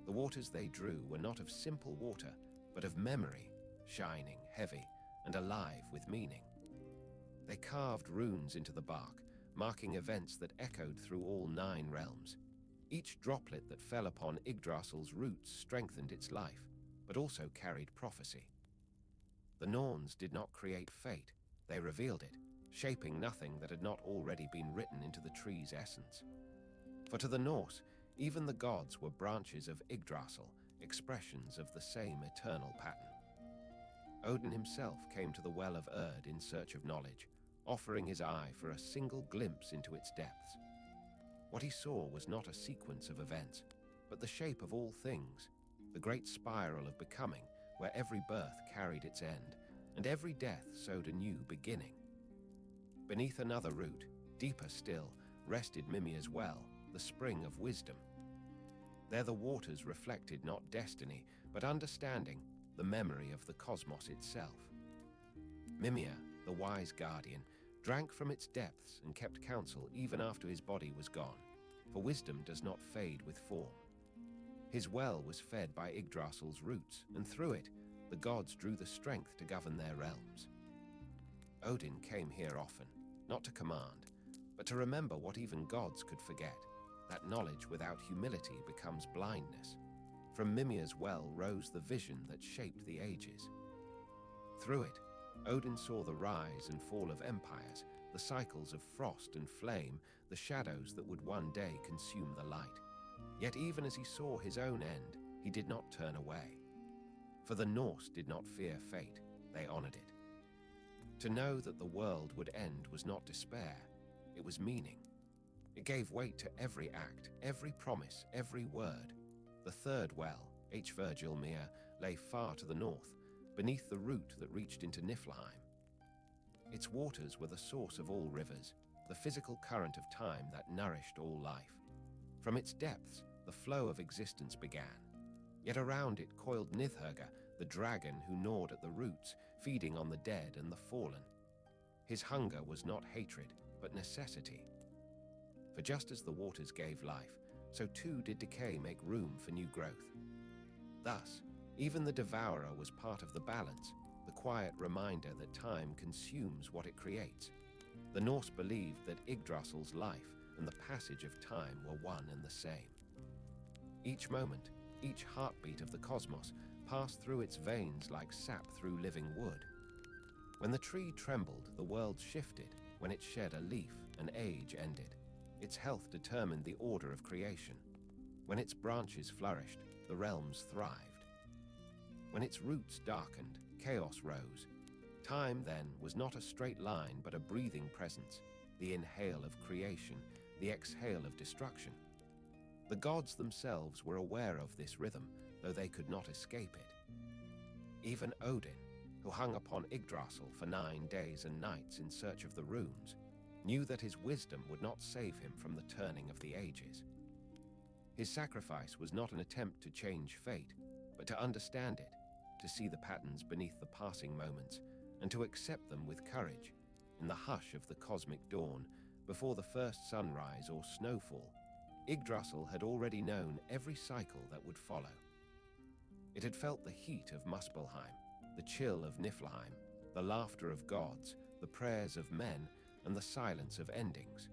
The waters they drew were not of simple water, but of memory, shining, heavy, and alive with meaning. They carved runes into the bark, marking events that echoed through all 9 realms. Each droplet that fell upon Yggdrasil's roots strengthened its life, but also carried prophecy. The Norns did not create fate, they revealed it, shaping nothing that had not already been written into the tree's essence. For to the Norse, even the gods were branches of Yggdrasil, expressions of the same eternal pattern. Odin himself came to the Well of Erd in search of knowledge, offering his eye for a single glimpse into its depths. What he saw was not a sequence of events, but the shape of all things, the great spiral of becoming, where every birth carried its end, and every death sowed a new beginning. Beneath another root, deeper still, rested Mimir's well, the spring of wisdom. There the waters reflected not destiny, but understanding, the memory of the cosmos itself. Mimir, the wise guardian, drank from its depths and kept counsel even after his body was gone, for wisdom does not fade with form. His well was fed by Yggdrasil's roots, and through it, the gods drew the strength to govern their realms. Odin came here often, not to command, but to remember what even gods could forget, that knowledge without humility becomes blindness. From Mimir's well rose the vision that shaped the ages. Through it, Odin saw the rise and fall of empires, the cycles of frost and flame, the shadows that would one day consume the light. Yet even as he saw his own end, he did not turn away. For the Norse did not fear fate, they honored it. To know that the world would end was not despair, it was meaning. It gave weight to every act, every promise, every word. The third well, Virgilmere, lay far to the north, beneath the root that reached into Niflheim. Its waters were the source of all rivers, the physical current of time that nourished all life. From its depths, the flow of existence began. Yet around it coiled Nithurga, the dragon who gnawed at the roots, feeding on the dead and the fallen. His hunger was not hatred, but necessity. For just as the waters gave life, so too did decay make room for new growth. Thus, even the devourer was part of the balance, the quiet reminder that time consumes what it creates. The Norse believed that Yggdrasil's life and the passage of time were one and the same. Each moment, each heartbeat of the cosmos passed through its veins like sap through living wood. When the tree trembled, the world shifted. When it shed a leaf, an age ended. Its health determined the order of creation. When its branches flourished, the realms thrived. When its roots darkened, chaos rose. Time, then, was not a straight line but a breathing presence, the inhale of creation, the exhale of destruction. The gods themselves were aware of this rhythm, though they could not escape it. Even Odin, who hung upon Yggdrasil for 9 days and nights in search of the runes, knew that his wisdom would not save him from the turning of the ages. His sacrifice was not an attempt to change fate, but to understand it, to see the patterns beneath the passing moments, and to accept them with courage, in the hush of the cosmic dawn, before the first sunrise or snowfall. Yggdrasil had already known every cycle that would follow. It had felt the heat of Muspelheim, the chill of Niflheim, the laughter of gods, the prayers of men, and the silence of endings.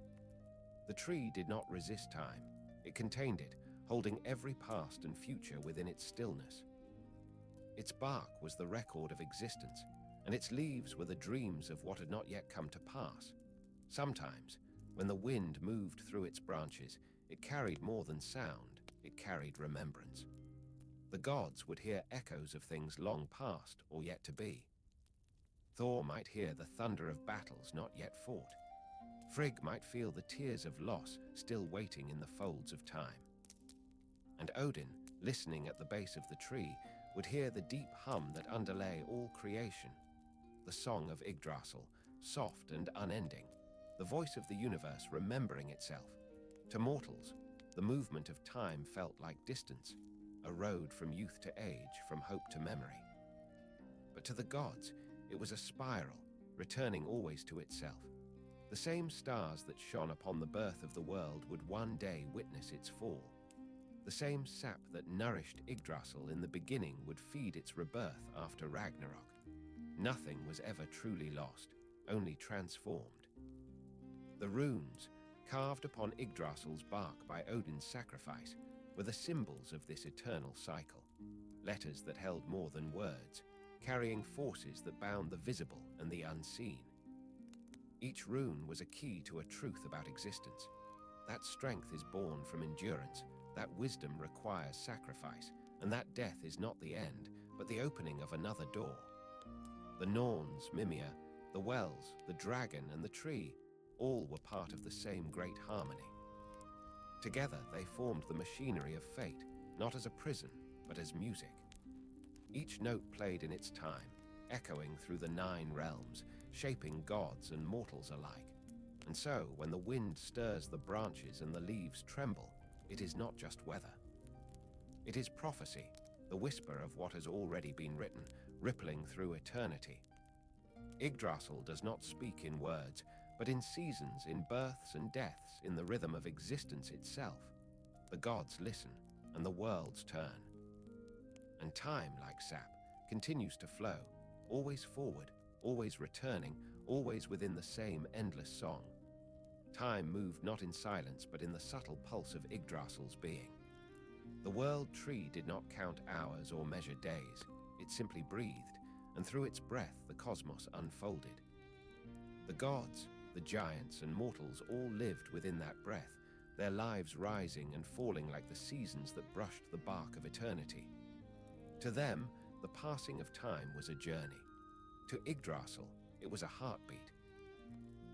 The tree did not resist time. It contained it, holding every past and future within its stillness. Its bark was the record of existence, and its leaves were the dreams of what had not yet come to pass. Sometimes, when the wind moved through its branches, it carried more than sound, it carried remembrance. The gods would hear echoes of things long past or yet to be. Thor might hear the thunder of battles not yet fought. Frigg might feel the tears of loss still waiting in the folds of time. And Odin, listening at the base of the tree, would hear the deep hum that underlay all creation, the song of Yggdrasil, soft and unending, the voice of the universe remembering itself. To mortals, the movement of time felt like distance, a road from youth to age, from hope to memory. But to the gods, it was a spiral, returning always to itself. The same stars that shone upon the birth of the world would one day witness its fall. The same sap that nourished Yggdrasil in the beginning would feed its rebirth after Ragnarok. Nothing was ever truly lost, only transformed. The runes, carved upon Yggdrasil's bark by Odin's sacrifice, were the symbols of this eternal cycle, letters that held more than words, carrying forces that bound the visible and the unseen. Each rune was a key to a truth about existence. That strength is born from endurance, that wisdom requires sacrifice, and that death is not the end, but the opening of another door. The Norns, Mimir, the wells, the dragon, and the tree, all were part of the same great harmony. Together they formed the machinery of fate, not as a prison, but as music. Each note played in its time, echoing through the 9 realms, shaping gods and mortals alike. And so, when the wind stirs the branches and the leaves tremble, it is not just weather. It is prophecy, the whisper of what has already been written, rippling through eternity. Yggdrasil does not speak in words, but in seasons, in births and deaths, in the rhythm of existence itself. The gods listen, and the worlds turn. And time, like sap, continues to flow, always forward, always returning, always within the same endless song. Time moved not in silence, but in the subtle pulse of Yggdrasil's being. The world tree did not count hours or measure days. It simply breathed, and through its breath the cosmos unfolded. The gods, the giants and mortals all lived within that breath, their lives rising and falling like the seasons that brushed the bark of eternity. To them, the passing of time was a journey. To Yggdrasil, it was a heartbeat.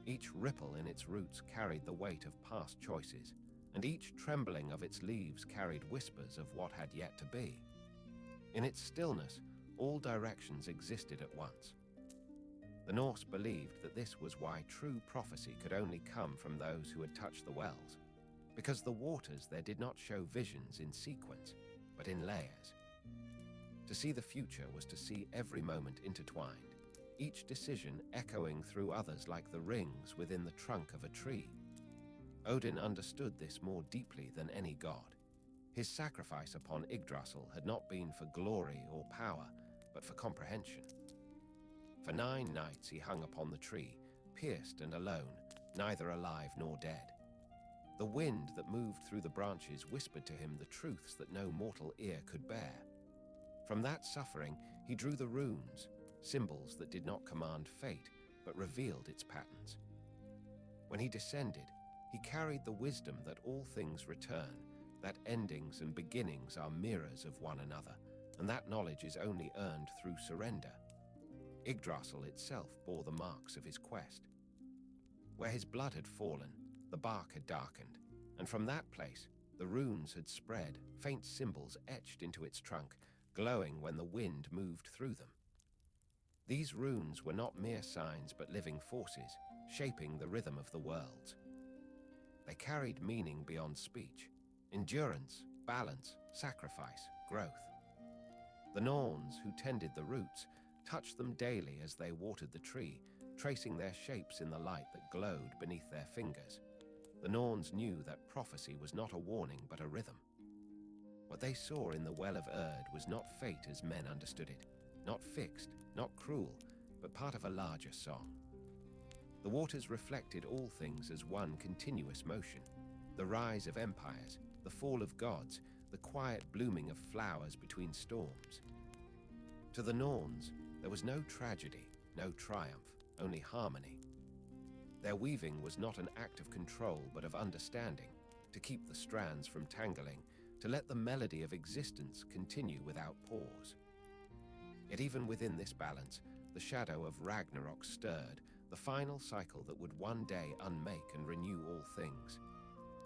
Each ripple in its roots carried the weight of past choices, and each trembling of its leaves carried whispers of what had yet to be. In its stillness, all directions existed at once. The Norse believed that this was why true prophecy could only come from those who had touched the wells, because the waters there did not show visions in sequence, but in layers. To see the future was to see every moment intertwined, each decision echoing through others like the rings within the trunk of a tree. Odin understood this more deeply than any god. His sacrifice upon Yggdrasil had not been for glory or power, but for comprehension. For 9 nights he hung upon the tree, pierced and alone, neither alive nor dead. The wind that moved through the branches whispered to him the truths that no mortal ear could bear. From that suffering he drew the runes, symbols that did not command fate, but revealed its patterns. When he descended, he carried the wisdom that all things return, that endings and beginnings are mirrors of one another, and that knowledge is only earned through surrender. Yggdrasil itself bore the marks of his quest. Where his blood had fallen, the bark had darkened, and from that place, the runes had spread, faint symbols etched into its trunk, glowing when the wind moved through them. These runes were not mere signs but living forces, shaping the rhythm of the worlds. They carried meaning beyond speech: endurance, balance, sacrifice, growth. The Norns, who tended the roots, touched them daily as they watered the tree, tracing their shapes in the light that glowed beneath their fingers. The Norns knew that prophecy was not a warning but a rhythm. What they saw in the Well of Erd was not fate as men understood it, not fixed, not cruel, but part of a larger song. The waters reflected all things as one continuous motion: the rise of empires, the fall of gods, the quiet blooming of flowers between storms. To the Norns, there was no tragedy, no triumph, only harmony. Their weaving was not an act of control but of understanding, to keep the strands from tangling, to let the melody of existence continue without pause. Yet even within this balance, the shadow of Ragnarok stirred, the final cycle that would one day unmake and renew all things.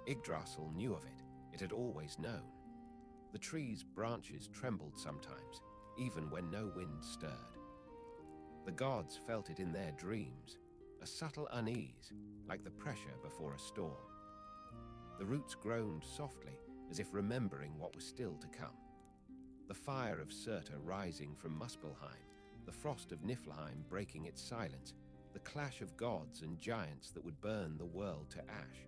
Yggdrasil knew of it. It had always known. The tree's branches trembled sometimes, even when no wind stirred. The gods felt it in their dreams, a subtle unease, like the pressure before a storm. The roots groaned softly, as if remembering what was still to come. The fire of Surtur rising from Muspelheim, the frost of Niflheim breaking its silence, the clash of gods and giants that would burn the world to ash.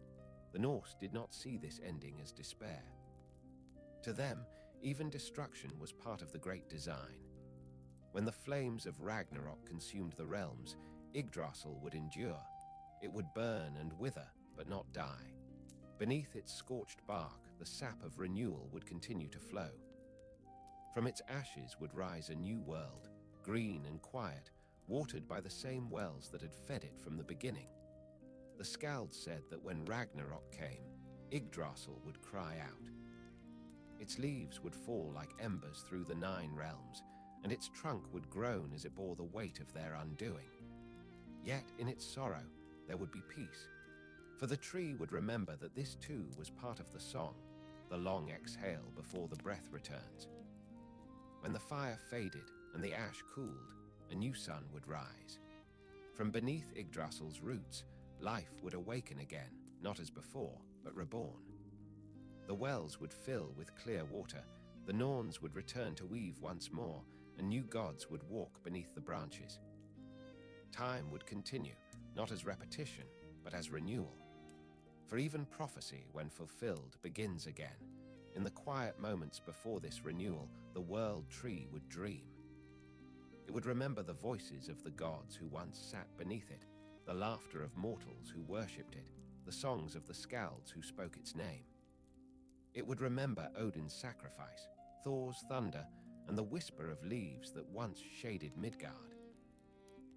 The Norse did not see this ending as despair. To them, even destruction was part of the great design. When the flames of Ragnarok consumed the realms, Yggdrasil would endure. It would burn and wither, but not die. Beneath its scorched bark, the sap of renewal would continue to flow. From its ashes would rise a new world, green and quiet, watered by the same wells that had fed it from the beginning. The Skalds said that when Ragnarok came, Yggdrasil would cry out. Its leaves would fall like embers through the 9 realms, and its trunk would groan as it bore the weight of their undoing. Yet in its sorrow, there would be peace, for the tree would remember that this too was part of the song, the long exhale before the breath returns. When the fire faded and the ash cooled, a new sun would rise. From beneath Yggdrasil's roots, life would awaken again, not as before, but reborn. The wells would fill with clear water, the Norns would return to weave once more, and new gods would walk beneath the branches. Time would continue, not as repetition, but as renewal. For even prophecy, when fulfilled, begins again. In the quiet moments before this renewal, the world tree would dream. It would remember the voices of the gods who once sat beneath it, the laughter of mortals who worshipped it, the songs of the Skalds who spoke its name. It would remember Odin's sacrifice, Thor's thunder, and the whisper of leaves that once shaded Midgard.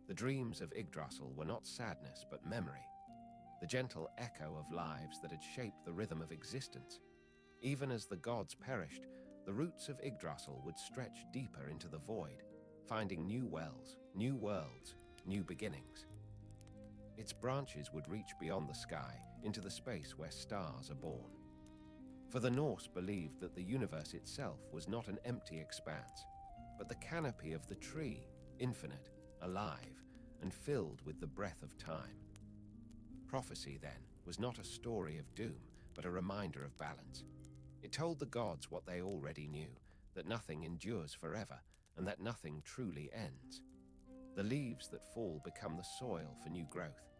The dreams of Yggdrasil were not sadness but memory, the gentle echo of lives that had shaped the rhythm of existence. Even as the gods perished, the roots of Yggdrasil would stretch deeper into the void, finding new wells, new worlds, new beginnings. Its branches would reach beyond the sky into the space where stars are born. For the Norse believed that the universe itself was not an empty expanse, but the canopy of the tree, infinite, alive, and filled with the breath of time. Prophecy, then, was not a story of doom, but a reminder of balance. It told the gods what they already knew, that nothing endures forever, and that nothing truly ends. The leaves that fall become the soil for new growth.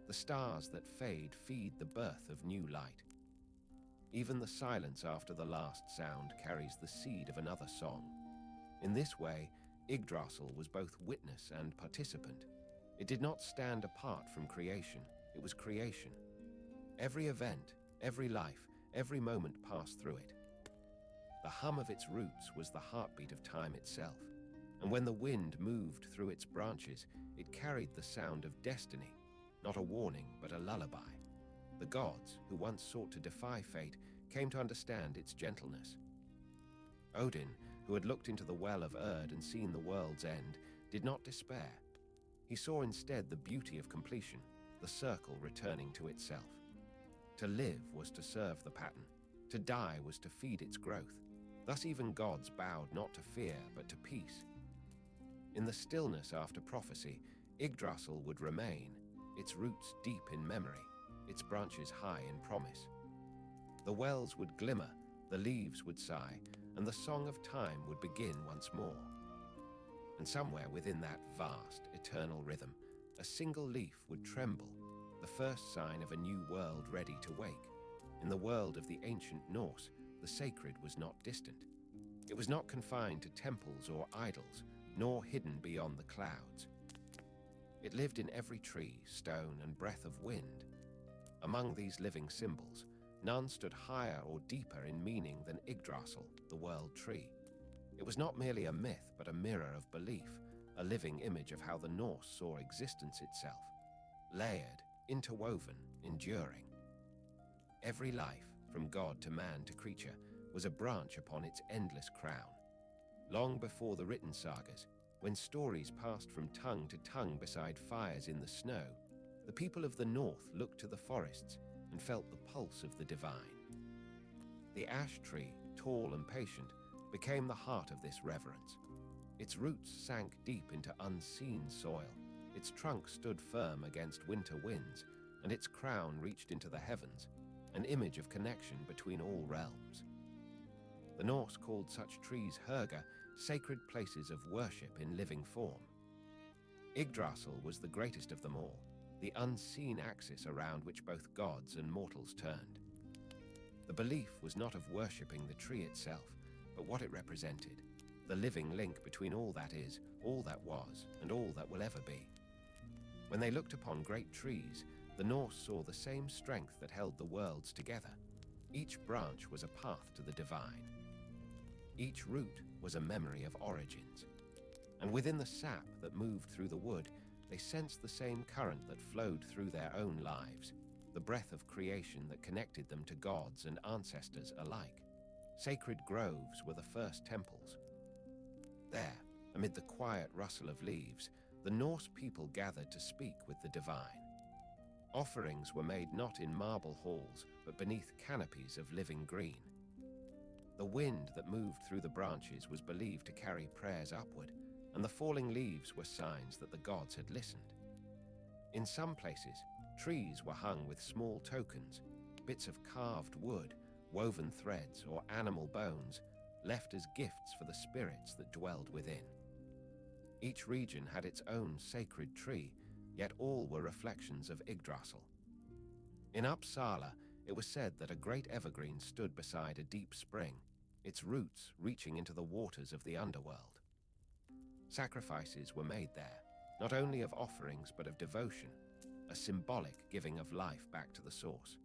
The stars that fade feed the birth of new light. Even the silence after the last sound carries the seed of another song. In this way, Yggdrasil was both witness and participant. It did not stand apart from creation, it was creation. Every event, every life, every moment passed through it. The hum of its roots was the heartbeat of time itself, and when the wind moved through its branches, it carried the sound of destiny, not a warning but a lullaby. The gods, who once sought to defy fate, came to understand its gentleness. Odin, who had looked into the well of Erd and seen the world's end, did not despair. He saw instead the beauty of completion, the circle returning to itself. To live was to serve the pattern. To die was to feed its growth. Thus even gods bowed not to fear, but to peace. In the stillness after prophecy, Yggdrasil would remain, its roots deep in memory, its branches high in promise. The wells would glimmer, the leaves would sigh, and the song of time would begin once more. And somewhere within that vast, eternal rhythm, a single leaf would tremble, the first sign of a new world ready to wake. In the world of the ancient Norse, the sacred was not distant. It was not confined to temples or idols, nor hidden beyond the clouds. It lived in every tree, stone, and breath of wind. Among these living symbols, none stood higher or deeper in meaning than Yggdrasil, the world tree. It was not merely a myth, but a mirror of belief, a living image of how the Norse saw existence itself, layered, interwoven, enduring. Every life, from god to man to creature, was a branch upon its endless crown. Long before the written sagas, when stories passed from tongue to tongue beside fires in the snow, the people of the north looked to the forests and felt the pulse of the divine. The ash tree, tall and patient, became the heart of this reverence. Its roots sank deep into unseen soil, its trunk stood firm against winter winds, and its crown reached into the heavens, an image of connection between all realms. The Norse called such trees Herga, sacred places of worship in living form. Yggdrasil was the greatest of them all, the unseen axis around which both gods and mortals turned. The belief was not of worshipping the tree itself, but what it represented, the living link between all that is, all that was, and all that will ever be. When they looked upon great trees, the Norse saw the same strength that held the worlds together. Each branch was a path to the divine. Each root was a memory of origins. And within the sap that moved through the wood, they sensed the same current that flowed through their own lives, the breath of creation that connected them to gods and ancestors alike. Sacred groves were the first temples. There, amid the quiet rustle of leaves, the Norse people gathered to speak with the divine. Offerings were made not in marble halls, but beneath canopies of living green. The wind that moved through the branches was believed to carry prayers upward, and the falling leaves were signs that the gods had listened. In some places, trees were hung with small tokens, bits of carved wood, woven threads, or animal bones, left as gifts for the spirits that dwelled within. Each region had its own sacred tree, yet all were reflections of Yggdrasil. In Uppsala, it was said that a great evergreen stood beside a deep spring, its roots reaching into the waters of the underworld. Sacrifices were made there, not only of offerings but of devotion, a symbolic giving of life back to the source.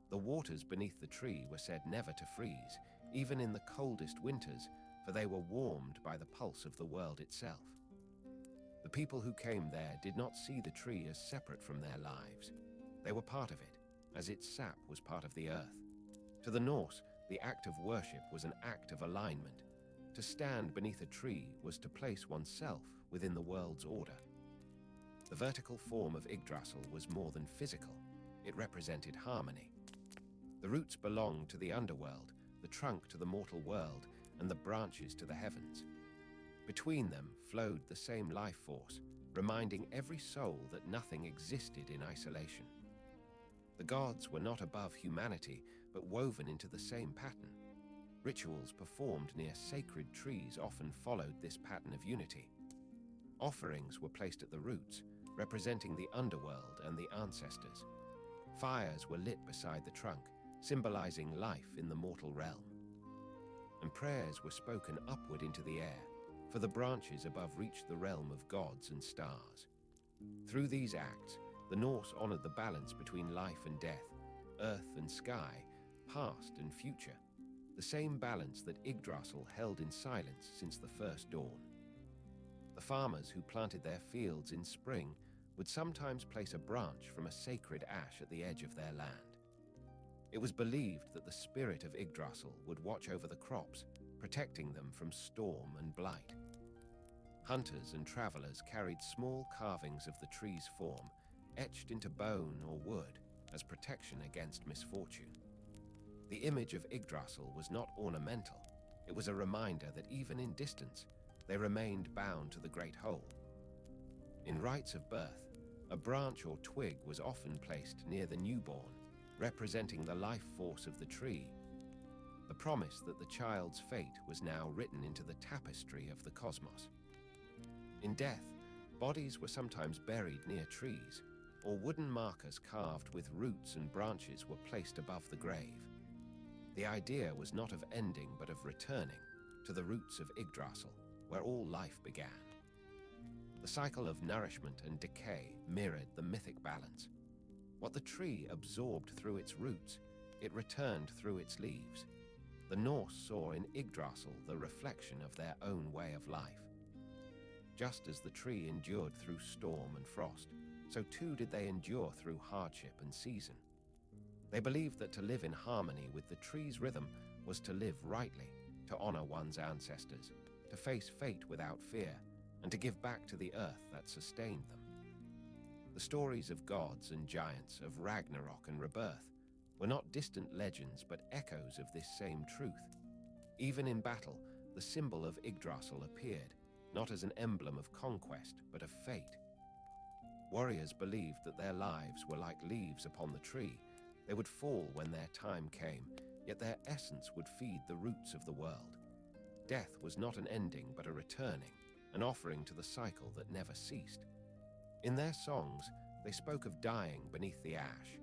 The waters beneath the tree were said never to freeze, even in the coldest winters, for they were warmed by the pulse of the world itself. The people who came there did not see the tree as separate from their lives. They were part of it, as its sap was part of the earth. To the Norse, the act of worship was an act of alignment. To stand beneath a tree was to place oneself within the world's order. The vertical form of Yggdrasil was more than physical. It represented harmony. The roots belonged to the underworld, the trunk to the mortal world, and the branches to the heavens. Between them flowed the same life force, reminding every soul that nothing existed in isolation. The gods were not above humanity, but woven into the same pattern. Rituals performed near sacred trees often followed this pattern of unity. Offerings were placed at the roots, representing the underworld and the ancestors. Fires were lit beside the trunk, symbolizing life in the mortal realm. And prayers were spoken upward into the air, for the branches above reached the realm of gods and stars. Through these acts, the Norse honored the balance between life and death, earth and sky, past and future, the same balance that Yggdrasil held in silence since the first dawn. The farmers who planted their fields in spring would sometimes place a branch from a sacred ash at the edge of their land. It was believed that the spirit of Yggdrasil would watch over the crops, protecting them from storm and blight. Hunters and travelers carried small carvings of the tree's form, etched into bone or wood, as protection against misfortune. The image of Yggdrasil was not ornamental. It was a reminder that even in distance, they remained bound to the great whole. In rites of birth, a branch or twig was often placed near the newborn, representing the life force of the tree, the promise that the child's fate was now written into the tapestry of the cosmos. In death, bodies were sometimes buried near trees, or wooden markers carved with roots and branches were placed above the grave. The idea was not of ending but of returning to the roots of Yggdrasil, where all life began. The cycle of nourishment and decay mirrored the mythic balance. What the tree absorbed through its roots, it returned through its leaves. The Norse saw in Yggdrasil the reflection of their own way of life. Just as the tree endured through storm and frost, so too did they endure through hardship and season. They believed that to live in harmony with the tree's rhythm was to live rightly, to honor one's ancestors, to face fate without fear, and to give back to the earth that sustained them. The stories of gods and giants, of Ragnarok and rebirth, were not distant legends but echoes of this same truth. Even in battle, the symbol of Yggdrasil appeared, not as an emblem of conquest but of fate. Warriors believed that their lives were like leaves upon the tree. They would fall when their time came, yet their essence would feed the roots of the world. Death was not an ending but a returning, an offering to the cycle that never ceased. In their songs, they spoke of dying beneath the ash,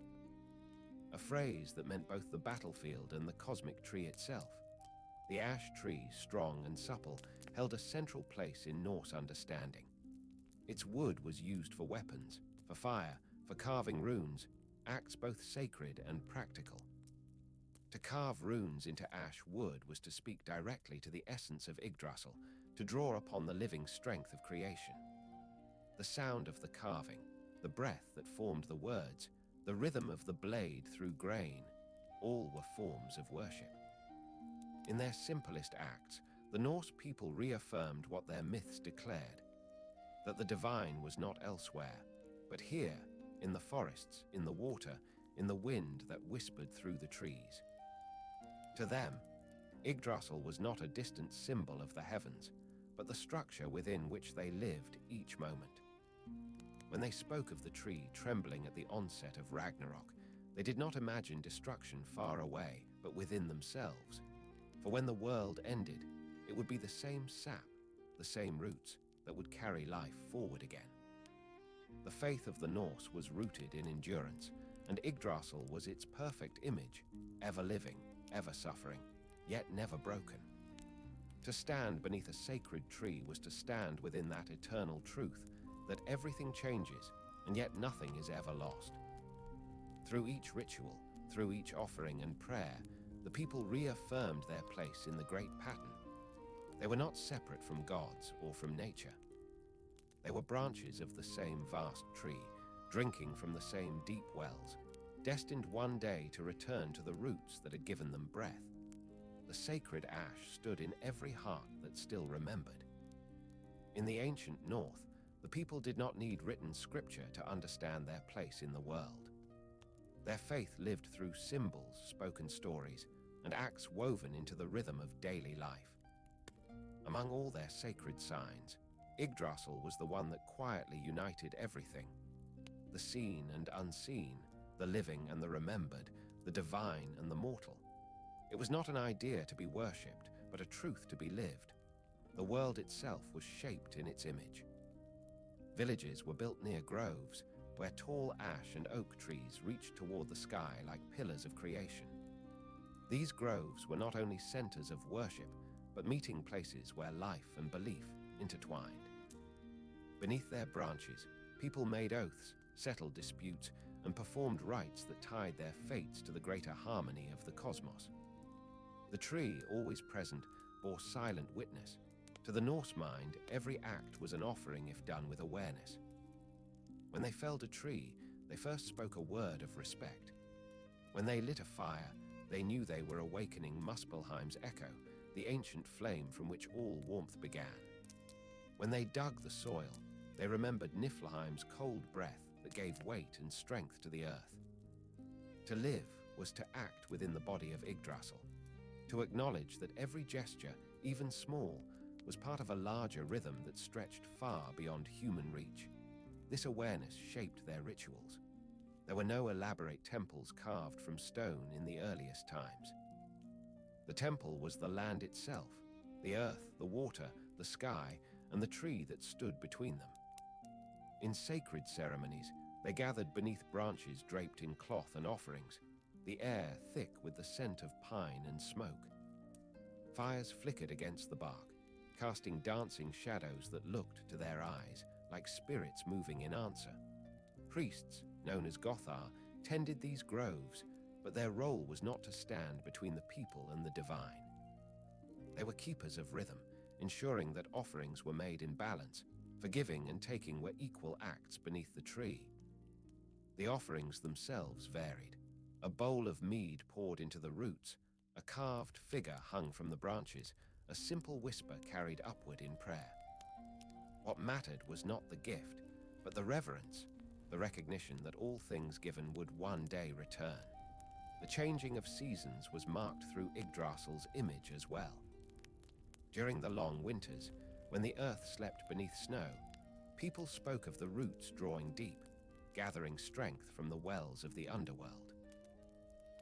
a phrase that meant both the battlefield and the cosmic tree itself. The ash tree, strong and supple, held a central place in Norse understanding. Its wood was used for weapons, for fire, for carving runes, acts both sacred and practical. To carve runes into ash wood was to speak directly to the essence of Yggdrasil, to draw upon the living strength of creation. The sound of the carving, the breath that formed the words, the rhythm of the blade through grain, all were forms of worship. In their simplest acts, the Norse people reaffirmed what their myths declared, that the divine was not elsewhere, but here, in the forests, in the water, in the wind that whispered through the trees. To them, Yggdrasil was not a distant symbol of the heavens, but the structure within which they lived each moment. When they spoke of the tree trembling at the onset of Ragnarok, they did not imagine destruction far away, but within themselves. For when the world ended, it would be the same sap, the same roots, that would carry life forward again. The faith of the Norse was rooted in endurance, and Yggdrasil was its perfect image, ever living, ever suffering, yet never broken. To stand beneath a sacred tree was to stand within that eternal truth, that everything changes, and yet nothing is ever lost. Through each ritual, through each offering and prayer, the people reaffirmed their place in the great pattern. They were not separate from gods or from nature. They were branches of the same vast tree, drinking from the same deep wells, destined one day to return to the roots that had given them breath. The sacred ash stood in every heart that still remembered. In the ancient North, the people did not need written scripture to understand their place in the world. Their faith lived through symbols, spoken stories, and acts woven into the rhythm of daily life. Among all their sacred signs, Yggdrasil was the one that quietly united everything. The seen and unseen, the living and the remembered, the divine and the mortal. It was not an idea to be worshipped, but a truth to be lived. The world itself was shaped in its image. Villages were built near groves, where tall ash and oak trees reached toward the sky like pillars of creation. These groves were not only centers of worship, but meeting places where life and belief intertwined. Beneath their branches, people made oaths, settled disputes, and performed rites that tied their fates to the greater harmony of the cosmos. The tree, always present, bore silent witness. To the Norse mind, every act was an offering if done with awareness. When they felled a tree, they first spoke a word of respect. When they lit a fire, they knew they were awakening Muspelheim's echo, the ancient flame from which all warmth began. When they dug the soil, they remembered Niflheim's cold breath that gave weight and strength to the earth. To live was to act within the body of Yggdrasil, to acknowledge that every gesture, even small, was part of a larger rhythm that stretched far beyond human reach. This awareness shaped their rituals. There were no elaborate temples carved from stone in the earliest times. The temple was the land itself, the earth, the water, the sky, and the tree that stood between them. In sacred ceremonies, they gathered beneath branches draped in cloth and offerings, the air thick with the scent of pine and smoke. Fires flickered against the bark, casting dancing shadows that looked to their eyes like spirits moving in answer. Priests, known as Gothar, tended these groves, but their role was not to stand between the people and the divine. They were keepers of rhythm, ensuring that offerings were made in balance, for giving and taking were equal acts beneath the tree. The offerings themselves varied. A bowl of mead poured into the roots, a carved figure hung from the branches, a simple whisper carried upward in prayer. What mattered was not the gift, but the reverence, the recognition that all things given would one day return. The changing of seasons was marked through Yggdrasil's image as well. During the long winters, when the earth slept beneath snow, people spoke of the roots drawing deep, gathering strength from the wells of the underworld.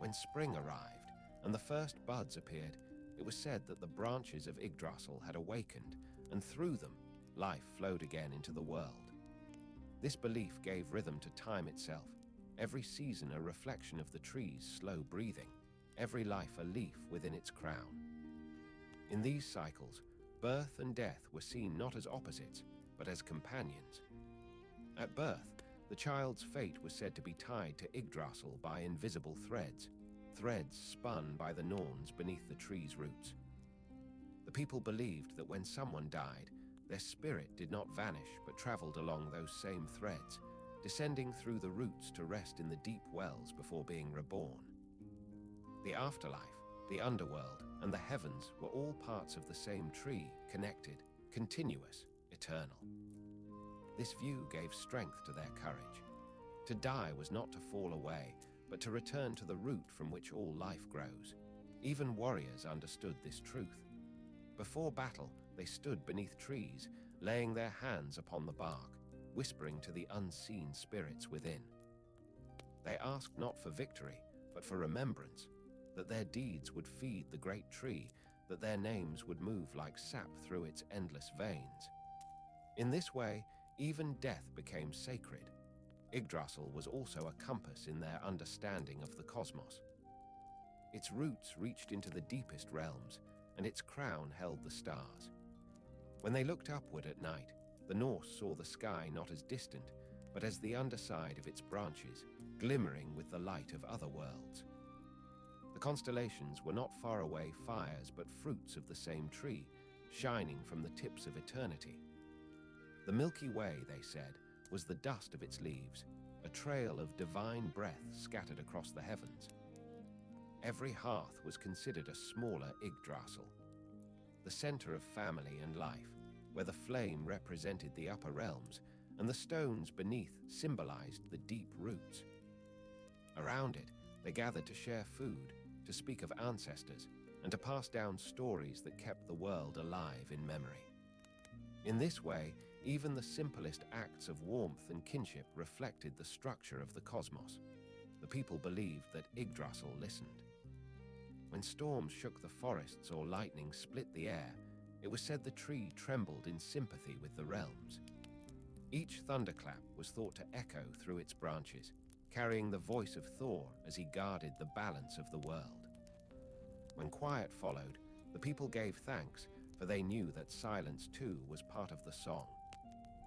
When spring arrived and the first buds appeared, it was said that the branches of Yggdrasil had awakened, and through them, life flowed again into the world. This belief gave rhythm to time itself, every season a reflection of the tree's slow breathing, every life a leaf within its crown. In these cycles, birth and death were seen not as opposites, but as companions. At birth, the child's fate was said to be tied to Yggdrasil by invisible threads, threads spun by the Norns beneath the tree's roots. The people believed that when someone died, their spirit did not vanish but traveled along those same threads, descending through the roots to rest in the deep wells before being reborn. The afterlife, the underworld, and the heavens were all parts of the same tree, connected, continuous, eternal. This view gave strength to their courage. To die was not to fall away, but to return to the root from which all life grows. Even warriors understood this truth. Before battle, they stood beneath trees, laying their hands upon the bark, whispering to the unseen spirits within. They asked not for victory, but for remembrance, that their deeds would feed the great tree, that their names would move like sap through its endless veins. In this way, even death became sacred. Yggdrasil was also a compass in their understanding of the cosmos. Its roots reached into the deepest realms, and its crown held the stars. When they looked upward at night, the Norse saw the sky not as distant, but as the underside of its branches, glimmering with the light of other worlds. The constellations were not faraway fires, but fruits of the same tree, shining from the tips of eternity. The Milky Way, they said, was the dust of its leaves, a trail of divine breath scattered across the heavens. Every hearth was considered a smaller Yggdrasil, the center of family and life, where the flame represented the upper realms and the stones beneath symbolized the deep roots. Around it, they gathered to share food, to speak of ancestors, and to pass down stories that kept the world alive in memory. In this way, even the simplest acts of warmth and kinship reflected the structure of the cosmos. The people believed that Yggdrasil listened. When storms shook the forests or lightning split the air, it was said the tree trembled in sympathy with the realms. Each thunderclap was thought to echo through its branches, carrying the voice of Thor as he guarded the balance of the world. When quiet followed, the people gave thanks, for they knew that silence too was part of the song.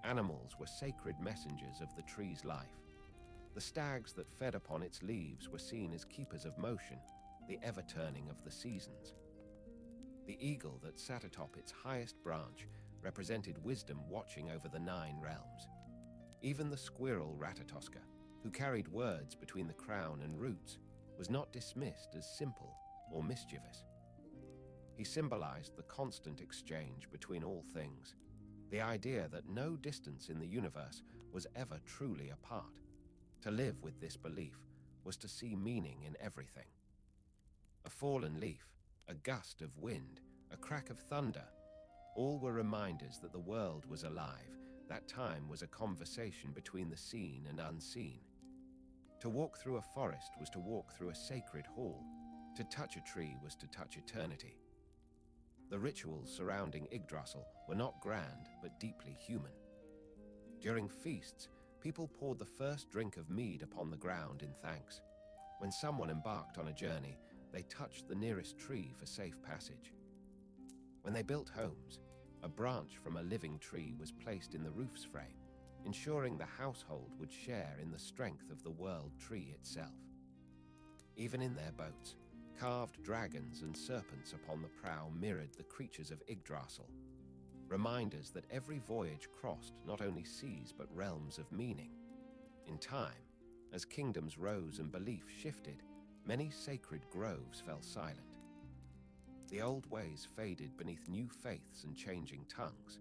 Animals were sacred messengers of the tree's life. The stags that fed upon its leaves were seen as keepers of motion, the ever-turning of the seasons. The eagle that sat atop its highest branch represented wisdom watching over the 9 realms. Even the squirrel Ratatoska, who carried words between the crown and roots, was not dismissed as simple or mischievous. He symbolized the constant exchange between all things, the idea that no distance in the universe was ever truly apart. To live with this belief was to see meaning in everything. A fallen leaf, a gust of wind, a crack of thunder, all were reminders that the world was alive, that time was a conversation between the seen and unseen. To walk through a forest was to walk through a sacred hall. To touch a tree was to touch eternity. The rituals surrounding Yggdrasil were not grand, but deeply human. During feasts, people poured the first drink of mead upon the ground in thanks. When someone embarked on a journey, they touched the nearest tree for safe passage. When they built homes, a branch from a living tree was placed in the roof's frame, ensuring the household would share in the strength of the world tree itself. Even in their boats, carved dragons and serpents upon the prow mirrored the creatures of Yggdrasil, reminders that every voyage crossed not only seas but realms of meaning. In time, as kingdoms rose and belief shifted, many sacred groves fell silent. The old ways faded beneath new faiths and changing tongues.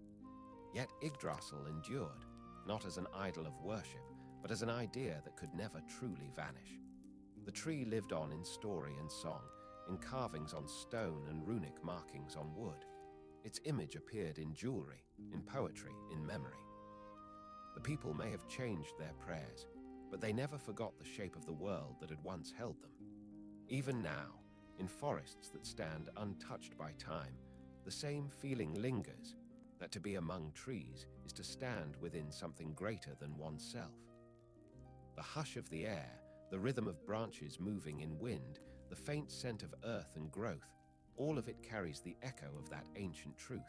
Yet Yggdrasil endured, not as an idol of worship, but as an idea that could never truly vanish. The tree lived on in story and song, in carvings on stone and runic markings on wood. Its image appeared in jewelry, in poetry, in memory. The people may have changed their prayers, but they never forgot the shape of the world that had once held them. Even now, in forests that stand untouched by time, the same feeling lingers, that to be among trees is to stand within something greater than oneself. The hush of the air, the rhythm of branches moving in wind, the faint scent of earth and growth, all of it carries the echo of that ancient truth.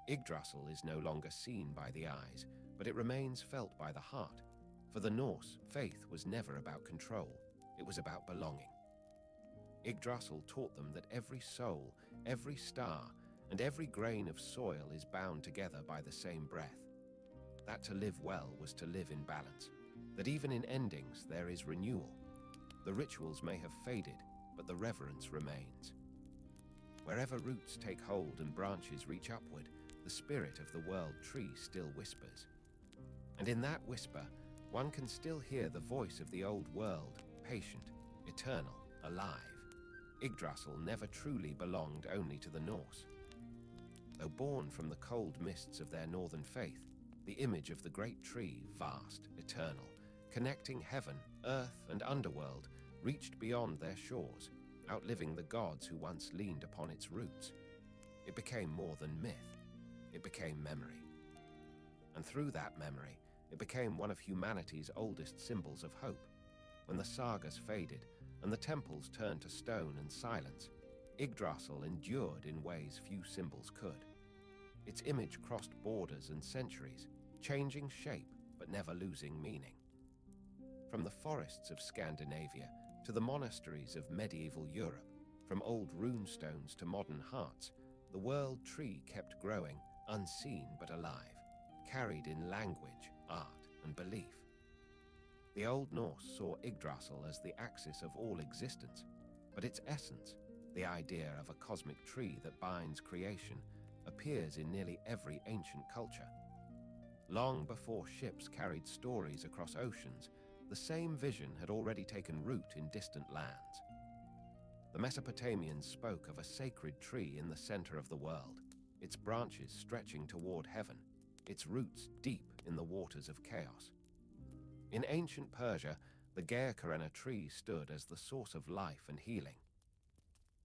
Yggdrasil is no longer seen by the eyes, but it remains felt by the heart. For the Norse, faith was never about control, it was about belonging. Yggdrasil taught them that every soul, every star, and every grain of soil is bound together by the same breath. That to live well was to live in balance, that even in endings there is renewal. The rituals may have faded, but the reverence remains. Wherever roots take hold and branches reach upward, the spirit of the world tree still whispers. And in that whisper, one can still hear the voice of the old world, patient, eternal, alive. Yggdrasil never truly belonged only to the Norse. Though born from the cold mists of their northern faith, the image of the great tree, vast, eternal, connecting heaven, earth, and underworld, reached beyond their shores, outliving the gods who once leaned upon its roots. It became more than myth. It became memory. And through that memory, it became one of humanity's oldest symbols of hope. When the sagas faded and the temples turned to stone and silence, Yggdrasil endured in ways few symbols could. Its image crossed borders and centuries, changing shape but never losing meaning. From the forests of Scandinavia to the monasteries of medieval Europe, from old rune stones to modern hearts, the world tree kept growing, unseen but alive, carried in language, art, and belief. The Old Norse saw Yggdrasil as the axis of all existence, but its essence, the idea of a cosmic tree that binds creation, appears in nearly every ancient culture. Long before ships carried stories across oceans, the same vision had already taken root in distant lands. The Mesopotamians spoke of a sacred tree in the center of the world, its branches stretching toward heaven, its roots deep in the waters of chaos. In ancient Persia, the Gayakarana tree stood as the source of life and healing.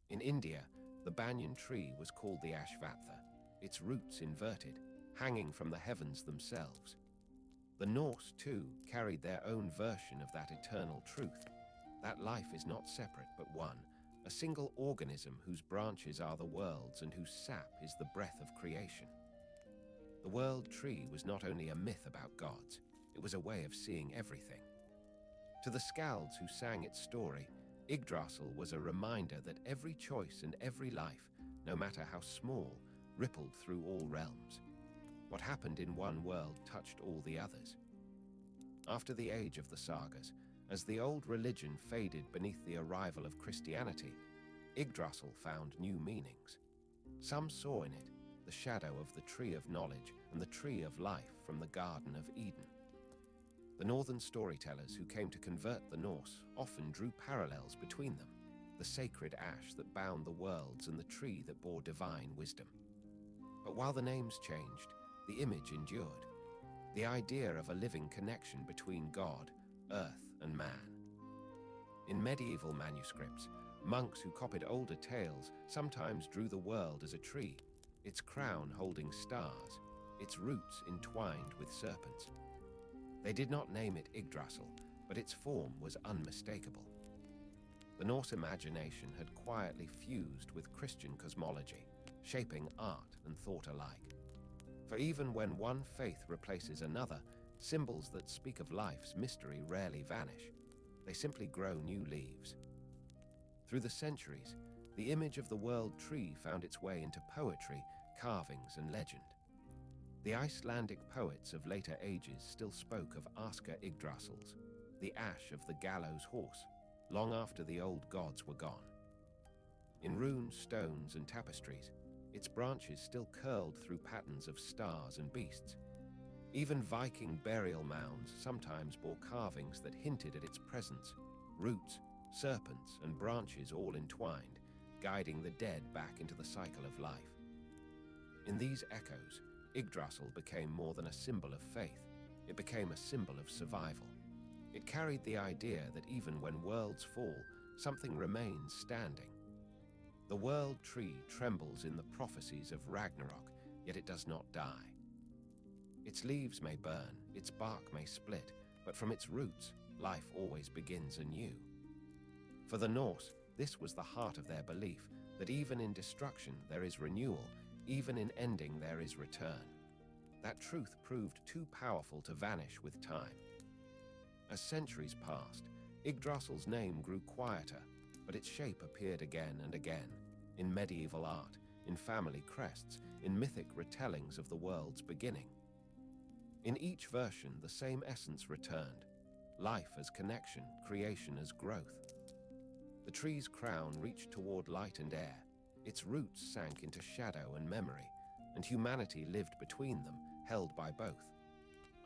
In India, the banyan tree was called the Ashvatha, its roots inverted, hanging from the heavens themselves. The Norse, too, carried their own version of that eternal truth, that life is not separate but one, a single organism whose branches are the worlds and whose sap is the breath of creation. The world tree was not only a myth about gods, it was a way of seeing everything. To the skalds who sang its story, Yggdrasil was a reminder that every choice and every life, no matter how small, rippled through all realms. What happened in one world touched all the others. After the age of the sagas, As the old religion faded beneath the arrival of Christianity, Yggdrasil found new meanings. Some saw in it the shadow of the tree of knowledge and the tree of life from the Garden of Eden. The northern storytellers who came to convert the Norse often drew parallels between them, the sacred ash that bound the worlds and the tree that bore divine wisdom. But while the names changed, the image endured, the idea of a living connection between God, earth, and man. In medieval manuscripts, monks who copied older tales sometimes drew the world as a tree, its crown holding stars, its roots entwined with serpents. They did not name it Yggdrasil, but its form was unmistakable. The Norse imagination had quietly fused with Christian cosmology, shaping art and thought alike. For even when one faith replaces another, symbols that speak of life's mystery rarely vanish. They simply grow new leaves. Through the centuries, the image of the world tree found its way into poetry, carvings, and legend. The Icelandic poets of later ages still spoke of Aska Yggdrasils, the ash of the gallows horse, long after the old gods were gone. In runes, stones, and tapestries, its branches still curled through patterns of stars and beasts. Even Viking burial mounds sometimes bore carvings that hinted at its presence, roots, serpents, and branches all entwined, guiding the dead back into the cycle of life. In these echoes, Yggdrasil became more than a symbol of faith. It became a symbol of survival. It carried the idea that even when worlds fall, something remains standing. The world tree trembles in the prophecies of Ragnarok, yet it does not die. Its leaves may burn, its bark may split, but from its roots, life always begins anew. For the Norse, this was the heart of their belief, that even in destruction there is renewal, even in ending there is return. That truth proved too powerful to vanish with time. As centuries passed, Yggdrasil's name grew quieter, but its shape appeared again and again, in medieval art, in family crests, in mythic retellings of the world's beginning. In each version, the same essence returned, life as connection, creation as growth. The tree's crown reached toward light and air, its roots sank into shadow and memory, and humanity lived between them, held by both.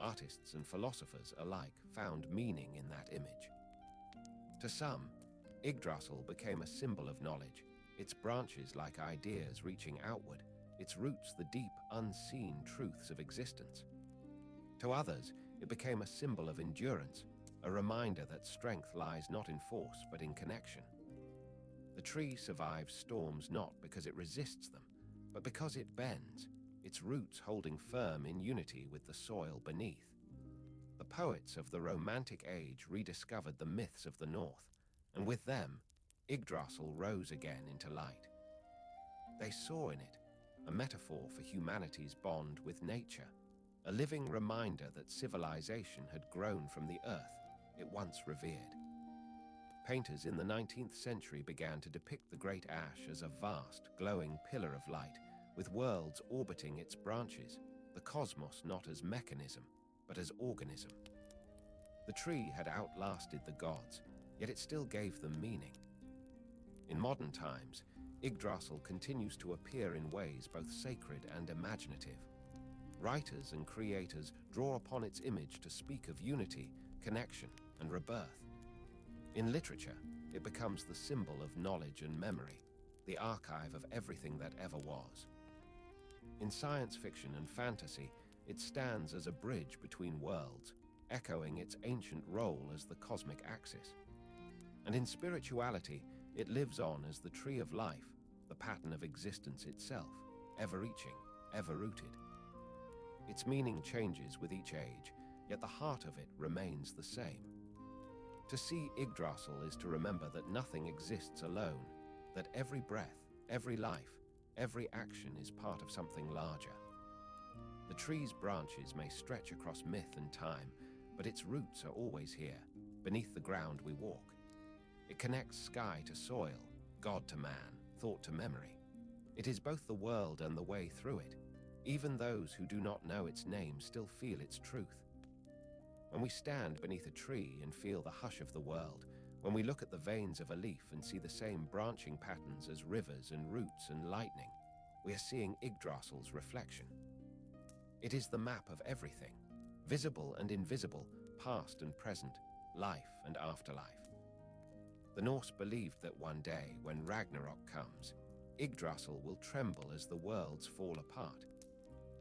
Artists and philosophers alike found meaning in that image. To some, Yggdrasil became a symbol of knowledge, its branches like ideas reaching outward, its roots the deep, unseen truths of existence. To others, it became a symbol of endurance, a reminder that strength lies not in force but in connection. The tree survives storms not because it resists them, but because it bends, its roots holding firm in unity with the soil beneath. The poets of the Romantic Age rediscovered the myths of the North, and with them, Yggdrasil rose again into light. They saw in it a metaphor for humanity's bond with nature, a living reminder that civilization had grown from the earth it once revered. Painters in the 19th century began to depict the great ash as a vast, glowing pillar of light, with worlds orbiting its branches, the cosmos not as mechanism, but as organism. The tree had outlasted the gods, yet it still gave them meaning. In modern times, Yggdrasil continues to appear in ways both sacred and imaginative. Writers and creators draw upon its image to speak of unity, connection, and rebirth. In literature, it becomes the symbol of knowledge and memory, the archive of everything that ever was. In science fiction and fantasy, it stands as a bridge between worlds, echoing its ancient role as the cosmic axis. And in spirituality, it lives on as the tree of life, the pattern of existence itself, ever-reaching, ever-rooted. Its meaning changes with each age, yet the heart of it remains the same. To see Yggdrasil is to remember that nothing exists alone, that every breath, every life, every action is part of something larger. The tree's branches may stretch across myth and time, but its roots are always here, beneath the ground we walk. It connects sky to soil, God to man, thought to memory. It is both the world and the way through it. Even those who do not know its name still feel its truth. When we stand beneath a tree and feel the hush of the world, when we look at the veins of a leaf and see the same branching patterns as rivers and roots and lightning, we are seeing Yggdrasil's reflection. It is the map of everything, visible and invisible, past and present, life and afterlife. The Norse believed that one day, when Ragnarok comes, Yggdrasil will tremble as the worlds fall apart.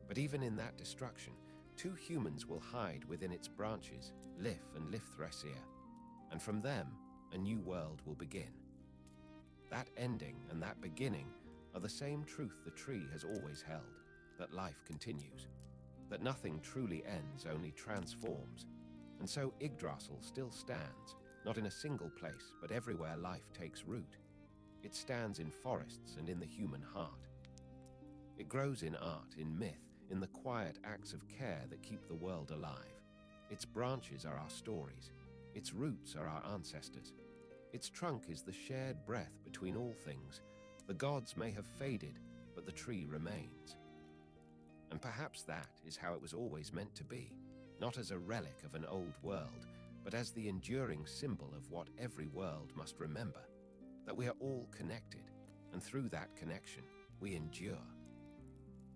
But even in that destruction, two humans will hide within its branches, Lif and Lifthrasir, and from them, a new world will begin. That ending and that beginning are the same truth the tree has always held, that life continues, that nothing truly ends, only transforms. And so Yggdrasil still stands, not in a single place, but everywhere life takes root. It stands in forests and in the human heart. It grows in art, in myth, in the quiet acts of care that keep the world alive. Its branches are our stories. Its roots are our ancestors. Its trunk is the shared breath between all things. The gods may have faded, but the tree remains. And perhaps that is how it was always meant to be, not as a relic of an old world, but as the enduring symbol of what every world must remember, that we are all connected, and through that connection, we endure.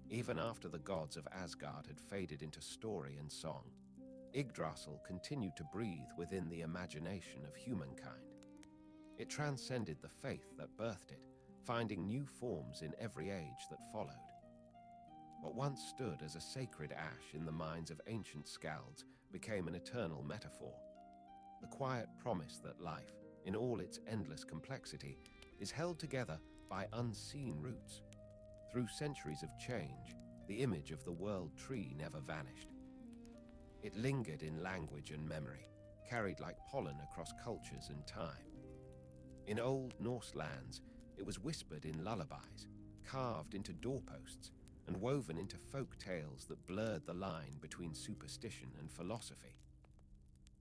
Even after the gods of Asgard had faded into story and song, Yggdrasil continued to breathe within the imagination of humankind. It transcended the faith that birthed it, finding new forms in every age that followed. What once stood as a sacred ash in the minds of ancient skalds became an eternal metaphor. The quiet promise that life, in all its endless complexity, is held together by unseen roots. Through centuries of change, the image of the world tree never vanished. It lingered in language and memory, carried like pollen across cultures and time. In old Norse lands, it was whispered in lullabies, carved into doorposts, and woven into folk tales that blurred the line between superstition and philosophy.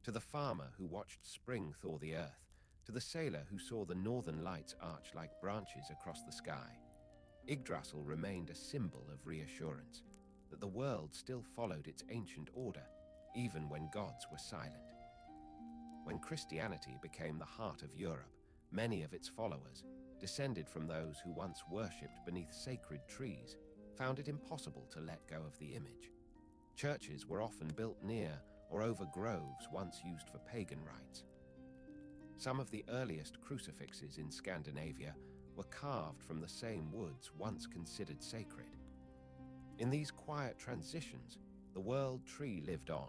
To the farmer who watched spring thaw the earth, to the sailor who saw the northern lights arch like branches across the sky, Yggdrasil remained a symbol of reassurance, that the world still followed its ancient order, even when gods were silent. When Christianity became the heart of Europe, many of its followers, descended from those who once worshipped beneath sacred trees, found it impossible to let go of the image. Churches were often built near or over groves once used for pagan rites. Some of the earliest crucifixes in Scandinavia were carved from the same woods once considered sacred. In these quiet transitions, the world tree lived on,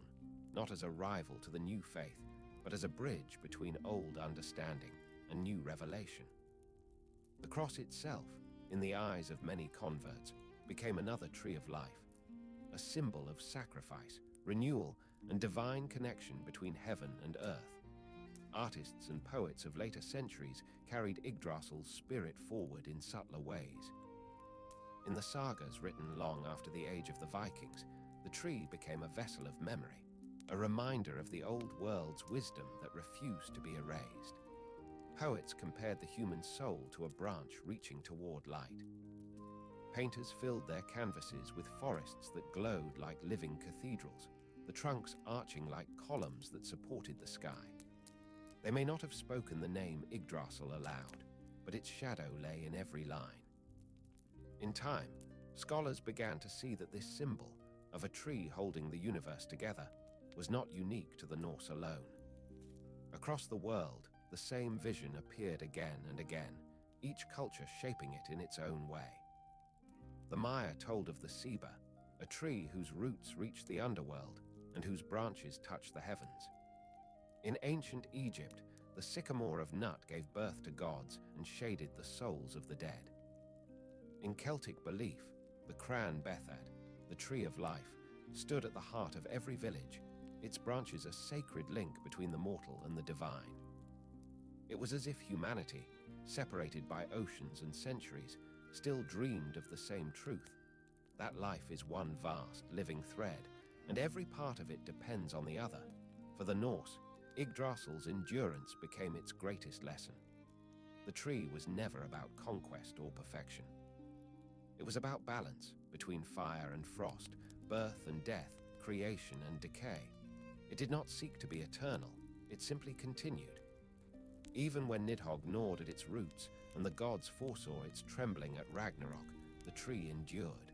not as a rival to the new faith, but as a bridge between old understanding and new revelation. The cross itself, in the eyes of many converts, became another tree of life, a symbol of sacrifice, renewal, and divine connection between heaven and earth. Artists and poets of later centuries carried Yggdrasil's spirit forward in subtler ways. In the sagas written long after the age of the Vikings, the tree became a vessel of memory, a reminder of the old world's wisdom that refused to be erased. Poets compared the human soul to a branch reaching toward light. Painters filled their canvases with forests that glowed like living cathedrals, the trunks arching like columns that supported the sky. They may not have spoken the name Yggdrasil aloud, but its shadow lay in every line. In time, scholars began to see that this symbol of a tree holding the universe together was not unique to the Norse alone. Across the world, the same vision appeared again and again, each culture shaping it in its own way. The Maya told of the ceiba, a tree whose roots reached the underworld and whose branches touched the heavens. In ancient Egypt, the sycamore of Nut gave birth to gods and shaded the souls of the dead. In Celtic belief, the Cran Bethad, the tree of life, stood at the heart of every village, its branches a sacred link between the mortal and the divine. It was as if humanity, separated by oceans and centuries, still dreamed of the same truth, that life is one vast, living thread, and every part of it depends on the other. For the Norse, Yggdrasil's endurance became its greatest lesson. The tree was never about conquest or perfection. It was about balance between fire and frost, birth and death, creation and decay. It did not seek to be eternal, it simply continued. Even when Nidhogg gnawed at its roots and the gods foresaw its trembling at Ragnarok, the tree endured.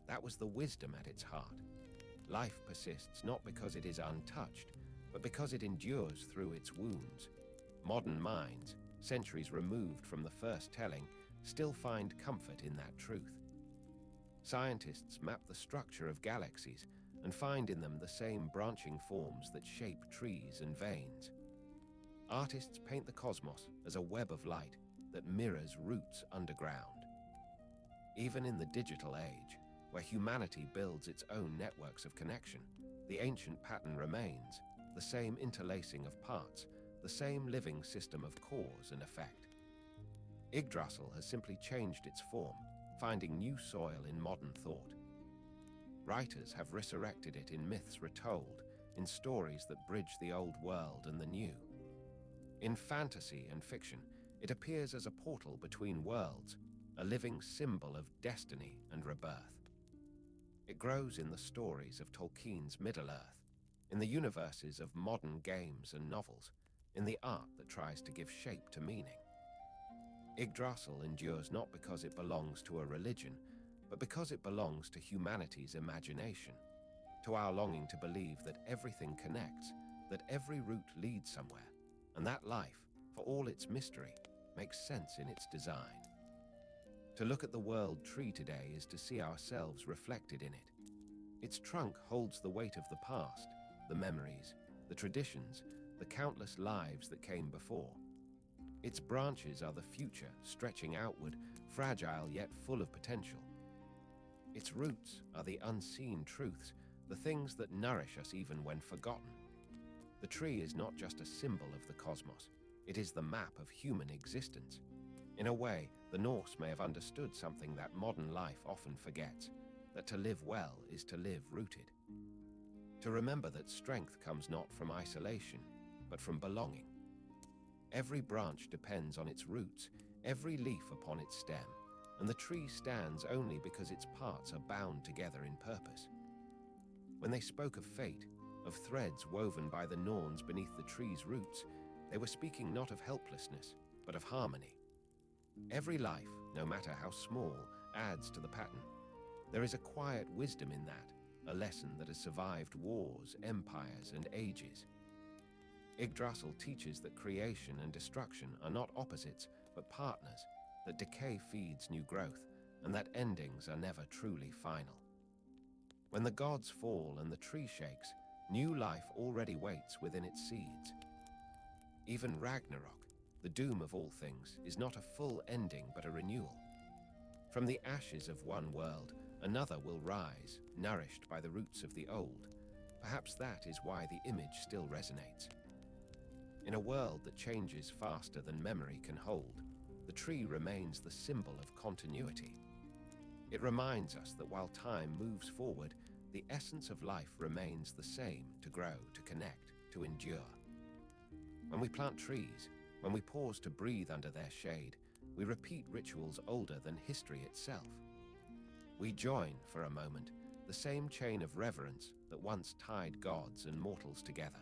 That was the wisdom at its heart. Life persists not because it is untouched, but because it endures through its wounds. Modern minds, centuries removed from the first telling, still find comfort in that truth. Scientists map the structure of galaxies and find in them the same branching forms that shape trees and veins. Artists paint the cosmos as a web of light that mirrors roots underground. Even in the digital age, where humanity builds its own networks of connection, the ancient pattern remains, the same interlacing of parts, the same living system of cause and effect. Yggdrasil has simply changed its form, finding new soil in modern thought. Writers have resurrected it in myths retold, in stories that bridge the old world and the new. In fantasy and fiction, it appears as a portal between worlds, a living symbol of destiny and rebirth. It grows in the stories of Tolkien's Middle-earth, in the universes of modern games and novels, in the art that tries to give shape to meaning. Yggdrasil endures not because it belongs to a religion, but because it belongs to humanity's imagination, to our longing to believe that everything connects, that every route leads somewhere, and that life, for all its mystery, makes sense in its design. To look at the world tree today is to see ourselves reflected in it. Its trunk holds the weight of the past, the memories, the traditions, the countless lives that came before. Its branches are the future, stretching outward, fragile yet full of potential. Its roots are the unseen truths, the things that nourish us even when forgotten. The tree is not just a symbol of the cosmos, it is the map of human existence. In a way, the Norse may have understood something that modern life often forgets, that to live well is to live rooted. To remember that strength comes not from isolation, but from belonging. Every branch depends on its roots, every leaf upon its stem, and the tree stands only because its parts are bound together in purpose. When they spoke of fate, of threads woven by the Norns beneath the tree's roots, they were speaking not of helplessness, but of harmony. Every life, no matter how small, adds to the pattern. There is a quiet wisdom in that, a lesson that has survived wars, empires, and ages. Yggdrasil teaches that creation and destruction are not opposites, but partners, that decay feeds new growth, and that endings are never truly final. When the gods fall and the tree shakes, new life already waits within its seeds. Even Ragnarok, the doom of all things, is not a full ending but a renewal. From the ashes of one world, another will rise, nourished by the roots of the old. Perhaps that is why the image still resonates. In a world that changes faster than memory can hold, the tree remains the symbol of continuity. It reminds us that while time moves forward, the essence of life remains the same: to grow, to connect, to endure. When we plant trees, when we pause to breathe under their shade, we repeat rituals older than history itself. We join, for a moment, the same chain of reverence that once tied gods and mortals together.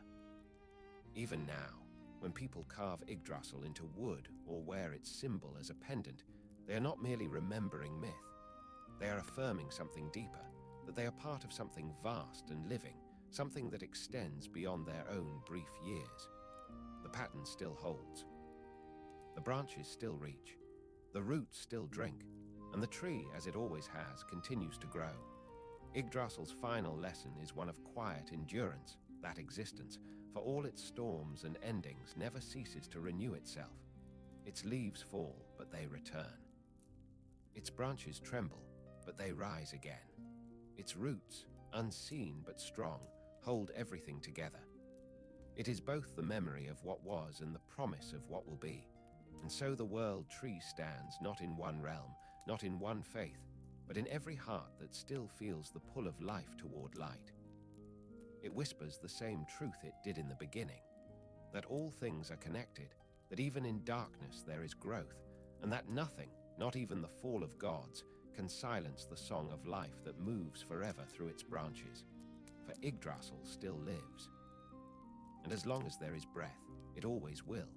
Even now, when people carve Yggdrasil into wood or wear its symbol as a pendant, they are not merely remembering myth. They are affirming something deeper, that they are part of something vast and living, something that extends beyond their own brief years. The pattern still holds. The branches still reach, the roots still drink, and the tree, as it always has, continues to grow. Yggdrasil's final lesson is one of quiet endurance, that existence, for all its storms and endings, never ceases to renew itself. Its leaves fall, but they return. Its branches tremble, but they rise again. Its roots, unseen but strong, hold everything together. It is both the memory of what was and the promise of what will be. And so the world tree stands not in one realm, not in one faith, but in every heart that still feels the pull of life toward light. It whispers the same truth it did in the beginning, that all things are connected, that even in darkness there is growth, and that nothing, not even the fall of gods, can silence the song of life that moves forever through its branches. for Yggdrasil still lives. And as long as there is breath, it always will.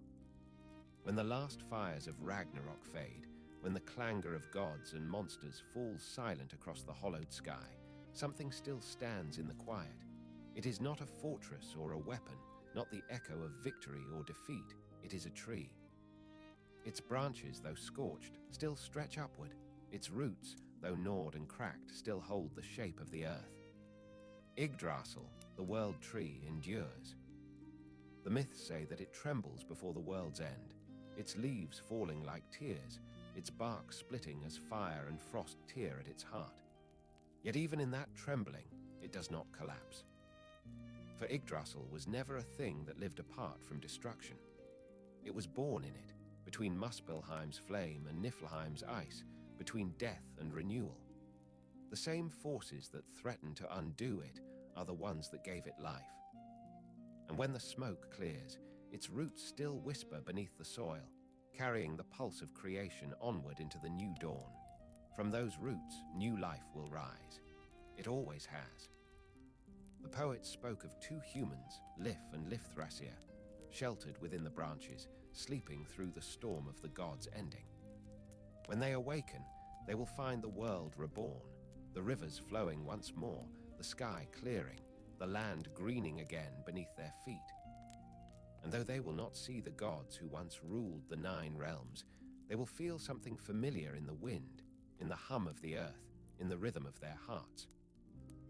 When the last fires of Ragnarok fade, when the clangor of gods and monsters falls silent across the hollowed sky, something still stands in the quiet. It is not a fortress or a weapon, not the echo of victory or defeat. It is a tree. Its branches, though scorched, still stretch upward. Its roots, though gnawed and cracked, still hold the shape of the earth. Yggdrasil, the world tree, endures. The myths say that it trembles before the world's end, its leaves falling like tears, its bark splitting as fire and frost tear at its heart. Yet even in that trembling, it does not collapse. For Yggdrasil was never a thing that lived apart from destruction. It was born in it, between Muspelheim's flame and Niflheim's ice, between death and renewal. The same forces that threaten to undo it are the ones that gave it life. And when the smoke clears, its roots still whisper beneath the soil, carrying the pulse of creation onward into the new dawn. From those roots, new life will rise. It always has. The poet spoke of two humans, Lif and Lifthrasia, sheltered within the branches, sleeping through the storm of the gods ending. When they awaken, they will find the world reborn, the rivers flowing once more, the sky clearing, the land greening again beneath their feet. And though they will not see the gods who once ruled the 9 realms, they will feel something familiar in the wind, in the hum of the earth, in the rhythm of their hearts.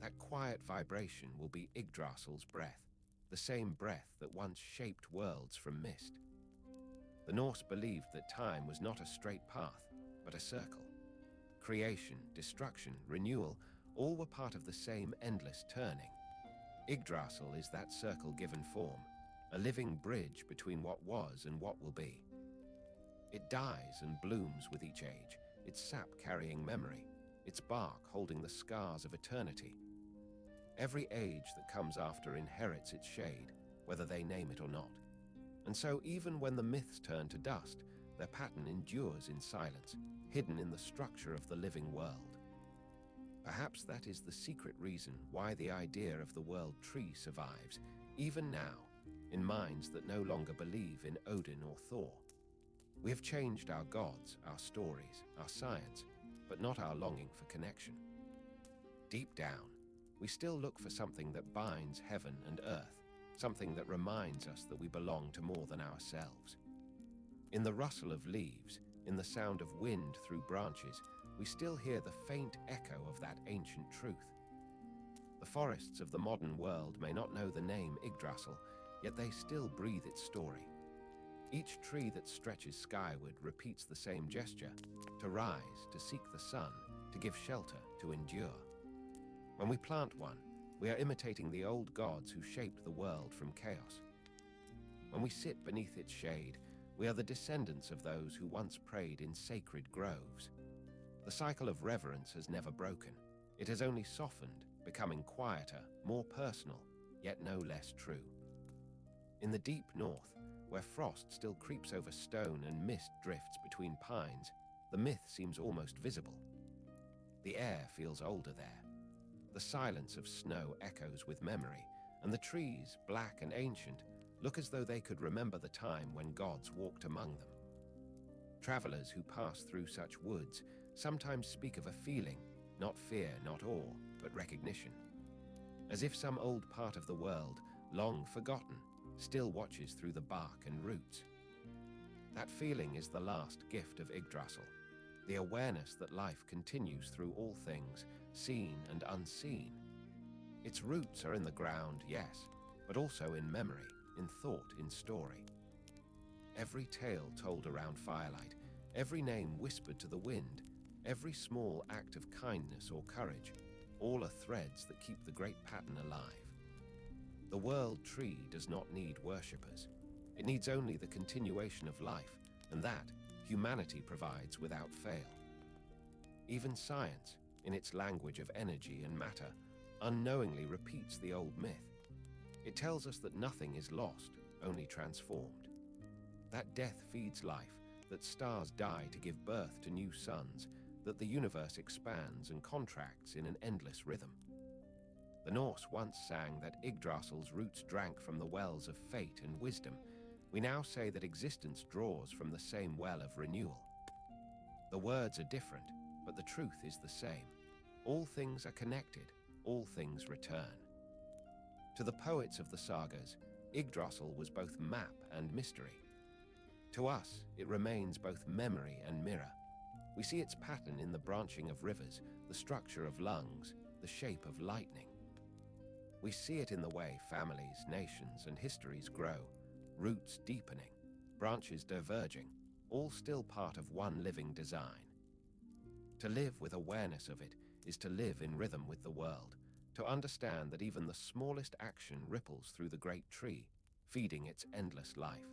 That quiet vibration will be Yggdrasil's breath, the same breath that once shaped worlds from mist. The Norse believed that time was not a straight path, but a circle. Creation, destruction, renewal, all were part of the same endless turning. Yggdrasil is that circle given form, a living bridge between what was and what will be. It dies and blooms with each age, its sap carrying memory, its bark holding the scars of eternity. Every age that comes after inherits its shade, whether they name it or not. And so even when the myths turn to dust, their pattern endures in silence, hidden in the structure of the living world. Perhaps that is the secret reason why the idea of the world tree survives, even now, in minds that no longer believe in Odin or Thor. We have changed our gods, our stories, our science, but not our longing for connection. Deep down, we still look for something that binds heaven and earth, something that reminds us that we belong to more than ourselves. In the rustle of leaves, in the sound of wind through branches, we still hear the faint echo of that ancient truth. The forests of the modern world may not know the name Yggdrasil, yet they still breathe its story. Each tree that stretches skyward repeats the same gesture: to rise, to seek the sun, to give shelter, to endure. When we plant one, we are imitating the old gods who shaped the world from chaos. When we sit beneath its shade, we are the descendants of those who once prayed in sacred groves. The cycle of reverence has never broken. It has only softened, becoming quieter, more personal, yet no less true. In the deep north, where frost still creeps over stone and mist drifts between pines, the myth seems almost visible. The air feels older there. The silence of snow echoes with memory, and the trees, black and ancient, look as though they could remember the time when gods walked among them. Travelers who pass through such woods sometimes speak of a feeling, not fear, not awe, but recognition. As if some old part of the world, long forgotten, still watches through the bark and roots. That feeling is the last gift of Yggdrasil, the awareness that life continues through all things, seen and unseen. Its roots are in the ground, yes, but also in memory, in thought, in story. Every tale told around firelight, every name whispered to the wind, every small act of kindness or courage, all are threads that keep the great pattern alive. The world tree does not need worshippers. It needs only the continuation of life, and that humanity provides without fail. Even science, in its language of energy and matter, unknowingly repeats the old myth. It tells us that nothing is lost, only transformed. That death feeds life, that stars die to give birth to new suns, that the universe expands and contracts in an endless rhythm. The Norse once sang that Yggdrasil's roots drank from the wells of fate and wisdom. We now say that existence draws from the same well of renewal. The words are different, but the truth is the same. All things are connected, all things return. To the poets of the sagas, Yggdrasil was both map and mystery. To us, it remains both memory and mirror. We see its pattern in the branching of rivers, the structure of lungs, the shape of lightning. We see it in the way families, nations, and histories grow, roots deepening, branches diverging, all still part of one living design. To live with awareness of it is to live in rhythm with the world, to understand that even the smallest action ripples through the great tree, feeding its endless life.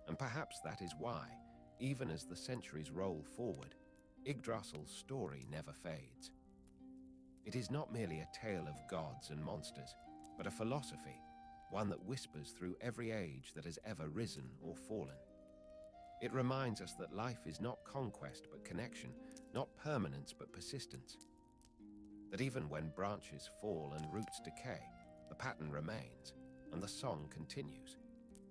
And perhaps that is why, even as the centuries roll forward, Yggdrasil's story never fades. It is not merely a tale of gods and monsters, but a philosophy, one that whispers through every age that has ever risen or fallen. It reminds us that life is not conquest but connection, not permanence but persistence. That even when branches fall and roots decay, the pattern remains, and the song continues.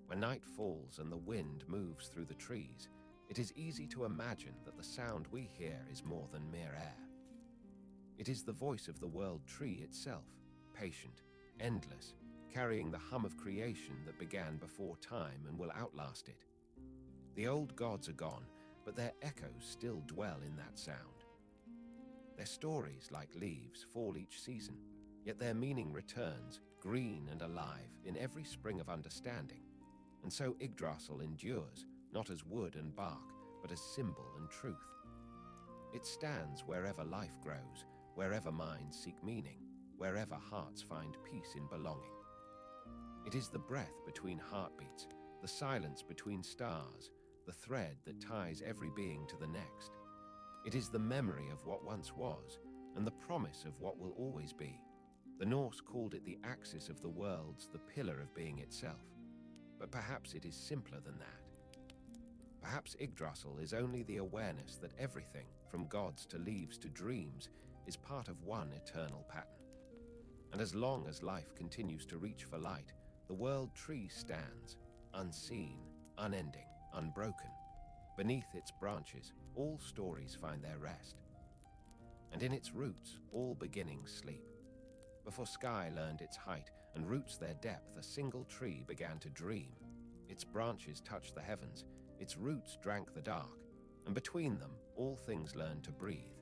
When night falls and the wind moves through the trees, it is easy to imagine that the sound we hear is more than mere air. It is the voice of the world tree itself, patient, endless, carrying the hum of creation that began before time and will outlast it. The old gods are gone, but their echoes still dwell in that sound. Their stories, like leaves, fall each season, yet their meaning returns, green and alive, in every spring of understanding. And so Yggdrasil endures, not as wood and bark, but as symbol and truth. It stands wherever life grows, wherever minds seek meaning, wherever hearts find peace in belonging. It is the breath between heartbeats, the silence between stars, the thread that ties every being to the next. It is the memory of what once was, and the promise of what will always be. The Norse called it the axis of the worlds, the pillar of being itself. But perhaps it is simpler than that. Perhaps Yggdrasil is only the awareness that everything, from gods to leaves to dreams, is part of one eternal pattern. And as long as life continues to reach for light, the world tree stands, unseen, unending, unbroken. Beneath its branches, all stories find their rest. And in its roots, all beginnings sleep. Before sky learned its height and roots their depth, a single tree began to dream. Its branches touched the heavens, its roots drank the dark, and between them, all things learned to breathe.